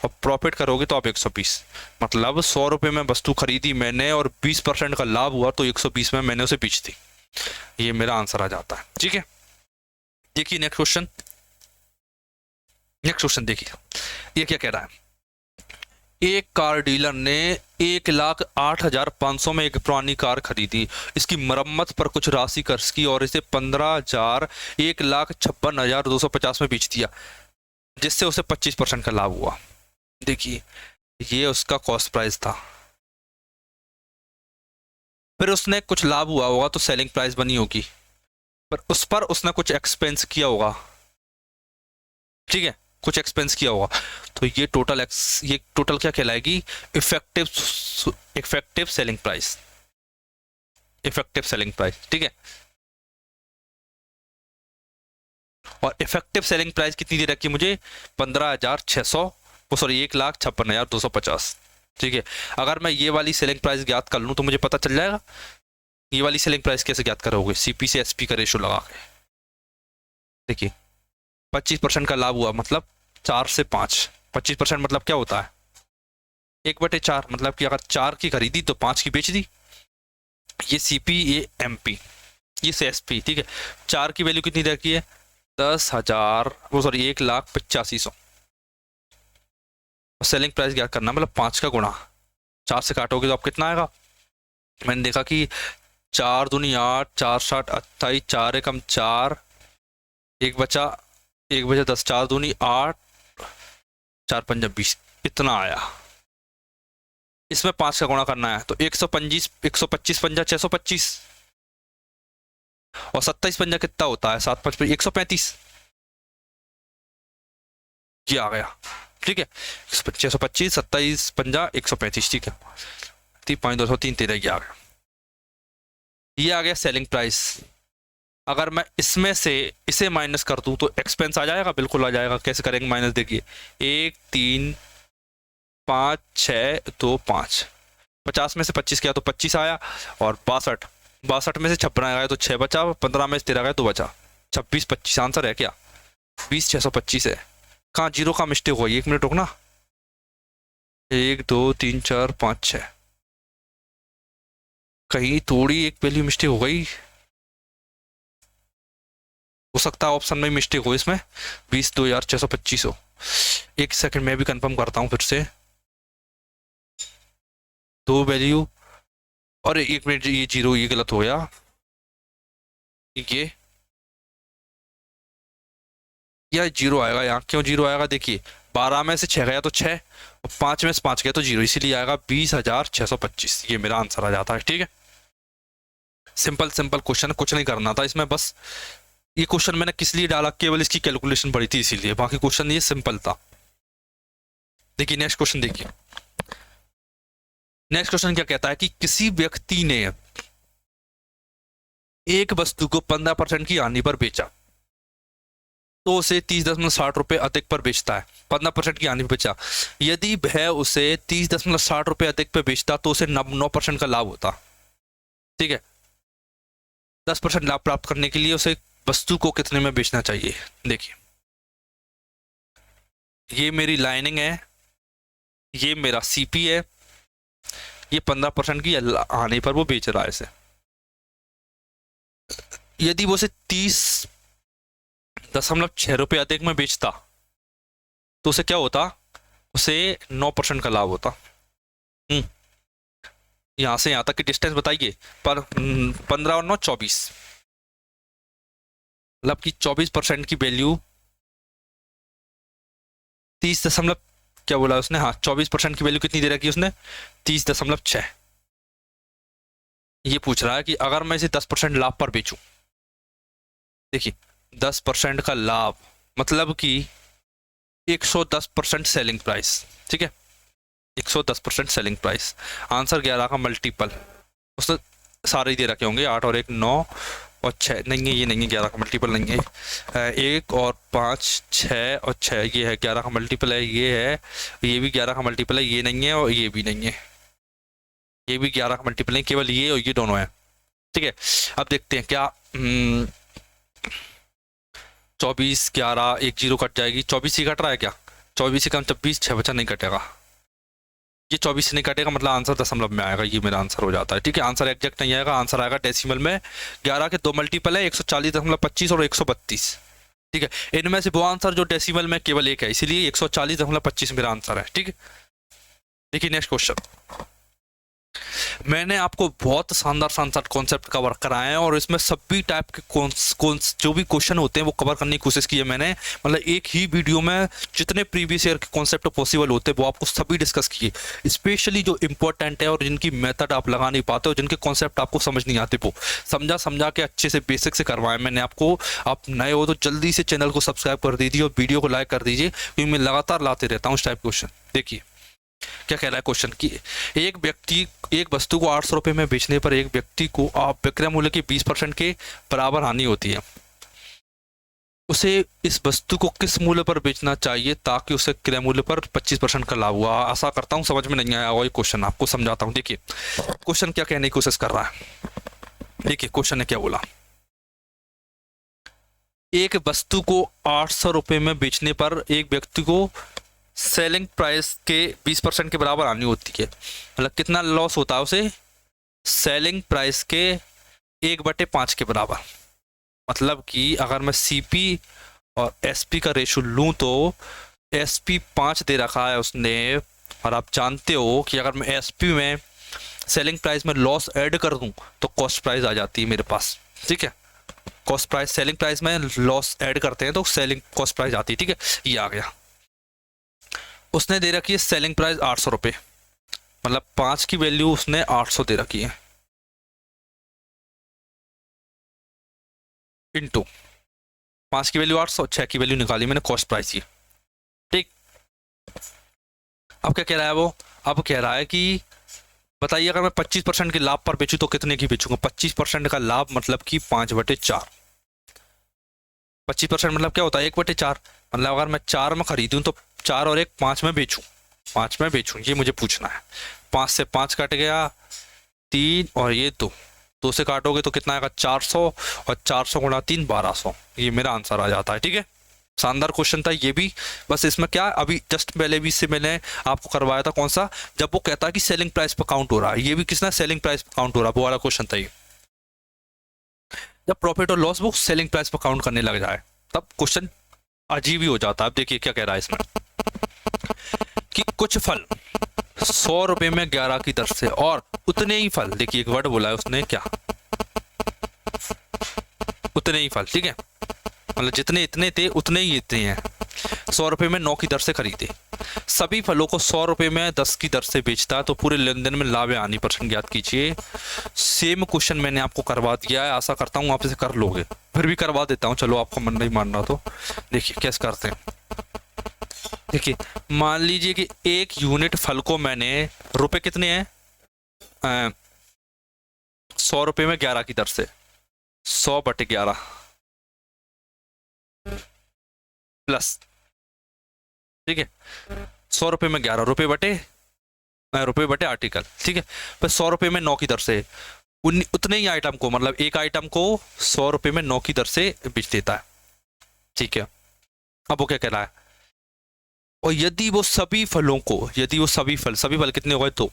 और प्रॉफिट करोगे तो आप 120। मतलब 100 रुपये में वस्तु खरीदी मैंने और 20% का लाभ हुआ तो 120 में मैंने उसे बेच दी। ये मेरा आंसर आ जाता है। ठीक है, देखिए नेक्स्ट क्वेश्चन, नेक्स्ट क्वेश्चन देखिए, ये क्या कह रहा है। एक कार डीलर ने 1,08,500 में एक पुरानी कार खरीदी। इसकी मरम्मत पर कुछ राशि खर्च की और इसे 1,56,250 में बेच दिया, जिससे उसे 25% का लाभ हुआ। देखिए, ये उसका कॉस्ट प्राइस था, फिर उसने कुछ लाभ हुआ होगा तो सेलिंग प्राइस बनी होगी, पर उसने कुछ एक्सपेंस किया होगा। ठीक है, कुछ एक्सपेंस किया होगा, तो ये टोटल क्या कहलाएगी, effective selling price, effective selling price. ठीक है, और इफेक्टिव सेलिंग प्राइस कितनी दे रखी है मुझे, 15,600, सॉरी 1,56,250। ठीक है, अगर मैं ये वाली सेलिंग प्राइस ज्ञात कर लूँ तो मुझे पता चल जाएगा। ये वाली सेलिंग प्राइस कैसे ज्ञात करोगे, सीपी से एसपी का रेशो लगा के। देखिए, 25% का लाभ हुआ मतलब 4 से 5, 25% मतलब क्या होता है, 1/4, मतलब कि अगर 4 की खरीदी तो 5 की बेच दी। ये सीपी, ये एमपी, ये से एसपी। ठीक है, 4 की वैल्यू कितनी रखी है, 10,000, वो सॉरी 1,85,000। सेलिंग प्राइस क्या करना, मतलब 5 का गुणा 4 से काटोगे तो आप कितना आएगा। मैंने देखा कि 4 दूनी 8, 4 7 28, 4 एकम 4, 1 बचा 10, 4 दूनी 8, 4 पंजा 20, इतना आया। इसमें 5 का गुणा करना है तो 125 पंजा 625, और 27 पंजा कितना होता है, 7 5 135, ये आ गया। ठीक है, 625, 27 पंजा 135। ठीक है, 3.203 13 ये आ गया, ये आ गया सेलिंग प्राइस। अगर मैं इसमें से इसे माइनस कर दूं तो एक्सपेंस आ जाएगा, बिल्कुल आ जाएगा। कैसे करेंगे माइनस, देखिए 1 3 5 6 2 5, 50 में से 25 किया तो 25 आया, और 62 में से 56 आया तो 6 बचा, 15 में से 13 गया तो बचा 26, 25 आंसर है क्या, 20,625 है। कहाँ जीरो का मिस्टेक हुआ, 1 मिनट रुकना, 1 2 3 4 5 6, कहीं थोड़ी एक वैल्यू मिस्टेक हो गई, हो सकता है ऑप्शन में मिस्टेक हो इसमें, 22,625 हो। एक सेकंड में भी कंफर्म करता हूँ फिर से, 2 वैल्यू, और 1 मिनट, ये जीरो, ये गलत हो गया, ये या जीरो आएगा यहाँ, क्यों जीरो आएगा, देखिए 12 में से 6 गया तो 6, और 5 में से 5 गया तो जीरो, इसीलिए आएगा 20,625, ये मेरा आंसर आ जाता है। ठीक है, सिंपल सिंपल क्वेश्चन, कुछ नहीं करना था इसमें, बस ये क्वेश्चन मैंने किस लिए डाला, केवल इसकी कैलकुलेशन पड़ी थी इसीलिए, बाकी क्वेश्चन ये सिंपल था। देखिए नेक्स्ट क्वेश्चन, देखिए नेक्स्ट क्वेश्चन क्या कहता है कि किसी व्यक्ति ने एक वस्तु को 15% की हानि पर बेचा तो उसे 30.60 रुपए अधिक पर बेचता है, 15% की हानि पर बेचा। यदि वह उसे 30.60 रुपए अधिक पर बेचता तो उसे 9% का लाभ होता। ठीक है, 10% लाभ प्राप्त करने के लिए उसे वस्तु को कितने में बेचना चाहिए। देखिए, ये मेरी लाइनिंग है, ये मेरा सीपी है, ये 15% की आने पर वो बेच रहा है इसे। यदि वो इसे 30.6 रुपये अधिक में बेचता तो उसे क्या होता, उसे 9% का लाभ होता। यहां से यहां तक की डिस्टेंस बताइए, पर 15 और 9 24, मतलब कि 24% की वैल्यू 30 दशमलव क्या बोला उसने, हाँ 24% की वैल्यू कितनी दे रखी है उसने, 30.6। ये पूछ रहा है कि अगर मैं इसे 10% लाभ पर बेचूं, देखिए 10% का लाभ मतलब कि 110% सेलिंग प्राइस, ठीक है 110% सेलिंग प्राइस। आंसर 11 का मल्टीपल उसने सारे ही दे रखे होंगे, 8 और 1 9 और 6, नहीं है ये नहीं है 11 का मल्टीपल नहीं है, 1 और 5 6 और 6 ये है 11 का मल्टीपल है, ये भी 11 का मल्टीपल है, ये नहीं है और ये भी नहीं है, ये भी 11 का मल्टीपल नहीं, केवल ये और ये दोनों है, ठीक है। अब देखते हैं क्या 24 11 1 0 कट जाएगी, 24 ही कट रहा है क्या, 24 से कम 26 6 बचा नहीं कटेगा, ये 24 से नहीं कटेगा, मतलब आंसर दशमलव में आएगा, ये मेरा आंसर हो जाता है, ठीक है। आंसर एग्जैक्ट नहीं आएगा, आंसर आएगा डेसिमल में। 11 के 2 मल्टीपल है 140.25 और 132, ठीक है। इनमें से वो आंसर जो डेसिमल में केवल एक है, इसीलिए 140.25 मेरा आंसर है, ठीक है। देखिए नेक्स्ट क्वेश्चन, मैंने आपको बहुत शानदार कॉन्सेप्ट कवर कराए हैं और इसमें सभी टाइप के जो भी क्वेश्चन होते हैं वो कवर करने की कोशिश की है मैंने, मतलब एक ही वीडियो में जितने प्रीवियस ईयर के कॉन्सेप्ट पॉसिबल होते हैं वो आपको सभी डिस्कस किए, स्पेशली जो इंपॉर्टेंट है और जिनकी मेथड आप लगा नहीं पाते हो, जिनके कॉन्सेप्ट आपको समझ नहीं आते, वो समझा के अच्छे से बेसिक से करवाए मैंने आपको। आप नए हो तो जल्दी से चैनल को सब्सक्राइब कर दीजिए और वीडियो को लाइक कर दीजिए, क्योंकि मैं लगातार लाते रहता हूँ इस टाइप क्वेश्चन। देखिए क्या कह रहा है क्वेश्चन की, एक व्यक्ति एक वस्तु को 800 रुपये में बेचने पर एक व्यक्ति को विक्रय मूल्य के 20% के बराबर हानि होती है, उसे इस वस्तु को किस मूल्य पर बेचना चाहिए ताकि उसे क्रय मूल्य पर 25% का लाभ हुआ। आशा करता हूँ समझ में नहीं आया होगा ये क्वेश्चन, आपको समझाता हूँ। देखिए क्वेश्चन क्या कहने की कोशिश कर रहा है, देखिए क्वेश्चन ने क्या बोला, एक वस्तु को 800 रुपये में बेचने पर एक व्यक्ति को सेलिंग प्राइस के 20% के बराबर आनी होती है, मतलब कितना लॉस होता है उसे, सेलिंग प्राइस के 1/5 के बराबर। मतलब कि अगर मैं सीपी और एसपी का रेशो लूँ तो एसपी 5 दे रखा है उसने, और आप जानते हो कि अगर मैं एसपी में सेलिंग प्राइस में लॉस ऐड कर दूं तो कॉस्ट प्राइस आ जाती है मेरे पास, ठीक है। कॉस्ट प्राइस सेलिंग प्राइस में लॉस ऐड करते हैं तो सेलिंग कॉस्ट प्राइस आती है, ठीक है। ये आ गया, उसने दे रखी है सेलिंग प्राइस 800 रुपये, मतलब 5 की वैल्यू उसने 800 दे रखी है, इनटू 5 की वैल्यू 800, 6 की वैल्यू निकाली मैंने कॉस्ट प्राइस की, ठीक। अब क्या कह रहा है वो, अब कह रहा है कि बताइए अगर मैं 25% के लाभ पर बेचूं तो कितने की बेचूंगा। 25% का लाभ मतलब कि 5/4, 25% मतलब क्या होता है 1/4, मतलब अगर मैं 4 में खरीदूं तो 4 और 1 5 में बेचूं, 5 में बेचूं, ये मुझे पूछना है। 5 से 5 कट गया 3 और ये 2 से काटोगे तो कितना आएगा 400 और 400 गुणा 3 1200, ये मेरा आंसर आ जाता है, ठीक है। शानदार क्वेश्चन था ये भी, बस इसमें क्या अभी जस्ट पहले भी से मैंने आपको करवाया था कौन सा, जब वो कहता है कि सेलिंग प्राइस पर काउंट हो रहा है, ये भी किसना सेलिंग प्राइस पर काउंट हो रहा है, वो वाला क्वेश्चन था ये। जब प्रॉफिट और लॉस वो सेलिंग प्राइस पर काउंट करने लग जाए तब क्वेश्चन अजीब ही हो जाता है। अब देखिए क्या कह रहा है इसमें कि कुछ फल 100 रुपए में 11 की दर से और उतने ही फल, देखिए एक वर्ड बोला है उसने, क्या उतने ही फल, ठीक है, मतलब जितने इतने थे उतने ही इतने हैं, 100 रुपए में 9 की दर से खरीदे, सभी फलों को 100 रुपए में 10 की दर से बेचता है तो पूरे लेन देन में लाभ या हानि % ज्ञात कीजिए। सेम क्वेश्चन मैंने आपको करवा दिया है, आशा करता हूँ आप इसे कर लोगे, फिर भी करवा देता हूँ, चलो आपको मन नहीं मान रहा तो देखिए कैसे करते हैं। देखिए मान लीजिए कि 1 यूनिट फल को मैंने रुपए कितने हैं 100 रुपए में 11 की दर से 100/11 प्लस, ठीक है 100 रुपए में 11 रुपए बटे आर्टिकल, ठीक है। पर 100 रुपए में 9 की दर से उतने ही आइटम को, मतलब एक आइटम को 100 रुपए में 9 की दर से बेच देता है, ठीक है। अब वो क्या कह रहा है, और यदि वो सभी फल कितने हो गए, तो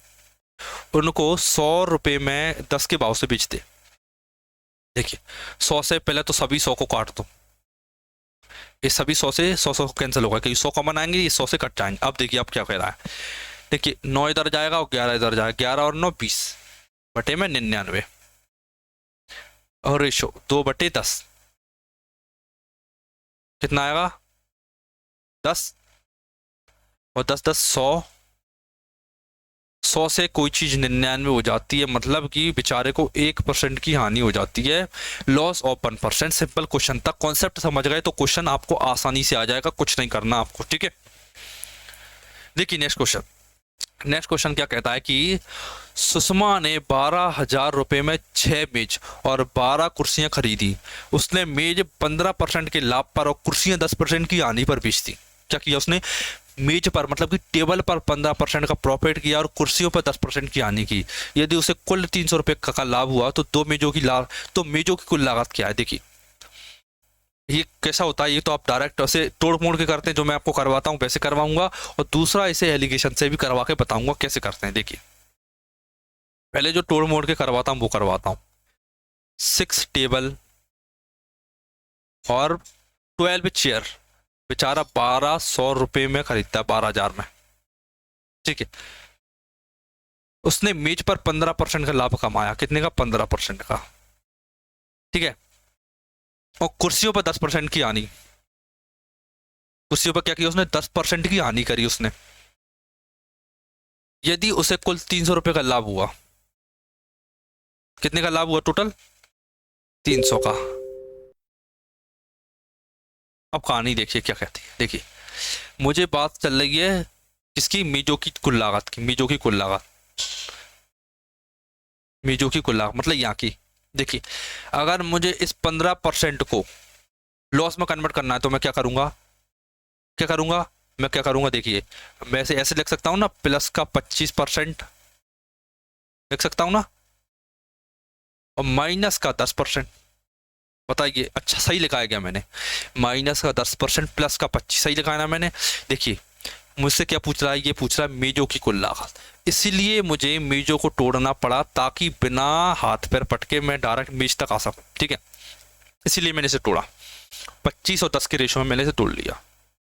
उनको 100 रुपये में 10 के भाव से बेच दे। देखिए 100 से पहले तो सभी 100 को काट दो, ये सभी 100 से 100 कैंसिल होगा क्योंकि 100 कॉमन आएंगे, ये 100 से कट जाएंगे। अब देखिए अब क्या कह रहा है, देखिए 9 इधर जाएगा और 11 इधर जाएगा, 11 और 9 20 बटे में 99 और रेशो 2/10 कितना आएगा 10 और 10 10 100, 100 से कोई चीज 99 हो जाती है, मतलब कि बेचारे को 1% की हानि हो जाती है, लॉस ऑफ 1%। सिंपल क्वेश्चन था, कॉन्सेप्ट समझ गए तो क्वेश्चन आपको आसानी से आ जाएगा, कुछ नहीं करना आपको, ठीक है। देखिए नेक्स्ट क्वेश्चन क्या कहता है कि सुषमा ने 12,000 रुपए में 6 मेज और 12 कुर्सियां खरीदी। उसने मेज 15% के लाभ पर और कुर्सियां 10% की हानि पर बेच दी। क्या किया उसने, मेज पर मतलब कि टेबल पर 15% का प्रॉफिट किया और कुर्सियों पर 10% की हानि की। यदि उसे कुल 300 रुपए का लाभ हुआ तो मेजों की कुल लागत क्या है। देखिए ये कैसा होता है, ये तो आप डायरेक्ट ऐसे तोड़ मोड़ के करते हैं, जो मैं आपको करवाता हूँ वैसे करवाऊंगा, और दूसरा इसे एलिगेशन से भी करवा के बताऊंगा कैसे करते हैं। देखिए पहले जो तोड़ मोड़ के करवाता हूँ वो करवाता हूँ। 6 टेबल और 12 चेयर बेचारा 1200 रुपये में खरीदता है, 12,000 में, ठीक है। उसने मेज पर 15% का लाभ कमाया, कितने का 15% का, ठीक है। और कुर्सियों पर 10% की हानि, कुर्सियों पर क्या किया उसने 10% की हानि करी उसने। यदि उसे कुल 300 रुपये का लाभ हुआ, कितने का लाभ हुआ टोटल 300 का। अब कहानी देखिए क्या कहती है। देखिए मुझे बात चल रही है किसकी, मेजों की कुल लागत की, मेजों की कुल लागत, मेजों की कुल लागत मतलब यहाँ की। देखिए अगर मुझे इस 15% को लॉस में कन्वर्ट करना है तो मैं क्या करूंगा, देखिए मैं ऐसे लिख सकता हूँ ना, प्लस का 25% लिख सकता हूँ ना, और माइनस का 10%। बताइए अच्छा सही लिखा है क्या मैंने, माइनस का 10% प्लस का 25 सही लिखा है ना मैंने। देखिए मुझसे क्या पूछ रहा है, ये पूछ रहा है मेजों की कुल लागत, इसीलिए मुझे मेजों को तोड़ना पड़ा ताकि बिना हाथ पैर पटके मैं डायरेक्ट मेज तक आ सकूं, ठीक है। इसीलिए मैंने इसे तोड़ा, 25 और 10 के रेशो में मैंने इसे तोड़ लिया।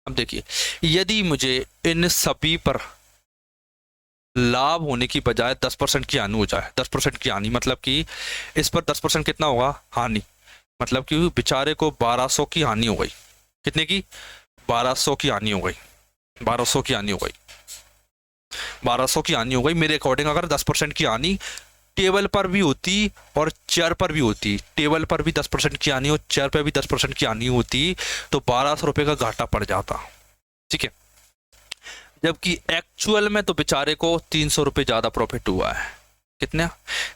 अब देखिए यदि मुझे इन सभी पर लाभ होने की बजाय 10% की हानि हो जाए, 10% की हानि मतलब कि इस पर 10% कितना होगा हानि, मतलब कि बेचारे को 1200 की हानि हो गई, कितने की 1200 की हानि हो गई, 1200 की हानि हो गई, 1200 की हानि हो गई। मेरे अकॉर्डिंग अगर 10% की हानि टेबल पर भी होती और चेयर पर भी होती, टेबल पर भी 10% की हानि और चेयर पर भी 10% की हानि होती तो 1200 रुपये का घाटा पड़ जाता, ठीक है। जबकि एक्चुअल में तो बेचारे को 300 रुपये ज्यादा प्रॉफिट हुआ है। कितना,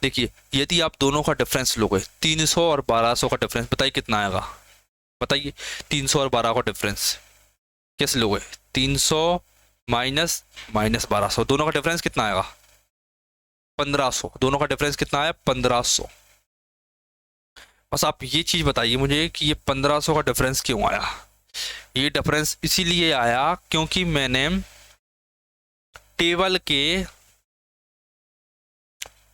देखिए यदि आप दोनों का डिफरेंस लोगे 300 और 1200 का डिफरेंस, बताइए कितना आएगा, बताइए 300 और 12 का डिफरेंस कैसे लोगे, 300 माइनस 1200, दोनों का डिफरेंस कितना आएगा 1500, दोनों का डिफरेंस कितना आया 1500। बस आप ये चीज बताइए मुझे कि ये 1500 का डिफरेंस क्यों आया। ये डिफरेंस इसीलिए आया क्योंकि मैंने टेबल के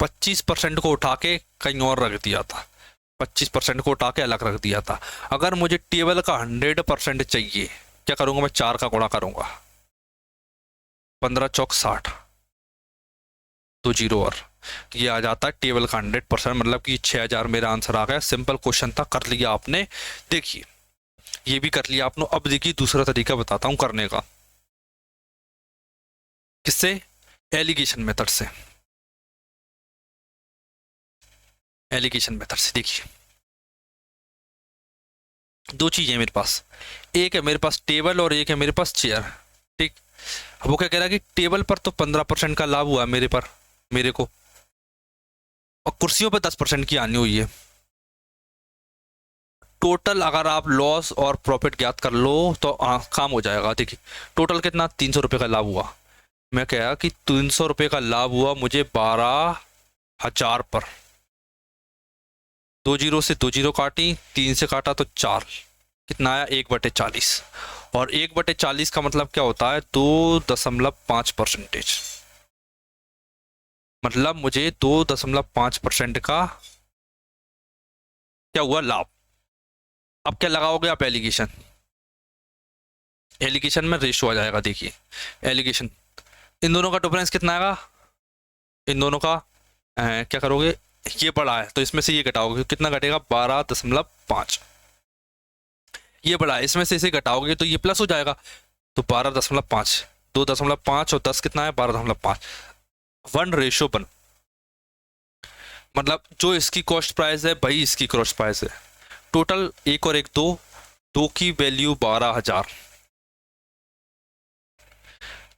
25% को उठा के कहीं और रख दिया था, 25% को उठा के अलग रख दिया था। अगर मुझे टेबल का 100% चाहिए, क्या करूंगा मैं 4 का गुणा करूंगा, 15 चौक 60, 2 जीरो और ये आ जाता है टेबल का 100%, मतलब कि 6000 मेरा आंसर आ गया। सिंपल क्वेश्चन था, कर लिया आपने। देखिए ये भी कर लिया आपने। अब देखिए दूसरा तरीका बताता हूं करने का, किससे, एलिगेशन मेथड से, एलिगेशन मेथड से। देखिए दो चीजें मेरे पास, एक है मेरे पास टेबल और एक है मेरे पास चेयर, ठीक। अब वो क्या कह रहा है कि टेबल पर तो 15% का लाभ हुआ मेरे पर, मेरे को, और कुर्सियों पर 10% की हानि हुई है। टोटल अगर आप लॉस और प्रॉफिट ज्ञात कर लो तो काम हो जाएगा। देखिए टोटल कितना 300 रुपये का लाभ हुआ, मैं कहा कि 300 रुपये का लाभ हुआ मुझे 12,000 पर, 2 जीरो से 2 जीरो काटी, 3 से काटा तो 4, कितना आया 1/40, और 1/40 का मतलब क्या होता है 2.5%। मतलब मुझे 2.5% का क्या हुआ लाभ। अब क्या लगाओगे आप एलिगेशन, एलिगेशन में रेशो आ जाएगा। देखिए एलिगेशन, इन दोनों का डिफरेंस कितना आएगा, इन दोनों का क्या करोगे, ये बड़ा है तो इसमें से ये घटाओगे, कितना घटेगा 12.5। ये बड़ा है, इसमें से इसे घटाओगे तो ये प्लस हो जाएगा, तो 12.5, 2.5 और 10 कितना है 12.5, 1:1। मतलब जो इसकी कॉस्ट प्राइस है वही इसकी कॉस्ट प्राइस है। टोटल 1 और 1 2 की वैल्यू 12,000,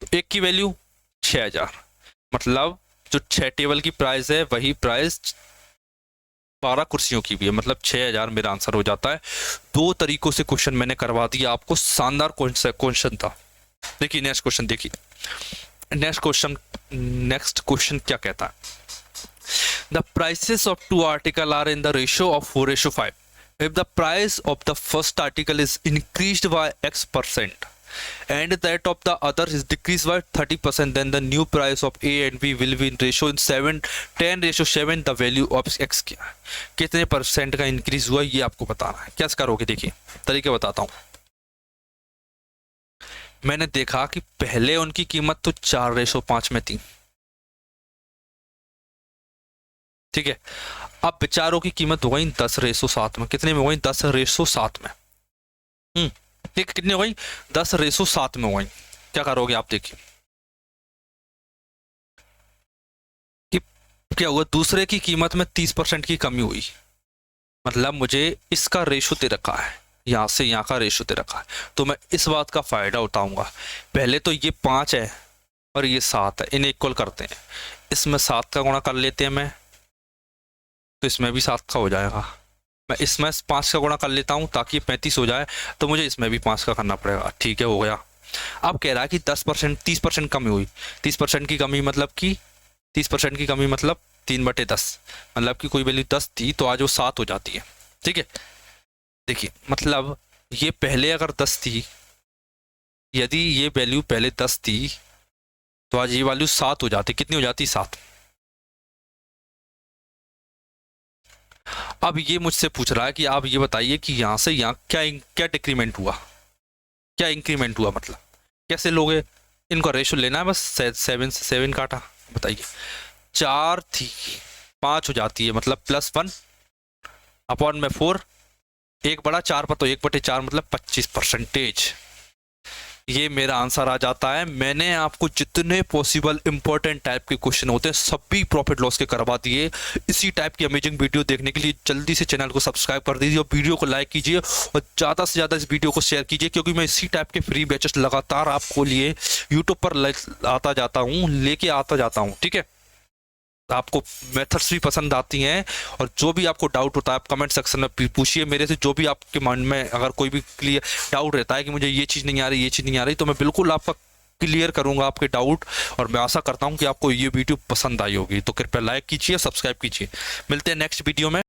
तो एक की वैल्यू 6,000। मतलब जो 6 टेबल की प्राइस है वही प्राइस 12 कुर्सियों की भी है, मतलब 6,000 मेरा आंसर हो जाता है। 2 तरीकों से क्वेश्चन मैंने करवा दिया आपको, शानदार क्वेश्चन था। देखिए नेक्स्ट क्वेश्चन, देखिए नेक्स्ट क्वेश्चन क्या कहता है, the prices of 2 article are in the ratio of 4:5। if the price of the first article is increased by X% and that of the other is decreased by 30%, then the new price of A and B will be in ratio in 10:7। the value of X क्या है, कितने परसेंट का इंक्रीज हुआ ये आपको बताना है। क्या करोगे, देखिए तरीके बताता हूँ। मैंने देखा कि पहले उनकी कीमत तो 4:5 में थी, ठीक है। अब बेचारों की कीमत हो गई 10:7 में, कितने में हो गई 10:7 में, ठीक, कितने हो गई 10:7 में हो गई। क्या करोगे आप, देखिए कि क्या हुआ, दूसरे की कीमत में 30% की कमी हुई। मतलब मुझे इसका रेशो दे रखा है, यहाँ से यहाँ का रेशो दे रखा है, तो मैं इस बात का फायदा उठाऊंगा। पहले तो ये 5 है और ये 7 है, इन्हें इक्वल करते हैं, इसमें 7 का गुणा कर लेते हैं मैं, तो इसमें भी 7 का हो जाएगा। मैं इसमें 5 का गुणा कर लेता हूँ ताकि 35 हो जाए, तो मुझे इसमें भी 5 का करना पड़ेगा, ठीक है, हो गया। अब कह रहा है कि 10% 30% कमी हुई, 30% की कमी मतलब कि 30% की कमी मतलब 3/10, मतलब कि कोई वैल्यू 10 थी तो आज वो 7 हो जाती है, ठीक है। देखिए मतलब ये पहले अगर 10 थी, यदि ये वैल्यू पहले 10 थी तो आज ये वैल्यू 7 हो जाती, कितनी हो जाती 7। अब ये मुझसे पूछ रहा है कि आप ये बताइए कि यहाँ से यहाँ क्या डिक्रीमेंट हुआ, क्या इंक्रीमेंट हुआ, मतलब कैसे लोगे, इनका रेशो लेना है बस, 7 से 7 काटा, बताइए 4 थी 5 हो जाती है, मतलब +1 अपॉन में 4, 1 बड़ा 4 पर तो 1/4 मतलब 25%। ये मेरा आंसर आ जाता है। मैंने आपको जितने पॉसिबल इंपॉर्टेंट टाइप के क्वेश्चन होते हैं सभी प्रॉफिट लॉस के करवा दिए। इसी टाइप की अमेजिंग वीडियो देखने के लिए जल्दी से चैनल को सब्सक्राइब कर दीजिए और वीडियो को लाइक कीजिए और ज़्यादा से ज़्यादा इस वीडियो को शेयर कीजिए, क्योंकि मैं इसी टाइप के फ्री बैचेस लगातार आपको लिए यूट्यूब पर आता जाता हूँ, लेके आता जाता हूँ, ठीक है। आपको मेथड्स भी पसंद आती हैं और जो भी आपको डाउट होता है आप कमेंट सेक्शन में पूछिए मेरे से। जो भी आपके मन में अगर कोई भी क्लियर डाउट रहता है कि मुझे ये चीज़ नहीं आ रही, ये चीज़ नहीं आ रही, तो मैं बिल्कुल आपका क्लियर करूंगा आपके डाउट। और मैं आशा करता हूं कि आपको ये वीडियो पसंद आई होगी, तो कृपया लाइक कीजिए, सब्सक्राइब कीजिए। मिलते हैं नेक्स्ट वीडियो में।